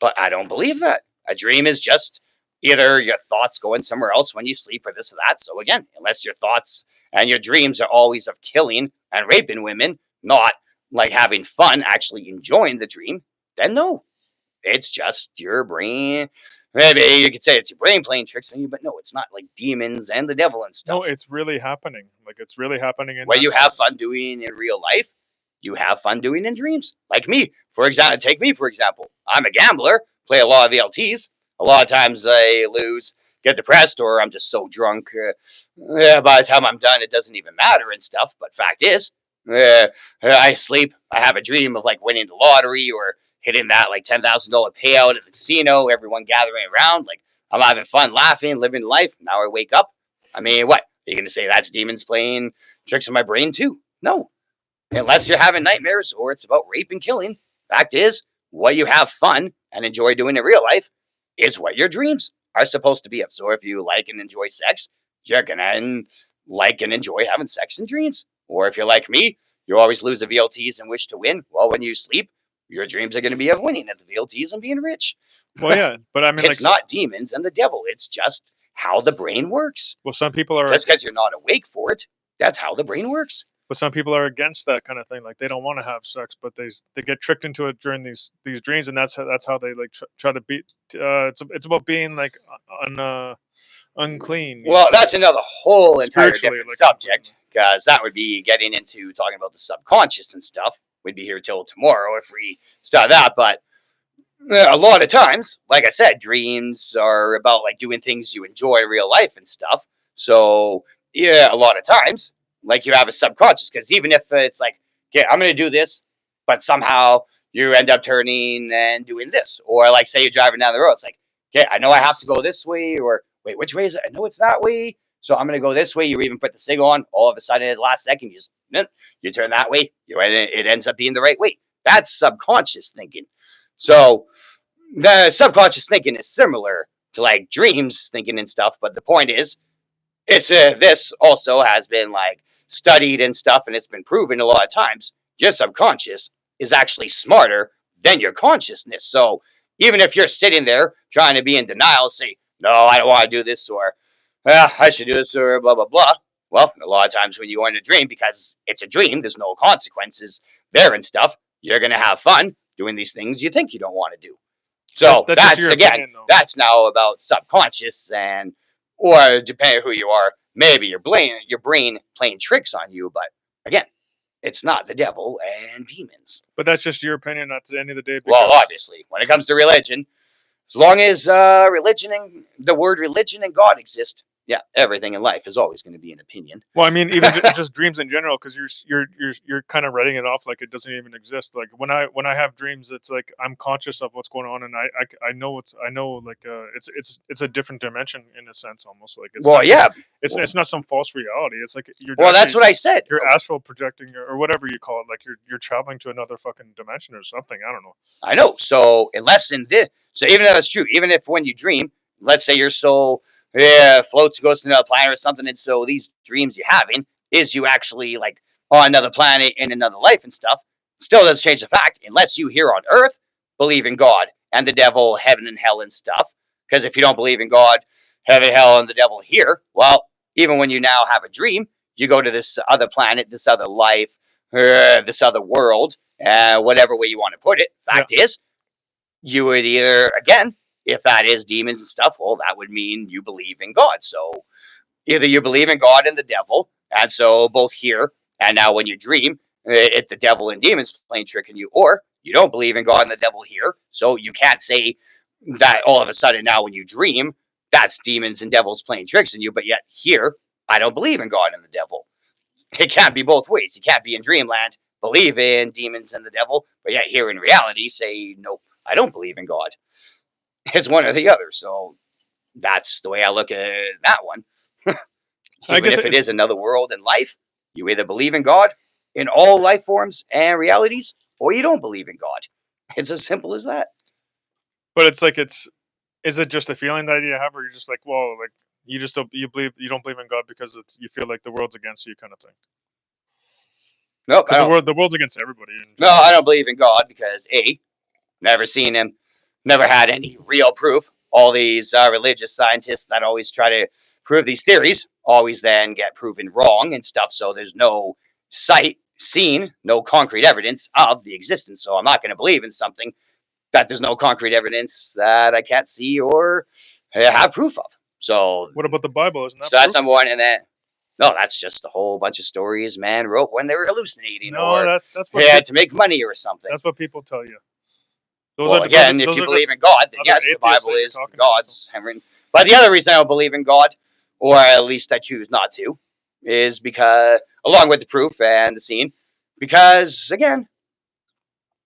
But I don't believe that. A dream is just either your thoughts going somewhere else when you sleep or this or that. So again, unless your thoughts and your dreams are always of killing and raping women, not like having fun, actually enjoying the dream, then no. It's just your brain. Maybe you could say it's your brain playing tricks on you, but no, it's not like demons and the devil and stuff. No, it's really happening. Like it's really happening. What you have fun doing in real life, you have fun doing in dreams. Like me, for example, take me for example. I'm a gambler, play a lot of VLTs. A lot of times I lose, get depressed, or I'm just so drunk. By the time I'm done, it doesn't even matter and stuff. But fact is, I sleep. I have a dream of like winning the lottery or hitting that like $10,000 payout at the casino. Everyone gathering around, like I'm having fun, laughing, living life. Now I wake up. I mean, what? Are you gonna say that's demons playing tricks on my brain too? No, unless you're having nightmares or it's about rape and killing. Fact is, what you have fun and enjoy doing in real life is what your dreams are supposed to be of. So if you like and enjoy sex, you're gonna like and enjoy having sex in dreams. Or if you're like me, you always lose the VLTs and wish to win. Well, when you sleep, your dreams are going to be of winning at the VLTs and being rich. Well, yeah, but I mean, It's not demons and the devil. It's just how the brain works. well, some people are Just because you're not awake for it, that's how the brain works. but some people are against that kind of thing. Like they don't want to have sex, but they get tricked into it during these dreams, and that's how they like try to beat. It's about being like unclean. Well, that's another whole entire Spiritually, different like, subject, because that would be getting into talking about the subconscious and stuff. We'd be here till tomorrow if we start that. But a lot of times, like I said, dreams are about like doing things you enjoy in real life and stuff. So yeah, a lot of times, like you have a subconscious, because even if it's like, okay, I'm gonna do this, but somehow you end up turning and doing this, or like say you're driving down the road, it's like, okay, I know I have to go this way, or wait, which way is it? I know it's that way, so I'm gonna go this way. You even put the signal on. All of a sudden, at the last second, you just you turn that way. It ends up being the right way. That's subconscious thinking. So the subconscious thinking is similar to like dreams thinking and stuff. But the point is, it's this also has been like studied and stuff, and it's been proven a lot of times. Your subconscious is actually smarter than your consciousness. So even if you're sitting there trying to be in denial, say, no, I don't want to do this, or I should do this, or blah blah blah. Well, a lot of times when you go in a dream, because it's a dream, there's no consequences there and stuff. You're gonna have fun doing these things you think you don't want to do. So That's just that's your again, opinion, though. that's now about subconscious, and or depending on who you are, maybe your brain playing tricks on you. But again, it's not the devil and demons. But that's just your opinion at the end of the day. Well, Because obviously, when it comes to religion, as long as religion and the word religion and God exist, yeah, everything in life is always going to be an opinion. well, I mean, even just dreams in general, because you're kind of writing it off like it doesn't even exist. Like when I have dreams, it's like I'm conscious of what's going on, and I know like it's a different dimension in a sense, almost like it's Well, not yeah. it's not some false reality. It's like you're Well, that's actually what I said. you're astral projecting or whatever you call it. Like you're traveling to another fucking dimension or something. I don't know. I know. So unless in this, so even though that's true, even if when you dream, let's say your soul floats, goes to another planet or something, and so these dreams you're having is you actually like on another planet in another life and stuff, still doesn't change the fact, unless you here on Earth believe in God and the devil, heaven and hell and stuff. Because if you don't believe in God, heaven, hell, and the devil here, well, even when you now have a dream, you go to this other planet, this other life, this other world, whatever way you want to put it. Fact is, you would either, again, if that is demons and stuff, well, that would mean you believe in God. So either you believe in God and the devil, and so both here and now when you dream, it's the devil and demons playing trick on you, or you don't believe in God and the devil here, so you can't say that all of a sudden now when you dream, that's demons and devils playing tricks on you, but yet here, I don't believe in God and the devil. It can't be both ways. You can't be in dreamland, believe in demons and the devil, but yet here in reality say, nope, I don't believe in God. It's one or the other. So that's the way I look at that one. I Even guess if it is another world in life, you either believe in God in all life forms and realities, or you don't believe in God. It's as simple as that. But it's like is it just a feeling that you have, or you're just like, well, like you don't believe in God because you feel like the world's against you, kind of thing. Nope, I Because don't. the world's against everybody. No, I don't believe in God because A, never seen him, never had any real proof. All these religious scientists that always try to prove these theories always then get proven wrong and stuff. So there's no seen, no concrete evidence of the existence. So I'm not going to believe in something that there's no concrete evidence that I can't see or have proof of. So What about the Bible? Isn't that so that's proof? number one. And then No, that's just a whole bunch of stories man wrote when they were hallucinating No, or that's what to make money or something. that's what people tell you. Those are Well, those are again, if those you are believe just in God, then other yes, the atheists Bible that you're is talking to. So. God's handwritten. But the other reason I don't believe in God, or at least I choose not to, is because, along with the proof and the scene, because, again,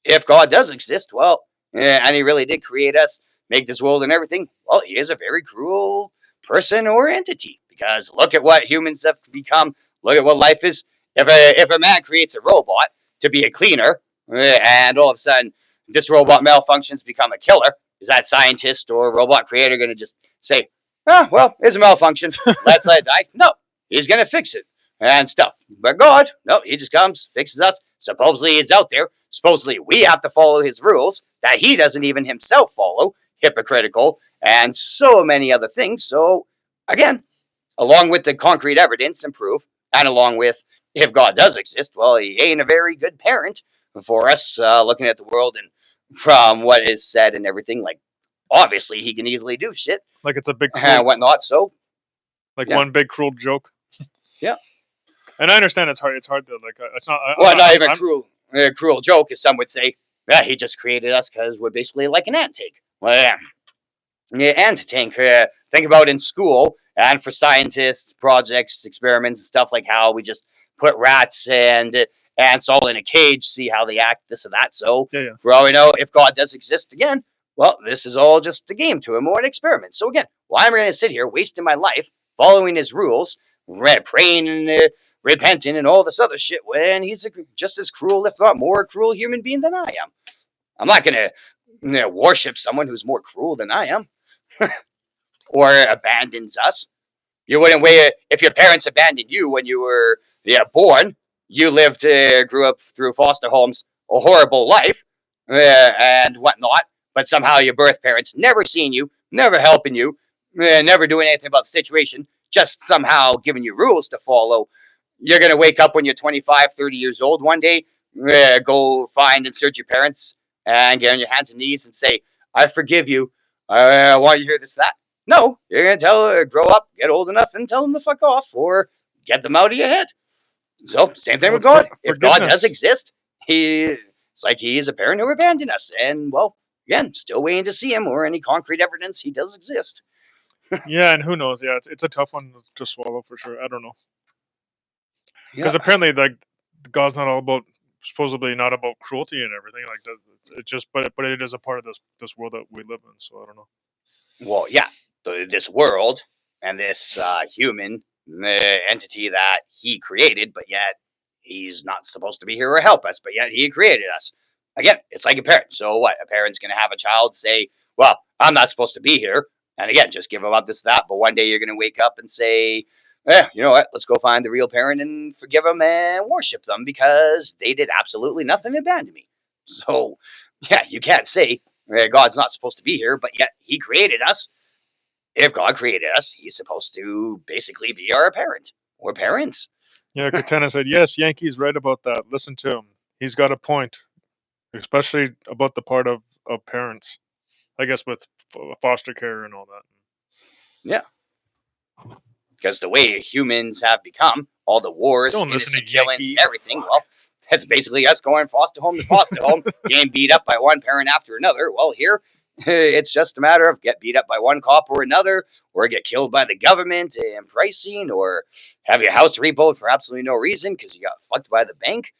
if God does exist, well, and He really did create us, make this world and everything, well, He is a very cruel person or entity. Because look at what humans have become. Look at what life is. If a man creates a robot to be a cleaner, and all of a sudden this robot malfunctions, become a killer, is that scientist or robot creator going to just say, "Oh, well, it's a malfunction. Let's let it die"? No, he's going to fix it and stuff. But God, no, He just comes, fixes us. Supposedly He's out there. Supposedly we have to follow His rules that He doesn't even Himself follow. Hypocritical and so many other things. So again, along with the concrete evidence and proof, and along with if God does exist, well, He ain't a very good parent for us, looking at the world and from what is said and everything. Like, obviously, He can easily do shit Like it's a big cruel, and whatnot. So, like yeah, one big cruel joke. yeah. And I understand it's hard. It's hard to like. It's not. I'm Well, not. not even cruel joke, as some would say. Yeah, He just created us because we're basically like an ant tank. Well, yeah, yeah, ant tank. Think about in school and for scientists, projects, experiments, and stuff like how we just put rats and ants all in a cage, see how they act, this and that. So, Yeah, yeah. for all we know, if God does exist again, well, this is all just a game to him or an experiment. So again, why am I going to sit here wasting my life following his rules, praying and repenting and all this other shit when he's just as cruel, if not more cruel, human being than I am? I'm not going to worship someone who's more cruel than I am or abandons us. You wouldn't wait if your parents abandoned you when you were born. You lived, grew up through foster homes, a horrible life, and whatnot. But somehow your birth parents never seen you, never helping you, never doing anything about the situation, just somehow giving you rules to follow. You're gonna wake up when you're 25, 30 years old one day, go find and search your parents, and get on your hands and knees and say, "I forgive you. I want you to hear this, that." No, you're gonna tell her, grow up, get old enough, and tell them to fuck off, or get them out of your head. So, same thing Well, with it's God. If God does forgiveness. exist, it's like He's a parent who abandoned us, and well, again, still waiting to see Him or any concrete evidence He does exist. Yeah, and who knows? Yeah, it's a tough one to swallow for sure. I don't know Yeah. because apparently like God's not all about supposedly not about cruelty and everything like that. It's just but it is a part of this world that we live in. So I don't know. Well, yeah, this world and this human entity that He created, but yet He's not supposed to be here or help us, but yet He created us. Again, it's like a parent. So what? A parent's going to have a child say, "Well, I'm not supposed to be here," and again, just give them up this that. But one day you're going to wake up and say, you know what? Let's go find the real parent and forgive them and worship them because they did absolutely nothing to abandon me. So, yeah, you can't say God's not supposed to be here, but yet He created us. If God created us, He's supposed to basically be our parent or parents. Yeah, Katana said yes. Yankee's right about that. Listen to him. He's got a point, especially about the part of parents. I guess with foster care and all that. Yeah, because the way humans have become, all the wars, Don't listen to innocent killings, Yankee. and everything, Fuck. well, that's basically us going foster home to foster home, getting beat up by one parent after another. Well, here, it's just a matter of get beat up by one cop or another, or get killed by the government and pricing, or have your house repoed for absolutely no reason because you got fucked by the bank.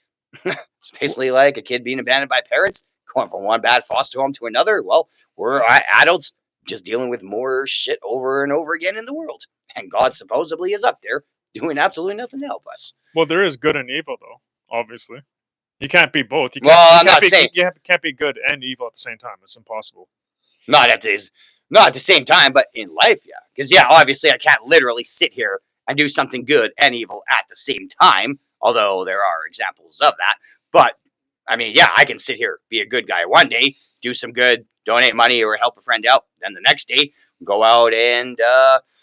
It's basically like a kid being abandoned by parents, going from one bad foster home to another. Well, we're adults just dealing with more shit over and over again in the world. And God supposedly is up there doing absolutely nothing to help us. Well, there is good and evil though. Obviously, you can't be both. You can't. Well, You I'm can't not be. saying Can't be good and evil at the same time. It's impossible. not at this, not at the same time, but in life, yeah. Because yeah, obviously, I can't literally sit here and do something good and evil at the same time. Although there are examples of that, but I mean, yeah, I can sit here, be a good guy one day, do some good, donate money or help a friend out. Then the next day, go out and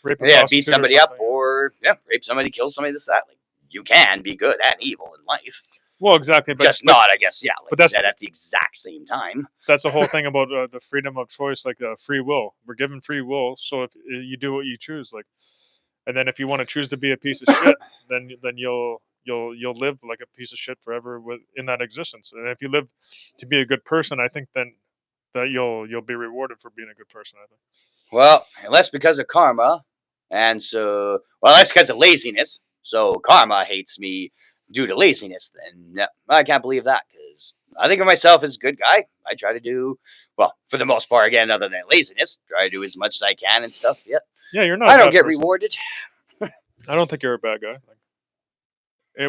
Rape a yeah, beat prostitute or somebody up something. or yeah, rape somebody, kill somebody. This that. Like you can be good and evil in life, Well, exactly. just not, I guess. Yeah, like but you said, at the exact same time. that's the whole thing about the freedom of choice, like free will. We're given free will, so if you do what you choose, like And then if you want to choose to be a piece of shit, then you'll live like a piece of shit forever in that existence. And if you live to be a good person, I think then that you'll be rewarded for being a good person. I think. Well, unless because of karma, and so well, that's because of laziness. So karma hates me due to laziness. Then no, I can't believe that because I think of myself as a good guy. I try to do well for the most part. Again, other than laziness, try to do as much as I can and stuff. Yep. Yeah, you're not. I a don't bad get person. rewarded. I don't think you're a bad guy.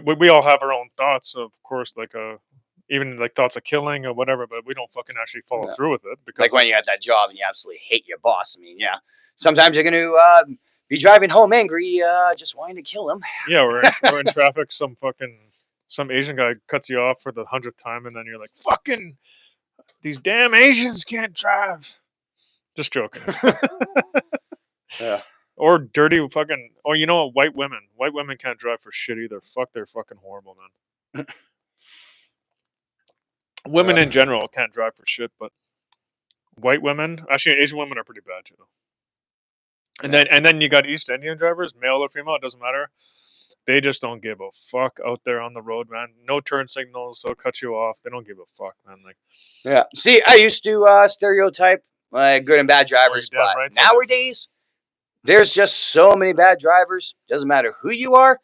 We all have our own thoughts, of course, like even like thoughts of killing or whatever, but we don't fucking actually follow No. through with it because Like when you have that job and you absolutely hate your boss. I mean, yeah, sometimes you're going to be driving home angry, just wanting to kill him. yeah, we're in traffic. Some Asian guy cuts you off for the 100th time, and then you're like, "Fucking these damn Asians can't drive." Just joking. Yeah. Or dirty fucking. Or you know what? White women. White women can't drive for shit either. Fuck, they're fucking horrible, man. Women in general can't drive for shit, but white women, actually Asian women are pretty bad too. And then you got East Indian drivers, male or female, it doesn't matter. They just don't give a fuck out there on the road, man. No turn signals, they'll cut you off. They don't give a fuck, man. Like, Yeah. See, I used to stereotype good and bad drivers, damn but right, so do. nowadays there's just so many bad drivers. Doesn't matter who you are.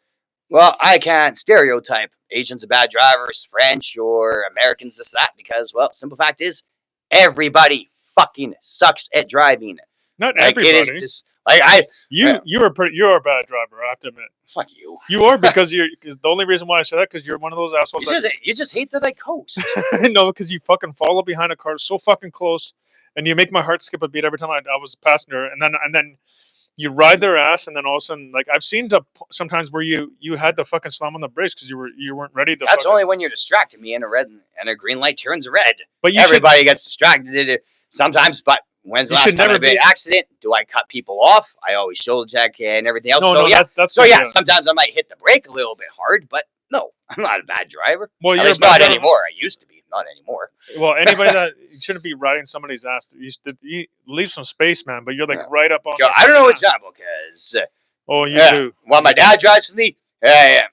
Well, I can't stereotype Asians are bad drivers, French or Americans, this that, because well, simple fact is everybody fucking sucks at driving. Not Like it is everybody. just like I You're a bad driver, I have to admit. fuck you. You are because the only reason why I say that because you're one of those assholes. You just hate that I coast. No, because you fucking follow behind a car so fucking close, and you make my heart skip a beat every time I was a passenger, and then you ride their ass, and then all of a sudden, like I've seen sometimes where you had to fucking slam on the brakes because you weren't ready to. That's only when you're distracted me and a green light turns red. But everybody gets distracted sometimes. But when's the last time I've been in an accident? Do I cut people off? I always shoulder check and everything else. No, that's sometimes I might hit the brake a little bit hard, but no, I'm not a bad driver. Well, at least not anymore. I used to be, not anymore. Well, anybody that shouldn't be riding somebody's ass, you leave some space, man. But you're like right up on. I don't know what's up because. Oh, you do. When my dad drives with me,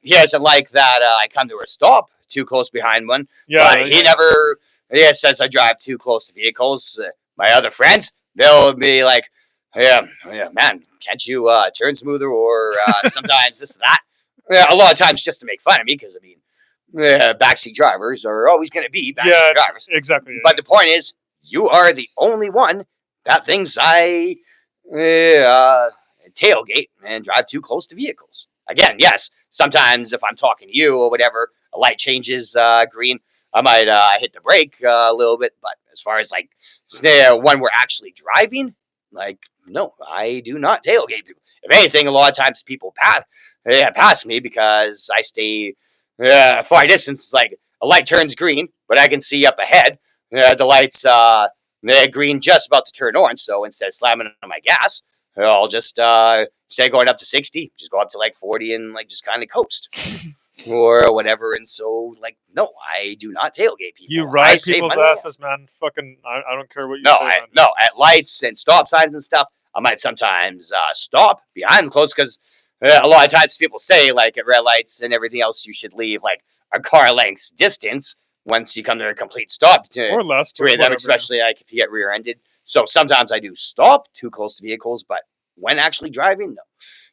he doesn't like that I come to a stop too close behind one. Yeah, but he never says I drive too close to vehicles. My other friends, they'll be like, yeah, man, can't you turn smoother or sometimes this and that. A lot of times just to make fun of me because, I mean, backseat drivers are always going to be backseat drivers. Exactly. Yeah. But the point is, you are the only one that thinks I tailgate and drive too close to vehicles. Again, yes, sometimes if I'm talking to you or whatever, a light changes green, I might hit the brake a little bit. But as far as like when we're actually driving, like, no, I do not tailgate people. If anything, a lot of times people pass me because I stay far distance. It's like a light turns green, but I can see up ahead. The light's green just about to turn orange. So instead of slamming on my gas, I'll just instead of going up to 60, just go up to like 40 and like just kind of coast or whatever. And so like, no, I do not tailgate people. You ride people's asses, man. Fucking, I don't care what you say. No, at lights and stop signs and stuff, I might sometimes stop behind the close because a lot of times people say like at red lights and everything else, you should leave like a car length's distance once you come to a complete stop or less to them, especially like if you get rear-ended. So sometimes I do stop too close to vehicles, but when actually driving, no.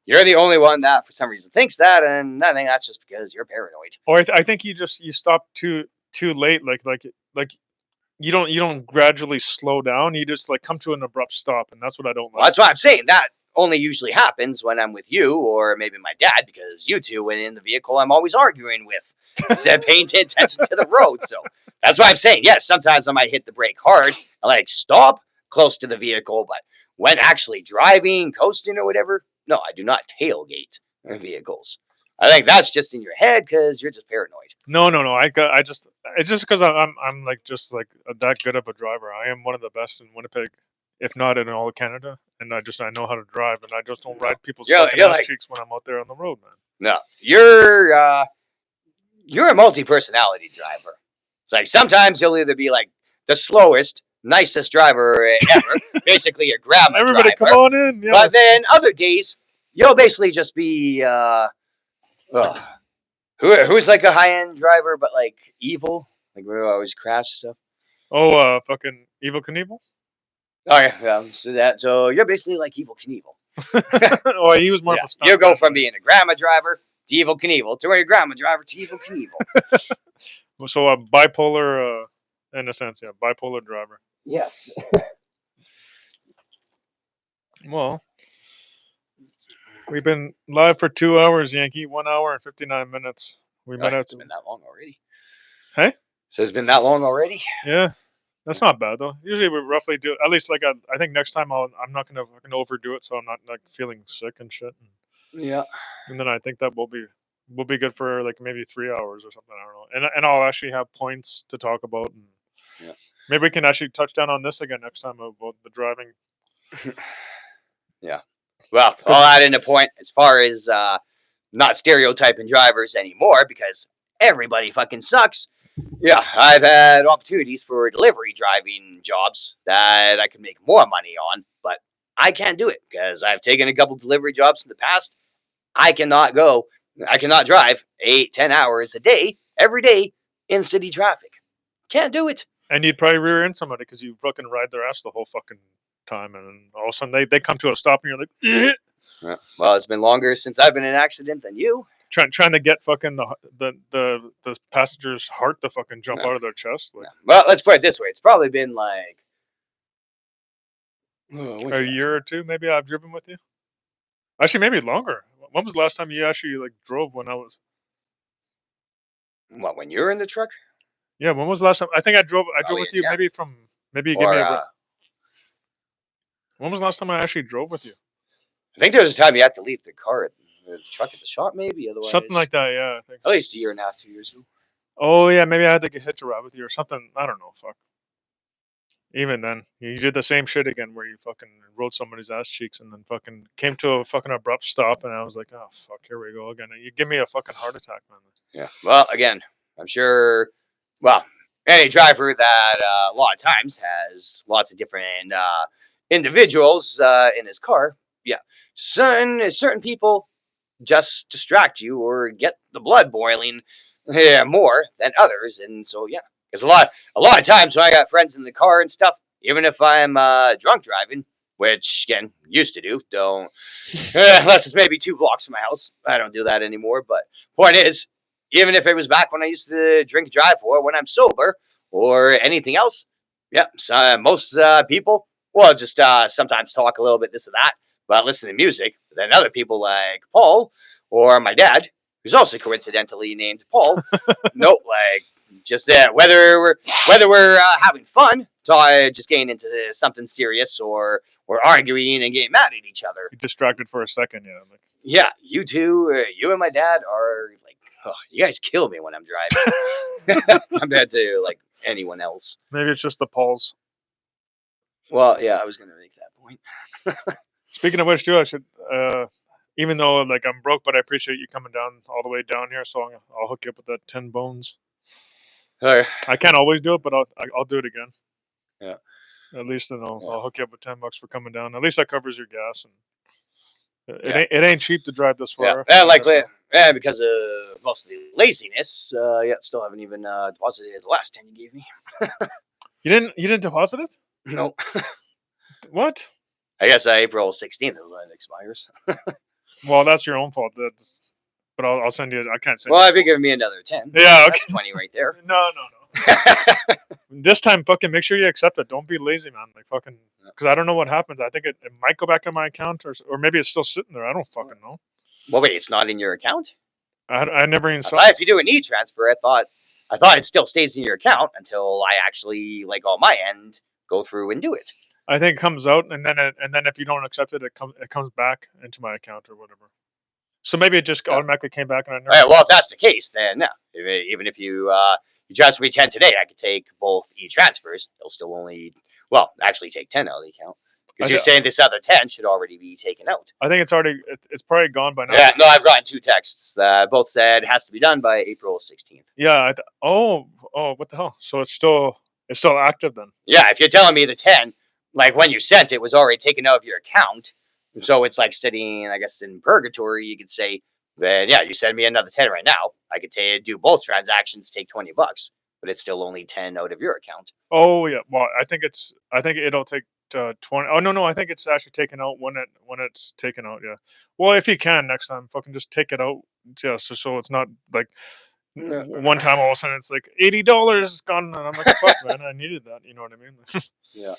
You're the only one that for some reason thinks that, and I think that's just because you're paranoid. Or I think you stop too late. Like you don't gradually slow down. You just like come to an abrupt stop, and that's what I don't like. Well, that's what I'm saying. That only usually happens when I'm with you or maybe my dad, because you two, when in the vehicle, I'm always arguing with instead of paying attention to the road. So that's what I'm saying. Yes, sometimes I might hit the brake hard and like stop close to the vehicle, but when actually driving, coasting, or whatever, no, I do not tailgate vehicles. I think that's just in your head because you're just paranoid. No. It's just because I'm like just like that good of a driver. I am one of the best in Winnipeg, if not in all of Canada. And I know how to drive, and I just don't ride people's fucking ass cheeks when I'm out there on the road, man. No, you're a multi-personality driver. It's like sometimes you'll either be like the slowest, nicest driver ever, basically your grandma Everybody driver. come on in. Yeah. But then other days, you'll basically just be who's like a high end driver, but like evil, like we always crash stuff. Oh, fucking Evil Knievel. Oh yeah, so you're basically like Evil Knievel. Oh, he was more Yeah, of a stunt you go man, from right? being a grandma driver to Evil Knievel to where your grandma driver to Evil Knievel. So a bipolar, in a sense, yeah, bipolar driver. Yes. Well, we've been live for 2 hours, Yankee. 1 hour and 59 minutes. We might have It's to. been that long already. Hey, So it's been that long already. yeah, that's not bad though. Usually we roughly do at least like I think next time I'm not gonna overdo it, so I'm not like feeling sick and shit. Yeah. And then I think that will be good for like maybe 3 hours or something. I don't know. And I'll actually have points to talk about, and Yeah. maybe we can actually touch down on this again next time about the driving. Yeah. Well, I'll add in a point as far as not stereotyping drivers anymore because everybody fucking sucks. Yeah, I've had opportunities for delivery driving jobs that I could make more money on, but I can't do it because I've taken a couple delivery jobs in the past. I cannot drive 8-10 hours a day, every day in city traffic. Can't do it. And you'd probably rear end somebody because you fucking ride their ass the whole fucking time, and then all of a sudden they come to a stop, and you're like, Yeah. Well, it's been longer since I've been in an accident than you. trying to get fucking the passenger's heart to fucking jump Yeah. out of their chest, like Yeah. Well, let's put it this way. It's probably been like a year or two. Maybe I've driven with you. Actually, maybe longer. When was the last time you actually like drove? When I was what, when you're in the truck? Yeah, when was the last time? I think I drove. I drove Probably with a you. gem. Maybe you give me Or a. When was the last time I actually drove with you? I think there was a time you had to leave the car at the truck at the shop, maybe. Otherwise, Something like that. Yeah, I think. at least a year and a half, 2 years ago. Oh yeah, maybe I had to get hit to ride with you or something. I don't know. Fuck. Even then, you did the same shit again, where you fucking rode somebody's ass cheeks and then fucking came to a fucking abrupt stop, and I was like, oh fuck, here we go again. You give me a fucking heart attack, man. Yeah. Well, again, I'm sure. Well, any driver that a lot of times has lots of different individuals in his car. Yeah. Certain people just distract you or get the blood boiling more than others, and so yeah, because a lot of times when I got friends in the car and stuff, even if I'm drunk driving, which again used to do, don't unless it's maybe 2 blocks from my house, I don't do that anymore. But point is, even if it was back when I used to drink drive for when I'm sober or anything else, yeah, so, most people well just sometimes talk a little bit this or that, but listen to music. But then other people like Paul or my dad, who's also coincidentally named Paul, nope, like just whether we're having fun, just getting into something serious, or arguing and getting mad at each other. You distracted for a second, yeah. Like, Yeah, you two, you and my dad are like, oh, you guys kill me when I'm driving compared to like anyone else. maybe it's just the Pauls. Well, yeah, I was gonna make that point. Speaking of which, too, I should. Even though like I'm broke, but I appreciate you coming down all the way down here, so I'll hook you up with that 10 bones. I can't always do it, but I'll do it again. Yeah. At least then Yeah. I'll hook you up with $10 for coming down. At least that covers your gas, and Yeah. it ain't cheap to drive this Yeah, far. and likely, yeah, because of mostly laziness. Yeah, still haven't even deposited the last 10 you gave me. You didn't deposit it? No, What? I guess April 16th is when it expires. Well, that's your own fault. But I'll send you. I can't send. Well, you if you give me another 10, Yeah, okay. that's 20 right there. No. This time, fucking make sure you accept it. Don't be lazy, man. Like fucking, because I don't know what happens. I think it might go back in my account, or maybe it's still sitting there. I don't fucking know. Well, wait, it's not in your account. I never even I saw. thought if you do an e-transfer, I thought it still stays in your account until I actually, like on my end, go through and do it. I think it comes out, and then if you don't accept it, it comes back into my account or whatever. So maybe it just automatically came back, and I never. Right, well, if that's the case, then yeah. Even if you transfer me 10 today, I could take both e-transfers. They'll still only, well, actually take 10 out of the account. Because you're saying this other 10 should already be taken out. I think it's already, it's probably gone by now. Yeah, no, I've gotten 2 texts that both said it has to be done by April 16th. Yeah. What the hell? So it's still active then. Yeah, if you're telling me the 10, like when you sent it was already taken out of your account, So it's like sitting, I guess, in purgatory. You could say, then yeah, you send me another 10 right now. I could do both transactions, take $20, but it's still only 10 out of your account. Oh yeah. Well, I think it'll take 20. Oh no, I think it's actually taken out when it's taken out. Yeah. Well, if you can next time, fucking just take it out, just so it's not like Yeah. one time all of a sudden it's like $80 gone, and I'm like, fuck, man, I needed that. You know what I mean? Yeah.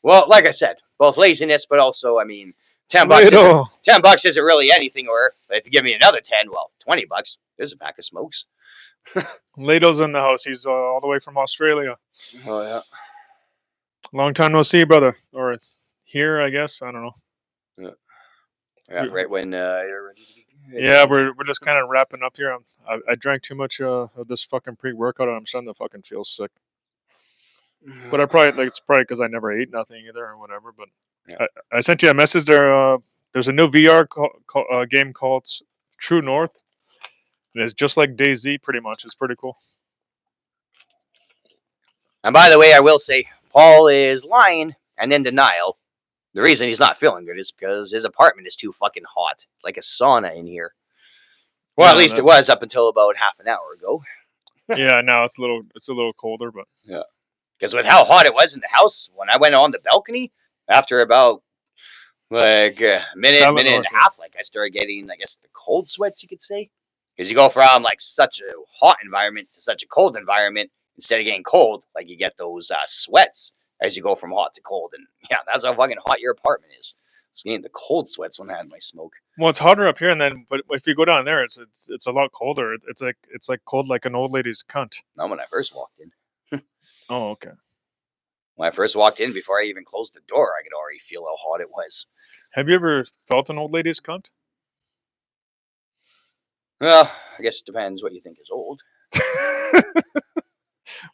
Well, like I said, both laziness, but also, I mean, Later. $10 isn't really anything. Or if you give me another 10, well, $20. There's a pack of smokes. Lado's in the house. He's all the way from Australia. Oh yeah. Long time no see, brother. Or here, I guess. I don't know. Yeah. Right when you're ready to be. Yeah, we're just kind of wrapping up here. I drank too much of this fucking pre-workout, and I'm starting to fucking feel sick. But I probably like it's probably because I never ate nothing either or whatever. But Yeah. I sent you a message there. There's a new VR game called True North, and it's just like DayZ pretty much. It's pretty cool. And by the way, I will say, Paul is lying and in denial. The reason he's not feeling good is because his apartment is too fucking hot. It's like a sauna in here. Well, Yeah, at least it was up until about half an hour ago. Yeah, now it's a little colder, but Yeah. Because with how hot it was in the house, when I went on the balcony, after about like a minute and a half, like I started getting, I guess, the cold sweats, you could say. Because you go from like such a hot environment to such a cold environment, instead of getting cold, like you get those sweats as you go from hot to cold. And yeah, that's how fucking hot your apartment is. I was getting the cold sweats when I had my smoke. well, it's hotter up here, and then but if you go down there, it's a lot colder. It's like cold like an old lady's cunt. Not when I first walked in. Oh, okay. When I first walked in, before I even closed the door, I could already feel how hot it was. Have you ever felt an old lady's cunt? Well, I guess it depends what you think is old.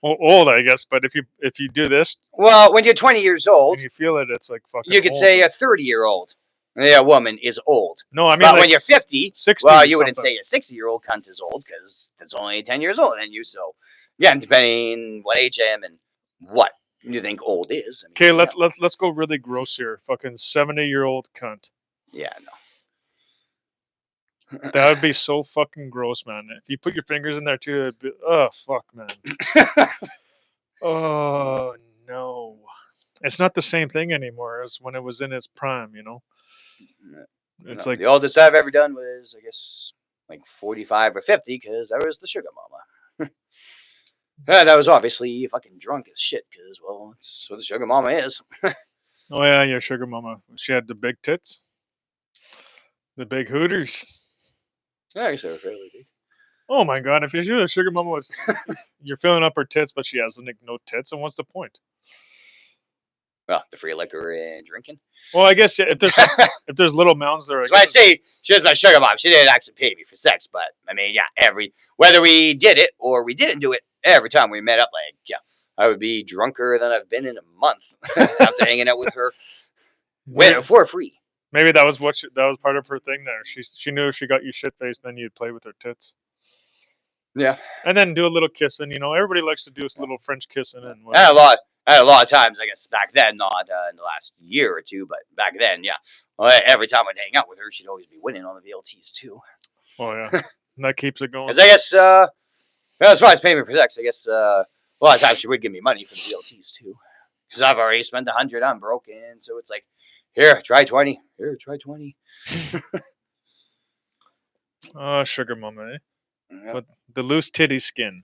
Well, old, I guess. But if you do this Well, when you're 20 years old, and you feel it, it's like fucking. you could old, say man. a 30-year-old woman is old. No, I mean But like when you're 50, 60. well, you wouldn't say a 60-year-old cunt is old because that's only 10 years older than you. So, yeah, depending what age I am and what you think old is. I mean, Okay, let's go really gross here. Fucking 70-year-old cunt. yeah, no. That would be so fucking gross, man. If you put your fingers in there too, it'd be, oh fuck, man. Oh no, it's not the same thing anymore as when it was in its prime. You know, it's No, like the oldest I've ever done was, I guess, like 45 or 50 because I was the sugar mama. And I was obviously fucking drunk as shit because, well, that's what the sugar mama is. oh yeah, your sugar mama. She had the big tits, the big hooters. Yeah, I guess they were fairly big. Oh my god, if you're a sugar mama, you're filling up her tits, but she has like no tits, and what's the point? Well, the free liquor and drinking. Well, I guess if there's little mounds there, So I'd say she was my sugar mom. She didn't actually pay me for sex, but I mean, yeah, whether we did it or we didn't do it, every time we met up, like, yeah, I would be drunker than I've been in a month after hanging out with her for free. Maybe that was that was part of her thing there. She knew if she got you shit faced, then you'd play with her tits. Yeah, and then do a little kissing. You know, everybody likes to do a little French kissing and I had whatever. a lot of times, I guess, back then, not in the last year or two, but back then, yeah. Well, every time I'd hang out with her, she'd always be winning on the VLTs too. Oh yeah, and that keeps it going. Because I guess, as far as payment for sex, I guess a lot of times she would give me money for the VLTs too. Because I've already spent 100 on broken, so it's like, here, try 20. Here, try 20. Sugar mama, eh? Yeah. But the loose titty skin.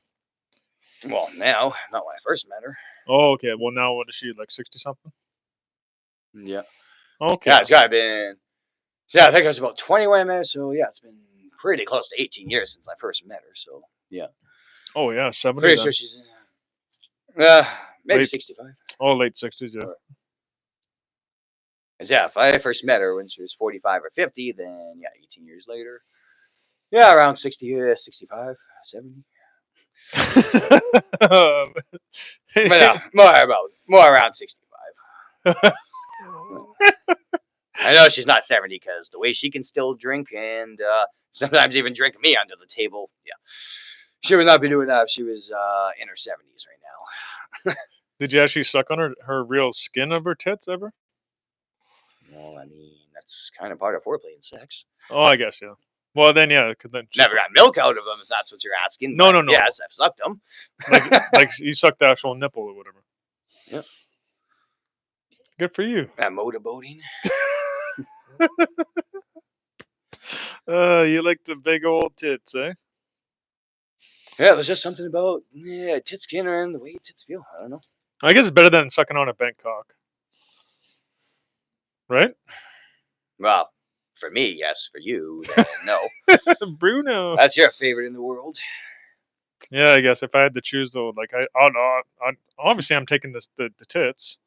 Well, now, not when I first met her. Oh, okay. Well, now what is she, like 60 something? Yeah. Okay. Yeah, it's gotta been. So yeah, I think I was about 20 when I met her. So yeah, it's been pretty close to 18 years since I first met her. So yeah. Oh yeah, 70. Pretty sure she's maybe Late- 65. Oh, late 60s. Yeah. Because yeah, if I first met her when she was 45 or 50, then yeah, 18 years later, yeah, around 60, 65, 70. But no, more around 65. I know she's not 70 because the way she can still drink and sometimes even drink me under the table, yeah, she would not be doing that if she was in her 70s right now. Did you actually suck on her real skin of her tits ever? Well, I mean, that's kind of part of foreplay and sex. Oh, I guess, yeah. Well, then, yeah. Then Never got milk out of them, if that's what you're asking. No, but no. Yes, I've sucked them. like you suck the actual nipple or whatever. Yep. Good for you. Motorboating. You like the big old tits, eh? Yeah, there's just something about tits skin and the way tits feel. I don't know. I guess it's better than sucking on a bent cock. Right? Well, for me, yes. For you, then no. Bruno. That's your favorite in the world. Yeah, I guess if I had to choose though, like obviously I'm taking the tits.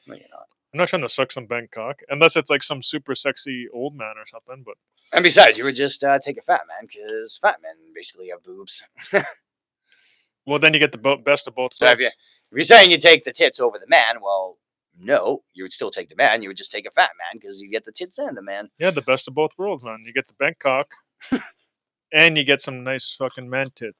No, you're not. I'm not trying to suck some bent cock unless it's like some super sexy old man or something. But And besides, you would just take a fat man because fat men basically have boobs. well, then you get the best of both So if worlds. you're saying you take the tits over the man, well, no, you would still take the man. You would just take a fat man because you get the tits and the man. Yeah, the best of both worlds, man. You get the bent cock, and you get some nice fucking man tit.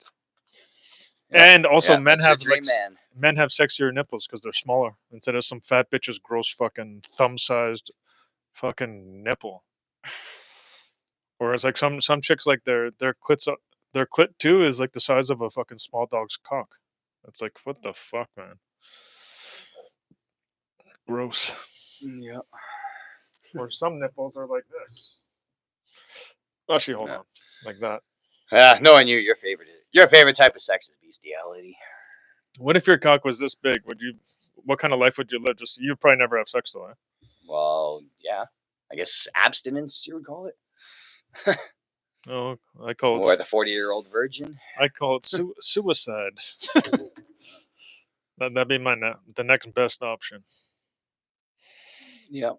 Yeah. And also, Yeah, men that's your have dream man. men have sexier nipples because they're smaller instead of some fat bitch's gross fucking thumb-sized fucking nipple. Whereas like some chicks like their clit too is like the size of a fucking small dog's cock. It's like what the fuck, man. Gross. Yeah. Or some nipples are like this. Actually, hold Yeah. on, like that. Knowing you, your favorite type of sex is bestiality. What if your cock was this big? What kind of life would you live? Just you'd probably never have sex though. Eh? Well, yeah, I guess abstinence you would call it, No, I call or it the 40-year-old virgin. suicide. That'd be the next best option. Yeah.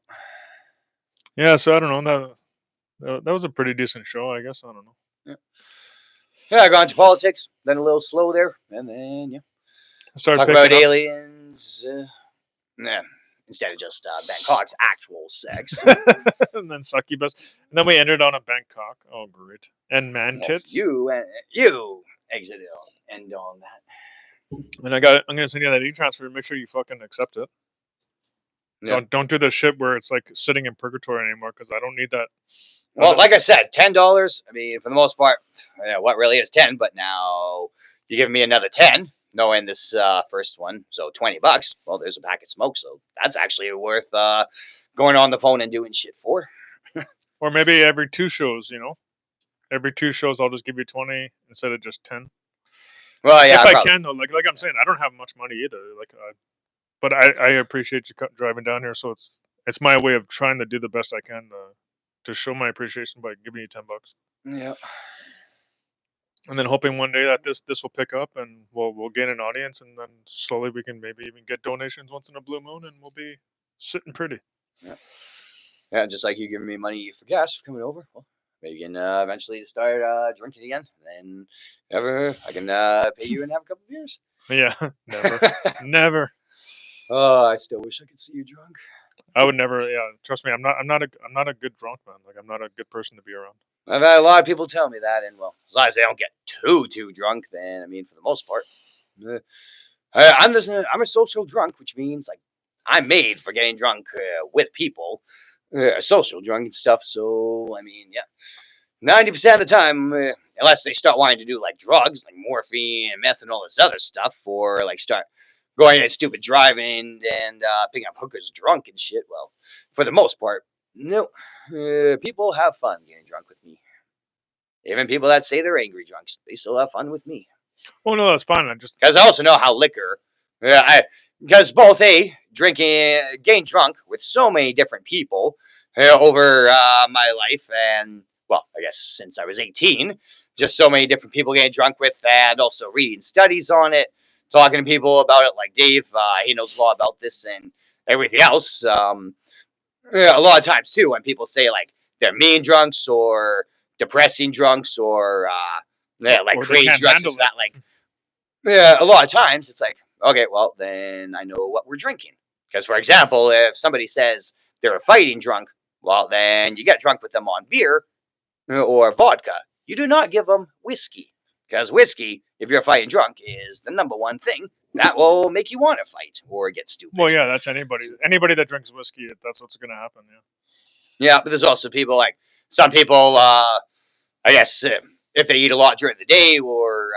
Yeah, so I don't know. That was a pretty decent show, I guess. I don't know. Yeah, I got into politics, then a little slow there, and then I started talk picking about up. aliens. Instead of just Bangkok's actual sex. And then succubus. And then we ended on a Bangkok. Oh, great. And man tits. You exited end on that. And I'm gonna send you that e-transfer. Make sure you fucking accept it. Yeah. Don't do the shit where it's like sitting in purgatory anymore because I don't need that. Well, like I said, $10. I mean, for the most part, what really is 10? But now you give me another 10, knowing this first one, so $20. Well, there's a pack of smoke, so that's actually worth going on the phone and doing shit for. Or maybe every 2 shows, every 2 shows I'll just give you 20 instead of just 10. Well, yeah, if I can though, like I'm saying, I don't have much money either. But I appreciate you driving down here, so it's my way of trying to do the best I can to show my appreciation by giving you $10. Yeah. And then hoping one day that this will pick up and we'll gain an audience, and then slowly we can maybe even get donations once in a blue moon, and we'll be sitting pretty. Yeah. Yeah, just like you giving me money for gas for coming over. Well, maybe you can eventually start drinking again. Then I can pay you and have a couple beers. Yeah, never. Oh, I still wish I could see you drunk. I would never. Yeah, trust me, I'm not a good drunk man. Like I'm not a good person to be around. I've had a lot of people tell me that, and well, as long as they don't get too drunk, then I mean, for the most part, I'm a social drunk, which means like I'm made for getting drunk with people, social drunk and stuff. So I mean, yeah, 90% of the time, unless they start wanting to do like drugs, like morphine and meth and all this other stuff, or like start going at stupid driving and picking up hookers drunk and shit. Well, for the most part, no. People have fun getting drunk with me. Even people that say they're angry drunks, they still have fun with me. Oh no, that's fine. Because I also know how liquor, because both drinking, getting drunk with so many different people over my life, and well, I guess since I was 18, just so many different people getting drunk with, and also reading studies on it, talking to people about it, like Dave, he knows a lot about this and everything else. A lot of times too, when people say like they're mean drunks or depressing drunks or like or crazy drunks, it's not like a lot of times it's like, okay, well then I know what we're drinking. Because for example, if somebody says they're a fighting drunk, well then you get drunk with them on beer or vodka. You do not give them whiskey. Because whiskey, if you're fighting drunk, is the number one thing that will make you want to fight or get stupid. Well, yeah, that's anybody that drinks whiskey. That's what's gonna happen. Yeah. Yeah, but there's also people like some people. I guess if they eat a lot during the day or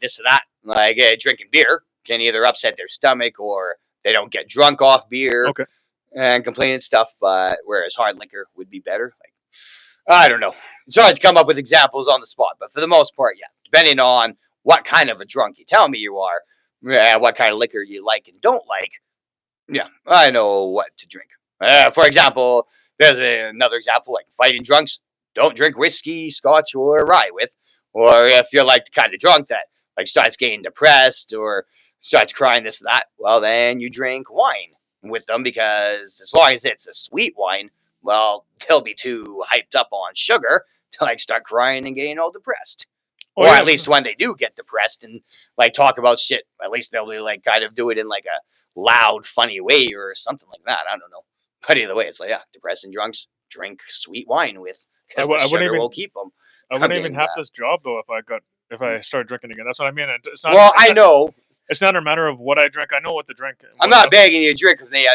this or that, like drinking beer can either upset their stomach or they don't get drunk off beer Okay. and complain and stuff. But whereas hard liquor would be better. Like I don't know. It's hard to come up with examples on the spot, but for the most part, yeah. Depending on what kind of a drunk you tell me you are, what kind of liquor you like and don't like, yeah, I know what to drink. For example, there's another example like fighting drunks. Don't drink whiskey, scotch, or rye with. Or if you're like the kind of drunk that like starts getting depressed or starts crying this and that, well then you drink wine with them because as long as it's a sweet wine, well they'll be too hyped up on sugar to like start crying and getting all depressed. Oh Or yeah. at least when they do get depressed and like talk about shit, at least they'll be like kind of do it in like a loud, funny way or something like that. I don't know. But either way, it's like, yeah, depressing drunks drink sweet wine with because the I wouldn't sugar even will keep them I from wouldn't even getting. have this job though if I started drinking again. That's what I mean. It's not Well, I know. it's not a matter of what I drink. I know what to drink. I'm not begging you to drink with me.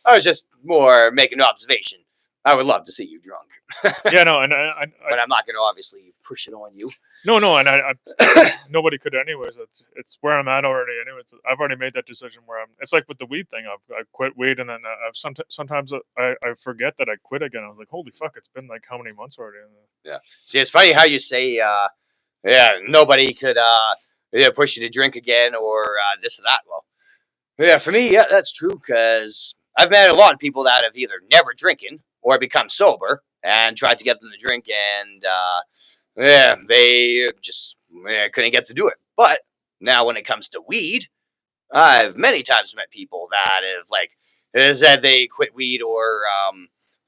I was just more making an observation. I would love to see you drunk. Yeah, no, and But I'm not going to obviously push it on you. no, and nobody could anyways. It's where I'm at already. Anyways, I've already made that decision where I'm. It's like with the weed thing. I quit weed, and then I've sometimes I forget that I quit again. I was like, holy fuck, it's been like how many months already? Yeah. See, it's funny how you say, yeah, nobody could yeah, push you to drink again or this or that. Well, yeah, for me, yeah, that's true because I've met a lot of people that have either never drinking or become sober and tried to get them to drink, and yeah, they just couldn't get to do it. But now, when it comes to weed, I've many times met people that have like said they quit weed or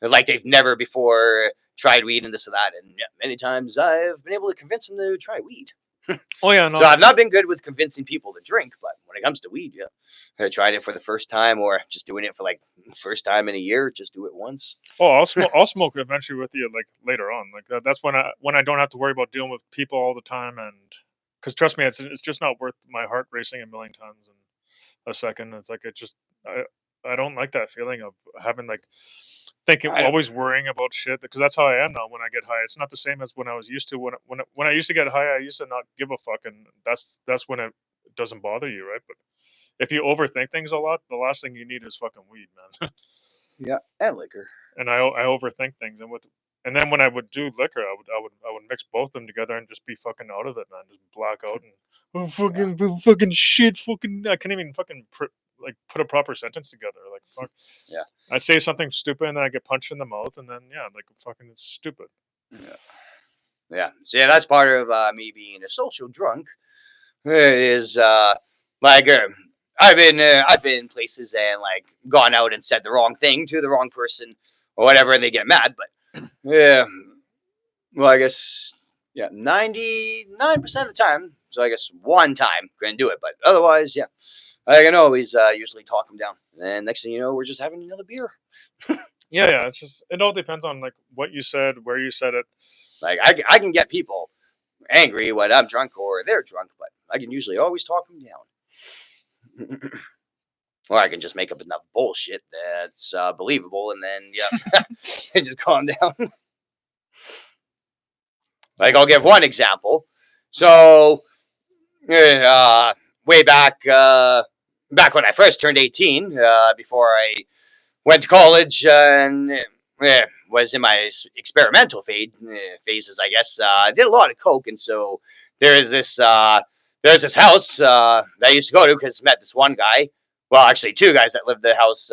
like they've never before tried weed and this and that, and yeah, many times I've been able to convince them to try weed. Oh yeah, So no, I've not been good with convincing people to drink, but when it comes to weed, yeah, I tried it for the first time, or just doing it for like first time in a year. Just do it once. oh, I'll smoke eventually with you like later on. Like that's when I don't have to worry about dealing with people all the time, and because trust me, it's just not worth my heart racing a million times in a second. It's like it just I don't like that feeling of having like thinking I always worrying about shit because that's how I am now when I get high. It's not the same as when I was used to when I used to get high. I used to not give a fuck, and that's when it doesn't bother you, right? But if you overthink things a lot, the last thing you need is fucking weed, man. yeah, and liquor. And I overthink things, and then when I would do liquor, I would mix both of them together and just be fucking out of it, man. Just black out and oh, Yeah, fucking shit, fucking I can't even fucking like put a proper sentence together. Like fuck, yeah, I say something stupid and then I get punched in the mouth, and then yeah, like fucking it's stupid. yeah, yeah. So yeah, that's part of me being a social drunk. Is like I've been places and like gone out and said the wrong thing to the wrong person or whatever, and they get mad. But yeah, well, I guess yeah, 99% of the time. So I guess one time couldn't do it, but otherwise, yeah, I can always usually talk them down. And next thing you know, we're just having another beer. Yeah, yeah. It's just it all depends on like what you said, where you said it. Like I can get people angry when I'm drunk or they're drunk, but I can usually always talk them down. Or I can just make up enough bullshit that's believable, and then yeah, just calm down. Like I'll give one example. So uh, way back when I first turned 18, before I went to college and was in my experimental phases, I guess. I did a lot of coke, and so there's this there's this house that I used to go to because I met this one guy. Well, actually, two guys that lived in the house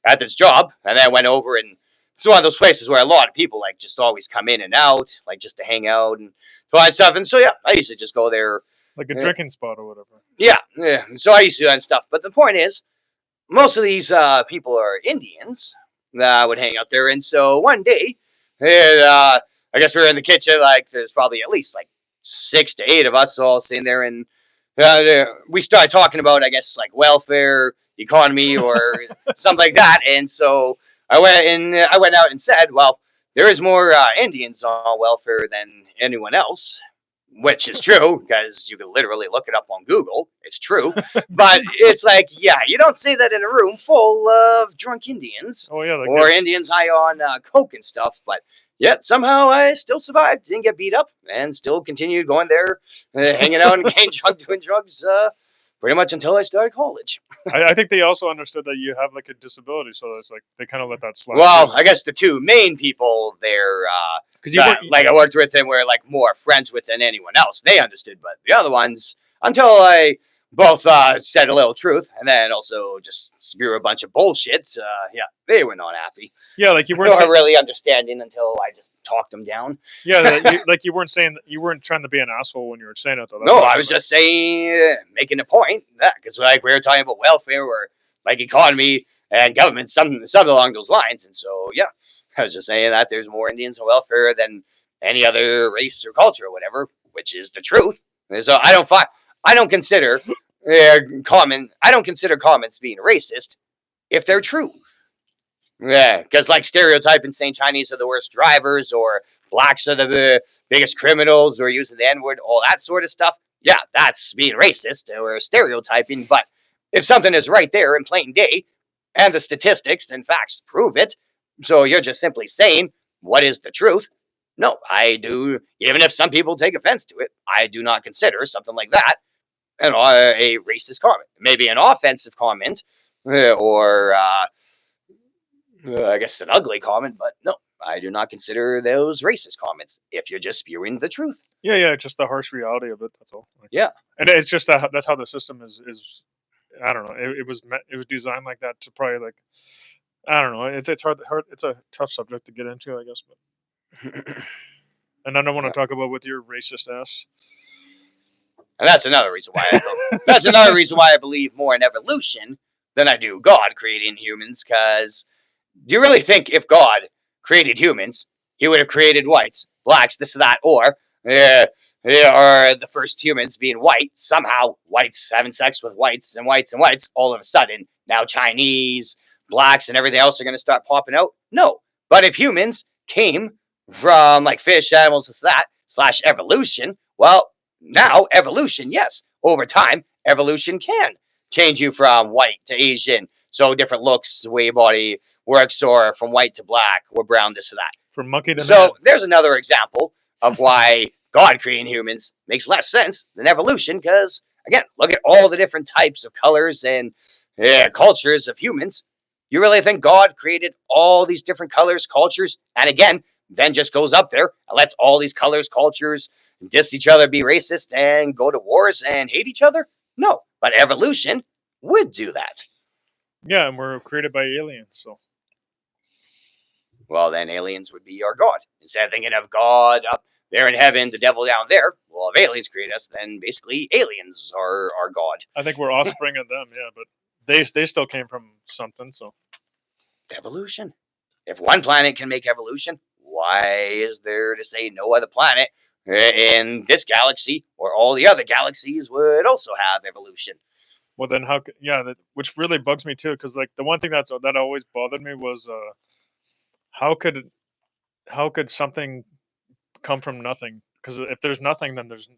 at this job, and then I went over and it's one of those places where a lot of people like just always come in and out, like just to hang out and find stuff. And so yeah, I used to just go there. Like a uh, drinking spot or whatever. Yeah, yeah. So I used to do that stuff. But the point is, most of these people are Indians that would hang out there. And so one day, I guess we were in the kitchen, like there's probably at least like 6 to 8 of us all sitting there, and we started talking about, I guess, like welfare, economy, or something like that. And so I went out and said, well, there is more Indians on welfare than anyone else. which is true because you can literally look it up on Google. It's true. But it's like, yeah, you don't say that in a room full of drunk Indians Oh yeah, like or Indians high on coke and stuff. But yet somehow I still survived, didn't get beat up, and still continued going there, hanging out and getting drunk, doing drugs, pretty much until I started college. I think they also understood that you have like a disability, so it's like they kind of let that slide. Well, I guess the two main people there, because you that, like I worked with and were like more friends with than anyone else, they understood. But the other ones, until I both said a little truth and then also just spew a bunch of bullshit, yeah, they were not happy. yeah, like you They weren't weren't saying, really understanding until I just talked them down. yeah, like you weren't saying you weren't trying to be an asshole when you were saying it though. That's No, what I meant was by- just saying, making a point that because like we were talking about welfare or like economy and government, something along those lines. And so yeah, I was just saying that there's more Indians on welfare than any other race or culture or whatever, which is the truth. And so I don't consider I don't consider comments being racist if they're true. Yeah, because like stereotyping saying Chinese are the worst drivers or blacks are the biggest criminals or using the N word, all that sort of stuff. Yeah, that's being racist or stereotyping. But if something is right there in plain day and the statistics and facts prove it, so you're just simply saying what is the truth. No, I do. Even if some people take offense to it, I do not consider something like that a racist comment. Maybe an offensive comment or I guess an ugly comment, but no, I do not consider those racist comments if you're just spewing the truth. yeah, just the harsh reality of it. That's all. Like, Yeah. and it's just that that's how the system is. I don't know. It was designed like that to probably like I don't know. It's hard. It's a tough subject to get into, I guess. But and I don't want to talk about with your racist ass. And that's another reason why that's another reason why I believe more in evolution than I do God creating humans. Because do you really think if God created humans, he would have created whites, blacks, this and that, or are the first humans being white, somehow whites having sex with whites and whites and whites, all of a sudden, now Chinese, blacks, and everything else are going to start popping out? No. But if humans came from like fish, animals, this, that, slash evolution, well, now evolution, yes, over time, evolution can change you from white to Asian, so different looks, the way your body works, or from white to black or brown, this or that. From monkey to man. So there's another example of why God creating humans makes less sense than evolution, because again, look at all the different types of colors and cultures of humans. You really think God created all these different colors, cultures, and again, then just goes up there and lets all these colors, cultures diss each other, be racist, and go to wars and hate each other? No, but evolution would do that. Yeah, and we're created by aliens, so Well, then aliens would be our God. Instead of thinking of God up there in heaven, the devil down there, well, if aliens create us, then basically aliens are our God. I think we're offspring of them. Yeah, but they still came from something. So Evolution. If one planet can make evolution, why is there to say no other planet in this galaxy or all the other galaxies would also have evolution? well, then how? Yeah, which really bugs me too, because like the one thing that always bothered me was how could how could something come from nothing? Because if there's nothing, then there's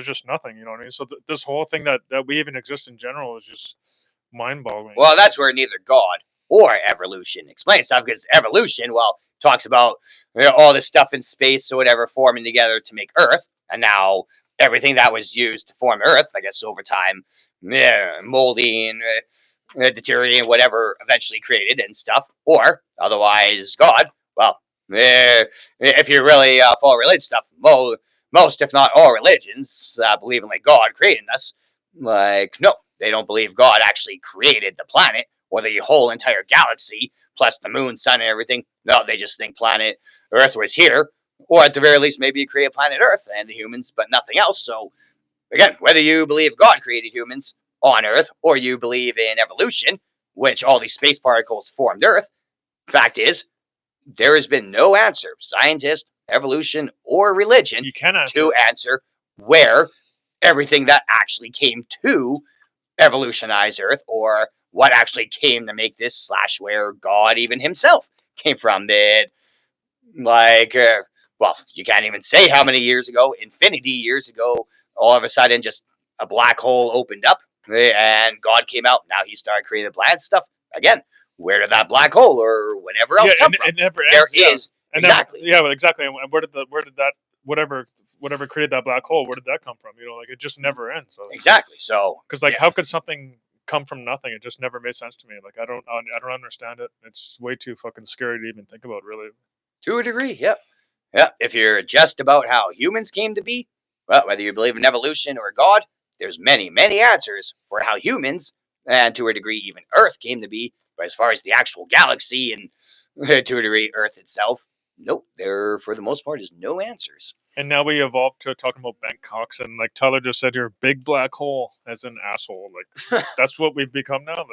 just nothing. You know what I mean? So this whole thing that we even exist in general is just mind-boggling. Well, that's where neither God or evolution explains stuff, because evolution, well, talks about all this stuff in space or whatever forming together to make Earth, and now everything that was used to form Earth, I guess over time, molding, deteriorating, whatever eventually created and stuff, or otherwise God. Well, if you really follow religious stuff, most, if not all religions, believe in like God creating us. Like, no, they don't believe God actually created the planet or the whole entire galaxy, plus the moon, sun, and everything. No, they just think planet Earth was here, or at the very least, maybe create planet Earth and the humans, but nothing else. So, again, whether you believe God created humans on Earth or you believe in evolution, which all these space particles formed Earth, fact is, there has been no answer, scientist, evolution, or religion, You can answer. to answer where everything that actually came to evolutionize Earth, or what actually came to make this / where God even himself came from. That like well, you can't even say how many years ago, infinity years ago, all of a sudden just a black hole opened up and God came out. Now he started creating the planet stuff. Again, where did that black hole or whatever else Yeah, come and from? it never There ends. Yeah, is, and then exactly. yeah, well, exactly. And where did that whatever created that black hole? Where did that come from? Like it just never ends. So Exactly. So, because like yeah, how could something come from nothing? It just never made sense to me. Like I don't understand it. It's way too fucking scary to even think about. Really. to a degree, yep. Yeah, if you're just about how humans came to be, well, whether you believe in evolution or God, there's many, many answers for how humans, and to a degree even Earth, came to be. But as far as the actual galaxy and to a degree Earth itself, nope, there for the most part is no answers. And now we evolved to talking about Bangkoks, and like Tyler just said here, big black hole as an asshole. Like that's what we've become now.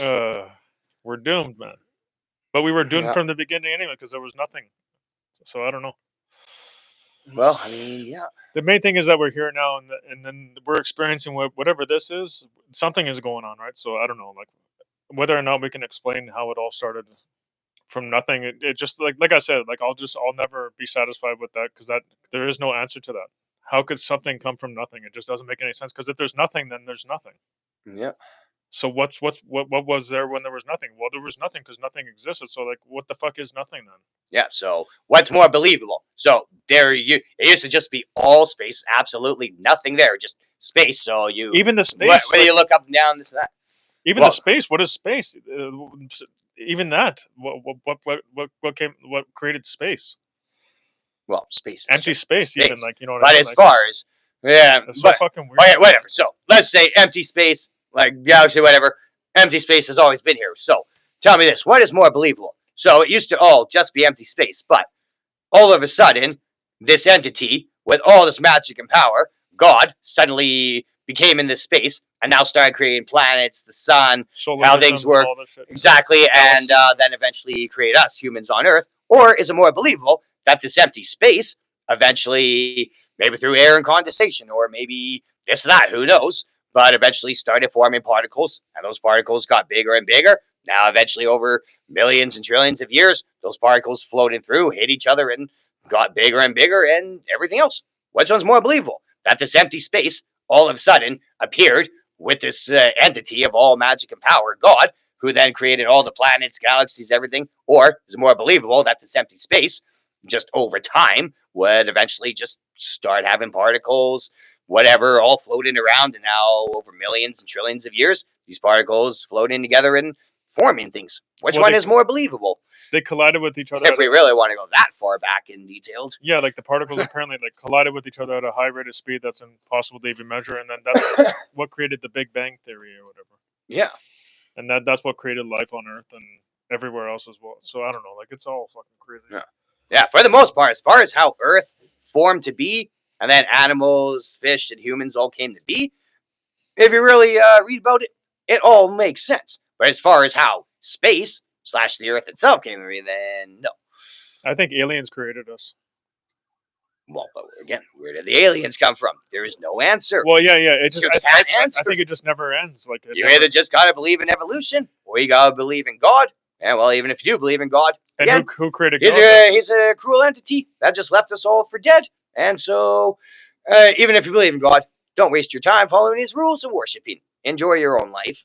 Like, we're doomed, man. But we were doomed Yeah. from the beginning anyway, because there was nothing. So I don't know. Well, I mean, yeah. The main thing is that we're here now, and then we're experiencing whatever this is. Something is going on, right? So I don't know, like whether or not we can explain how it all started from nothing. It just like I said, like I'll never be satisfied with that because that there is no answer to that. How could something come from nothing? It just doesn't make any sense. Because if there's nothing, then there's nothing. Yeah. So what was there when there was nothing? Well, there was nothing because nothing existed. So like, what the fuck is nothing then? Yeah. So what's more believable? So it used to just be all space, absolutely nothing there, just space. So Even the space, whether like you look up and down, this and that. even the Well, space. What is space? Even that. What created space? space is Empty just space. Even space. like you know what I But mean? as Like far as yeah, it's so but fucking weird. okay, whatever. So let's say empty space, like galaxy, whatever. Empty space has always been here. So tell me this: what is more believable? So it used to all just be empty space, but all of a sudden, this entity with all this magic and power, God, suddenly became in this space and now started creating planets, the sun, Solar how things systems and work all this shit. exactly, and Galaxies. then eventually create us humans on Earth? Or is it more believable that this empty space eventually, maybe through air and condensation, or maybe this or that, who knows, but eventually started forming particles, and those particles got bigger and bigger. Now, eventually, over millions and trillions of years, those particles floating through hit each other and got bigger and bigger, and everything else. Which one's more believable? That this empty space all of a sudden appeared with this entity of all magic and power, God, who then created all the planets, galaxies, everything? Or is it more believable that this empty space, just over time, would eventually just start having particles, whatever, all floating around, and now over millions and trillions of years, these particles floating together and forming things? Which Well, one is more believable? they collided with each other If we really want to go that far back in details. yeah, like the particles apparently like collided with each other at a high rate of speed that's impossible to even measure, and then that's what created the Big Bang theory or whatever, Yeah. and that's what created life on Earth and everywhere else as well. So I don't know, like it's all fucking crazy. Yeah. Yeah, for the most part, as far as how Earth formed to be, and then animals, fish, and humans all came to be, if you really read about it, it all makes sense. But as far as how space slash the Earth itself came to be, then no. I think aliens created us. Well, but again, where did the aliens come from? There is no answer. Well, yeah, it just You can't I answer think it it. just never ends. Like it You never, either just gotta believe in evolution, or you gotta believe in God. And well, even if you do believe in God, and again, who created he's God? Then? he's a cruel entity that just left us all for dead. And so, even if you believe in God, don't waste your time following his rules and worshiping. Enjoy your own life.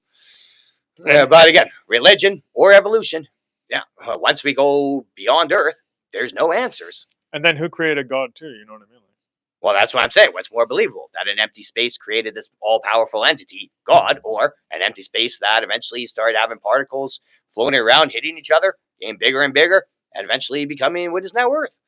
But again, religion or evolution, yeah. Once we go beyond Earth, there's no answers. And then who created God too? You know what I mean? Like, Well, that's what I'm saying. What's more believable? That an empty space created this all powerful entity, God, or an empty space that eventually started having particles floating around, hitting each other, getting bigger and bigger, and eventually becoming what is now Earth?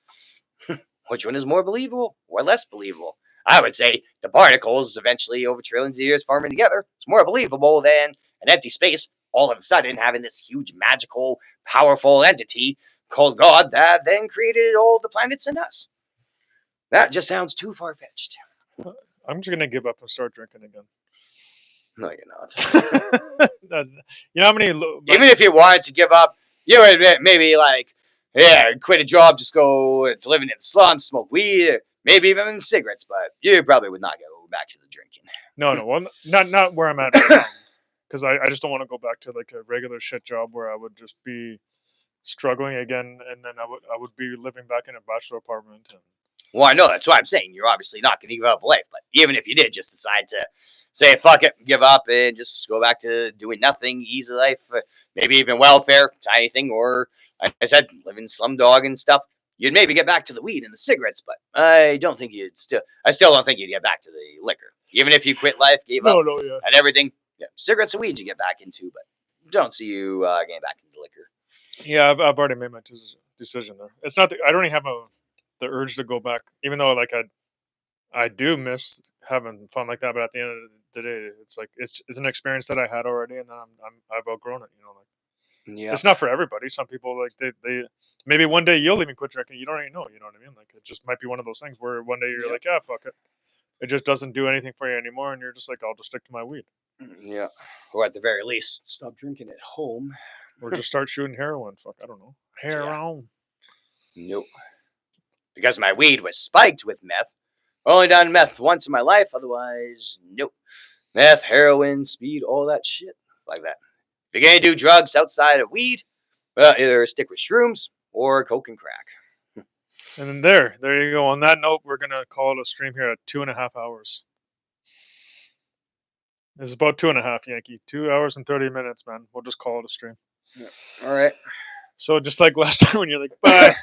Which one is more believable or less believable? I would say the particles eventually over trillions of years forming together is more believable than an empty space all of a sudden having this huge magical powerful entity called God that then created all the planets and us. That just sounds too far-fetched. I'm just gonna give up and start drinking again. No, you're not. You know how many? Even if you wanted to give up, you would maybe like, yeah, quit a job, just go to living in the slums, smoke weed, maybe even cigarettes, but you probably would not go back to the drinking. No, well, not where I'm at right now, because I just don't want to go back to like a regular shit job where I would just be struggling again, and then I would be living back in a bachelor apartment. And Well, I know that's why I'm saying you're obviously not going to give up life. But even if you did just decide to say fuck it, give up, and just go back to doing nothing, easy life, maybe even welfare, tiny thing, or like I said, living slumdog and stuff, you'd maybe get back to the weed and the cigarettes. But I don't think you'd still. I still don't think you'd get back to the liquor. Even if you quit life, gave up, no, yeah. and everything, yeah, cigarettes and weed you get back into, but don't see you getting back into liquor. Yeah, I've already made my decision there. It's not. I don't even have the urge to go back, even though like I do miss having fun like that. But at the end of the day, it's like it's an experience that I had already, and then I've outgrown it. Like Yeah, it's not for everybody. Some people like they maybe one day you'll even quit drinking. You don't even know. You know what I mean? Like it just might be one of those things where one day you're yeah, like, yeah, fuck it. It just doesn't do anything for you anymore, and you're just like, I'll just stick to my weed, yeah. Or at the very least, stop drinking at home. or just start shooting heroin. Fuck, I don't know. Yeah, Heroin. nope. Because my weed was spiked with meth. Only done meth once in my life, otherwise, nope. Meth, heroin, speed, all that shit. Like that. If you're gonna do drugs outside of weed, well, either stick with shrooms or coke and crack. And then there you go. On that note, we're gonna call it a stream here at 2.5 hours. It's about 2.5, Yankee. 2 hours and 30 minutes, man. We'll just call it a stream. Yeah. All right. So just like last time when you're like, bye.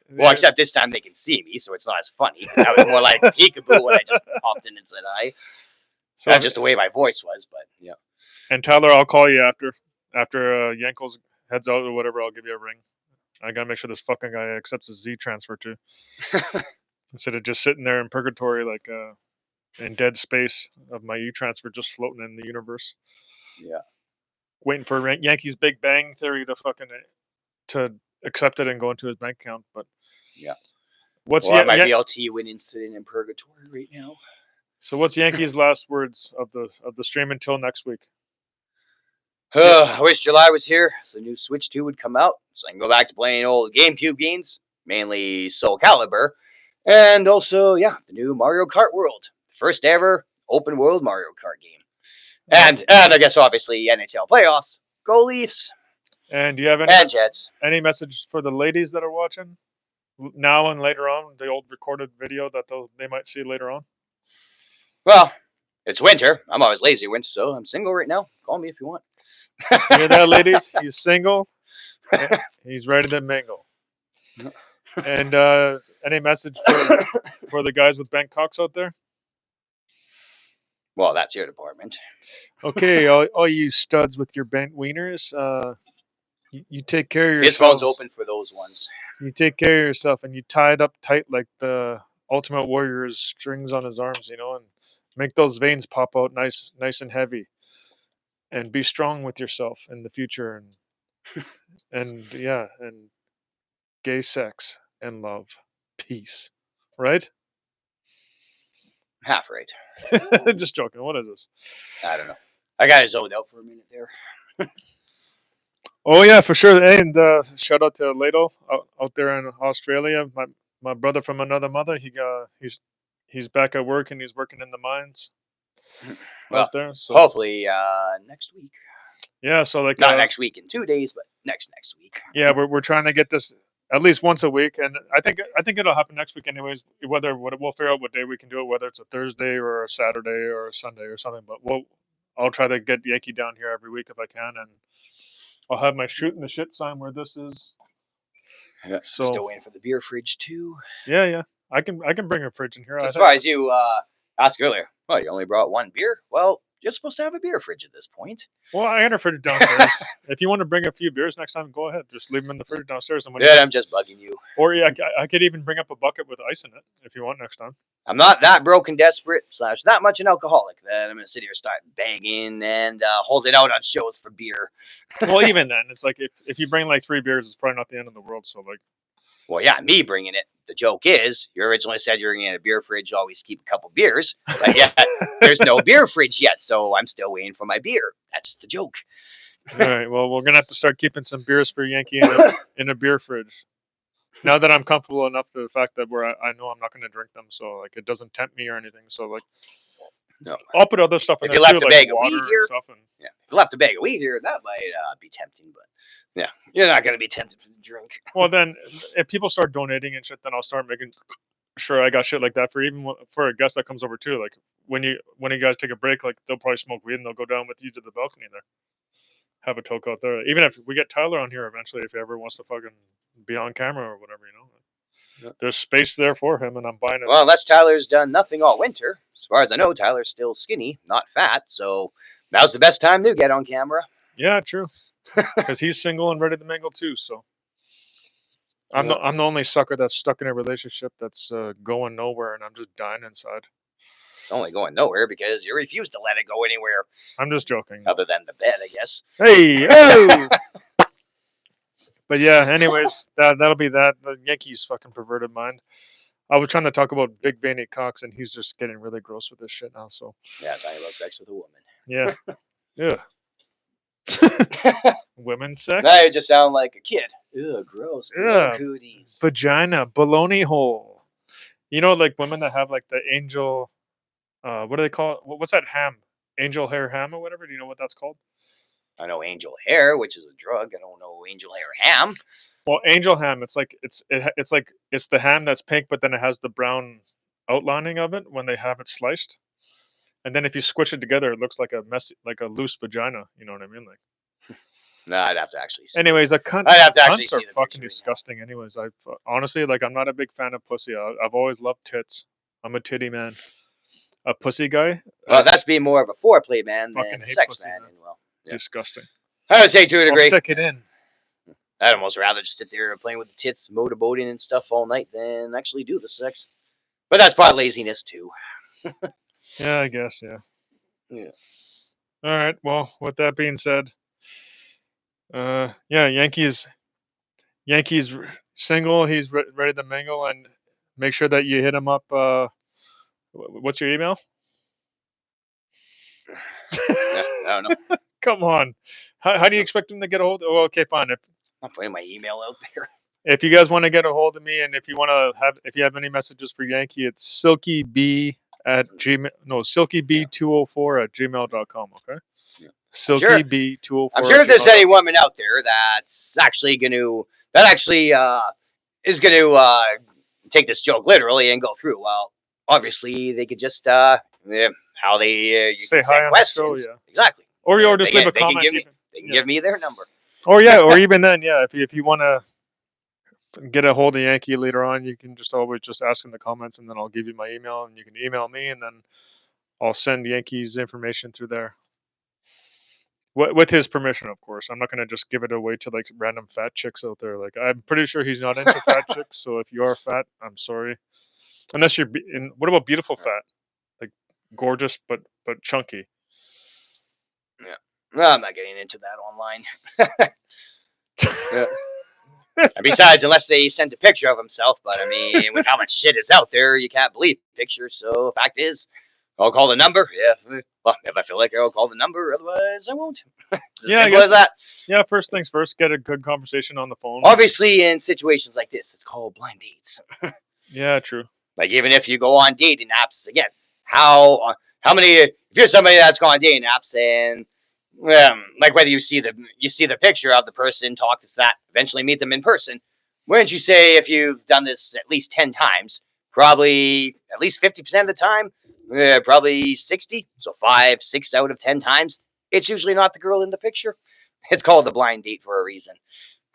Well, except this time they can see me, so it's not as funny. That was more like peekaboo when I just popped in and said hi. So Not just the way my voice was, but yeah. and Tyler, I'll call you after Yankel's heads out or whatever. I'll give you a ring. I gotta make sure this fucking guy accepts his Z transfer too, instead of just sitting there in purgatory like in dead space of my E transfer just floating in the universe, Yeah. waiting for Yankees Big Bang Theory to accept it and go into his bank account. But Yeah. what's Well, I might be able to you an incident in purgatory right now. so what's Yankees' last words of the stream until next week? I wish July was here so the new Switch 2 would come out so I can go back to playing old GameCube games, mainly Soul Calibur, and also, yeah, the new Mario Kart World, first ever open world Mario Kart game. And I guess obviously NHL playoffs. Go Leafs. And do you have And Jets. any message for the ladies that are watching now and later on, the old recorded video that they might see later on? Well, it's winter. I'm always lazy winter, so I'm single right now. Call me if you want. You hear that, ladies? He's single. He's ready to mingle. And any message for the guys with bent cocks out there? Well, that's your department. Okay, all you studs with your bent wieners, you take care of His yourselves. phone's open for those ones. You take care of yourself, and you tie it up tight like the Ultimate Warrior's strings on his arms, and make those veins pop out nice and heavy. And be strong with yourself in the future, and yeah, and gay sex and love, peace, right? Half right. Just joking. What is this? I don't know. I got zoned out for a minute there. Oh yeah, for sure. And shout out to Lado out there in Australia. My brother from another mother. He's back at work and he's working in the mines Well, out there. So hopefully next week. yeah, so like Not next week in 2 days, but next week. Yeah, we're trying to get this at least once a week, and I think it'll happen next week anyways. We'll figure out what day we can do it, whether it's a Thursday or a Saturday or a Sunday or something. But I'll try to get Yankee down here every week if I can, and I'll have my shooting the shit sign where this is. Yeah, So still waiting for the beer fridge too. Yeah, I can bring a fridge in here. As far as you asked earlier, well, you only brought one beer. Well, you're supposed to have a beer fridge at this point. Well, I had a fridge downstairs. If you want to bring a few beers next time, go ahead. Just leave them in the fridge downstairs. And I'm just bugging you. Or yeah, I could even bring up a bucket with ice in it if you want next time. I'm not that broke and desperate / that much an alcoholic that I'm gonna sit here start begging and holding out on shows for beer. Well, even then, it's like if you bring like 3 beers, it's probably not the end of the world. So like, well, yeah, me bringing it. The joke is, you originally said you're going to get a beer fridge, always keep a couple beers, but yet there's no beer fridge yet, so I'm still waiting for my beer. That's the joke. All right, well, we're gonna have to start keeping some beers for Yankee in a beer fridge. Now that I'm comfortable enough to the fact that I know I'm not going to drink them, so like it doesn't tempt me or anything. So like, No. I'll put other stuff in If there you left too, a like bag of water weed and here, stuff. And yeah, if you left a bag of weed here, that might be tempting, but yeah, you're not gonna be tempted to drink. well, then if people start donating and shit, then I'll start making sure I got shit like that for even for a guest that comes over too. Like when you guys take a break, like they'll probably smoke weed and they'll go down with you to the balcony there, have a toke out there. Even if we get Tyler on here eventually, if he ever wants to fucking be on camera or whatever, Yeah. there's space there for him, and I'm buying it. Well, unless Tyler's done nothing all winter. As far as I know, Tyler's still skinny, not fat, so now's the best time to get on camera. Yeah, true. Because he's single and ready to mingle too. So I'm Yeah. I'm the only sucker that's stuck in a relationship that's going nowhere, and I'm just dying inside. It's only going nowhere because you refuse to let it go anywhere I'm just joking. other than the bed, I guess. Hey, oh! But yeah, anyways, that'll be that. The Yankees fucking perverted mind. I was trying to talk about big veiny cocks, and he's just getting really gross with this shit now. So Yeah, talking about sex with a woman. yeah, yeah. Women's sex. Now you just sound like a kid. Ugh, gross. Yeah. Cooties. Vagina, baloney hole. You know, like women that have like the angel. What do they call it? What's that ham? Angel hair ham or whatever. Do you know what that's called? I know angel hair, which is a drug. I don't know angel hair ham. Well, angel ham. It's like it's like it's the ham that's pink, but then it has the brown outlining of it when they have it sliced. And then if you squish it together, it looks like a messy, like a loose vagina. You know what I mean? Like. No, I'd have to actually see. Anyways, a cunt. I'd have to actually Cunts are see the fucking picture. disgusting. Anyways, I honestly like. I'm not a big fan of pussy. I've always loved tits. I'm a titty man. A pussy guy. Well, that's being more of a foreplay man Fucking than a hate sex pussy, man. man. And well, yeah. Disgusting. I would say to a I'll degree. stick it in. I'd almost rather just sit there playing with the tits, motorboating and stuff all night than actually do the sex. But that's part laziness too. Yeah, I guess. Yeah. Yeah. All right. Well, with that being said, yeah, Yankees single. He's ready to mingle, and make sure that you hit him up. What's your email? Yeah, I don't know. Come on. How do you expect him to get a hold? Oh, okay, fine. I'm putting my email out there. If you guys want to get a hold of me, and if you want to if you have any messages for Yankee, it's silkyb at gmail. No, silkyb204 at gmail.com. Okay. Yeah. Silkyb204. I'm sure if there's any woman out there that's actually is going to take this joke literally and go through. Well, obviously they could just how they you say can hi send on questions. the show, yeah. Exactly. Or you just leave a they can comment. give me their number. Or yeah, or even then, yeah. If you want to get a hold of Yankee later on, you can just always just ask in the comments, and then I'll give you my email, and you can email me, and then I'll send Yankee's information through there. With his permission, of course. I'm not gonna just give it away to like random fat chicks out there. Like I'm pretty sure he's not into fat chicks. So if you are fat, I'm sorry. Unless you're what about beautiful fat, like gorgeous but chunky? Yeah, well, I'm not getting into that online. Yeah. And besides, unless they send a picture of himself, but I mean, with how much shit is out there, you can't believe pictures. So, fact is, I'll call the number. If I feel like it, I'll call the number. Otherwise, I won't. It's as simple as that. Yeah, first things first, get a good conversation on the phone. Obviously, in situations like this, it's called blind dates. Yeah, true. Like even if you go on dating apps again, how many? If you're somebody that's gone on dating apps and like whether you see the picture of the person, talk to that, eventually meet them in person, wouldn't you say if you've done this at least 10 times, probably at least 50% of the time, probably 60, so 6 out of 10 times, it's usually not the girl in the picture. It's called the blind date for a reason.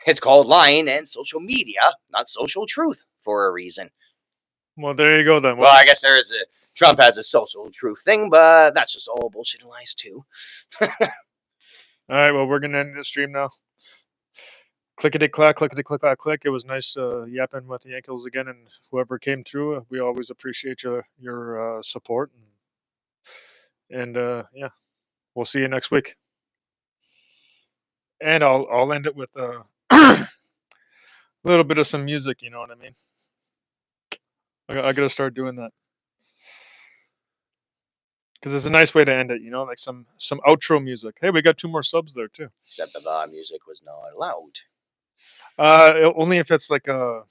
It's called lying and social media, not social truth, for a reason. Well, there you go then. Well, I guess Trump has a social truth thing, but that's just all bullshit and lies too. All right, well, we're gonna end the stream now. Clickety clack, clickety click clack click. It was nice yapping with the Yankees again, and whoever came through, we always appreciate your support. And yeah, we'll see you next week. And I'll end it with a little bit of some music. You know what I mean? I gotta start doing that because it's a nice way to end it. You know, like some outro music. Hey, we got 2 more subs there too. Except the music was not allowed. Only if it's like a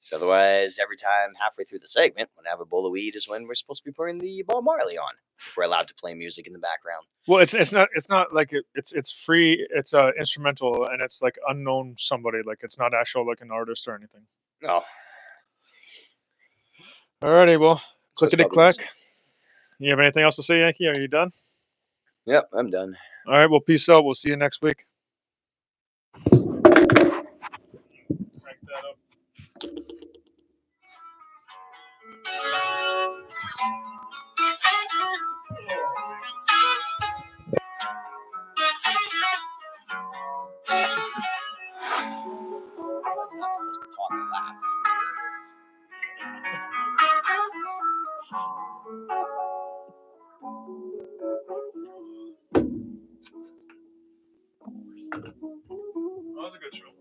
So otherwise, every time halfway through the segment, when I have a bowl of weed is when we're supposed to be putting the Bob Marley on. If we're allowed to play music in the background. Well, it's not like it's free. It's instrumental and it's like unknown somebody. Like it's not actual like an artist or anything. No. Alrighty, well, So it's clickety probably clack. listening. You have anything else to say, Yankee? Are you done? Yep, I'm done. All right, well, peace out. We'll see you next week. Crank that up. I'm not supposed to talk and laugh. That was a good show.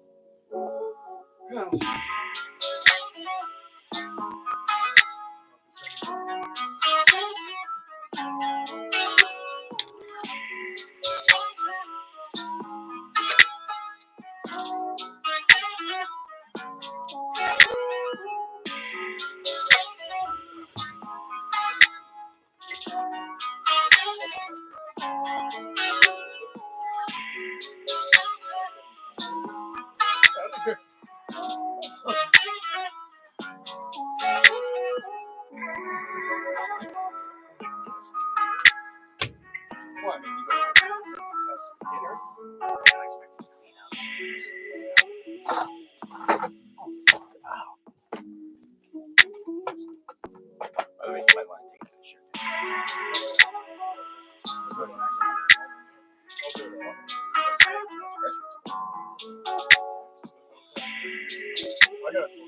Well, I mean, you go to someone's house for dinner. I expect you to clean up. By the way, you might want to take that shirt down. This person actually has the moment. Also, the woman. That's too much pressure. I got it.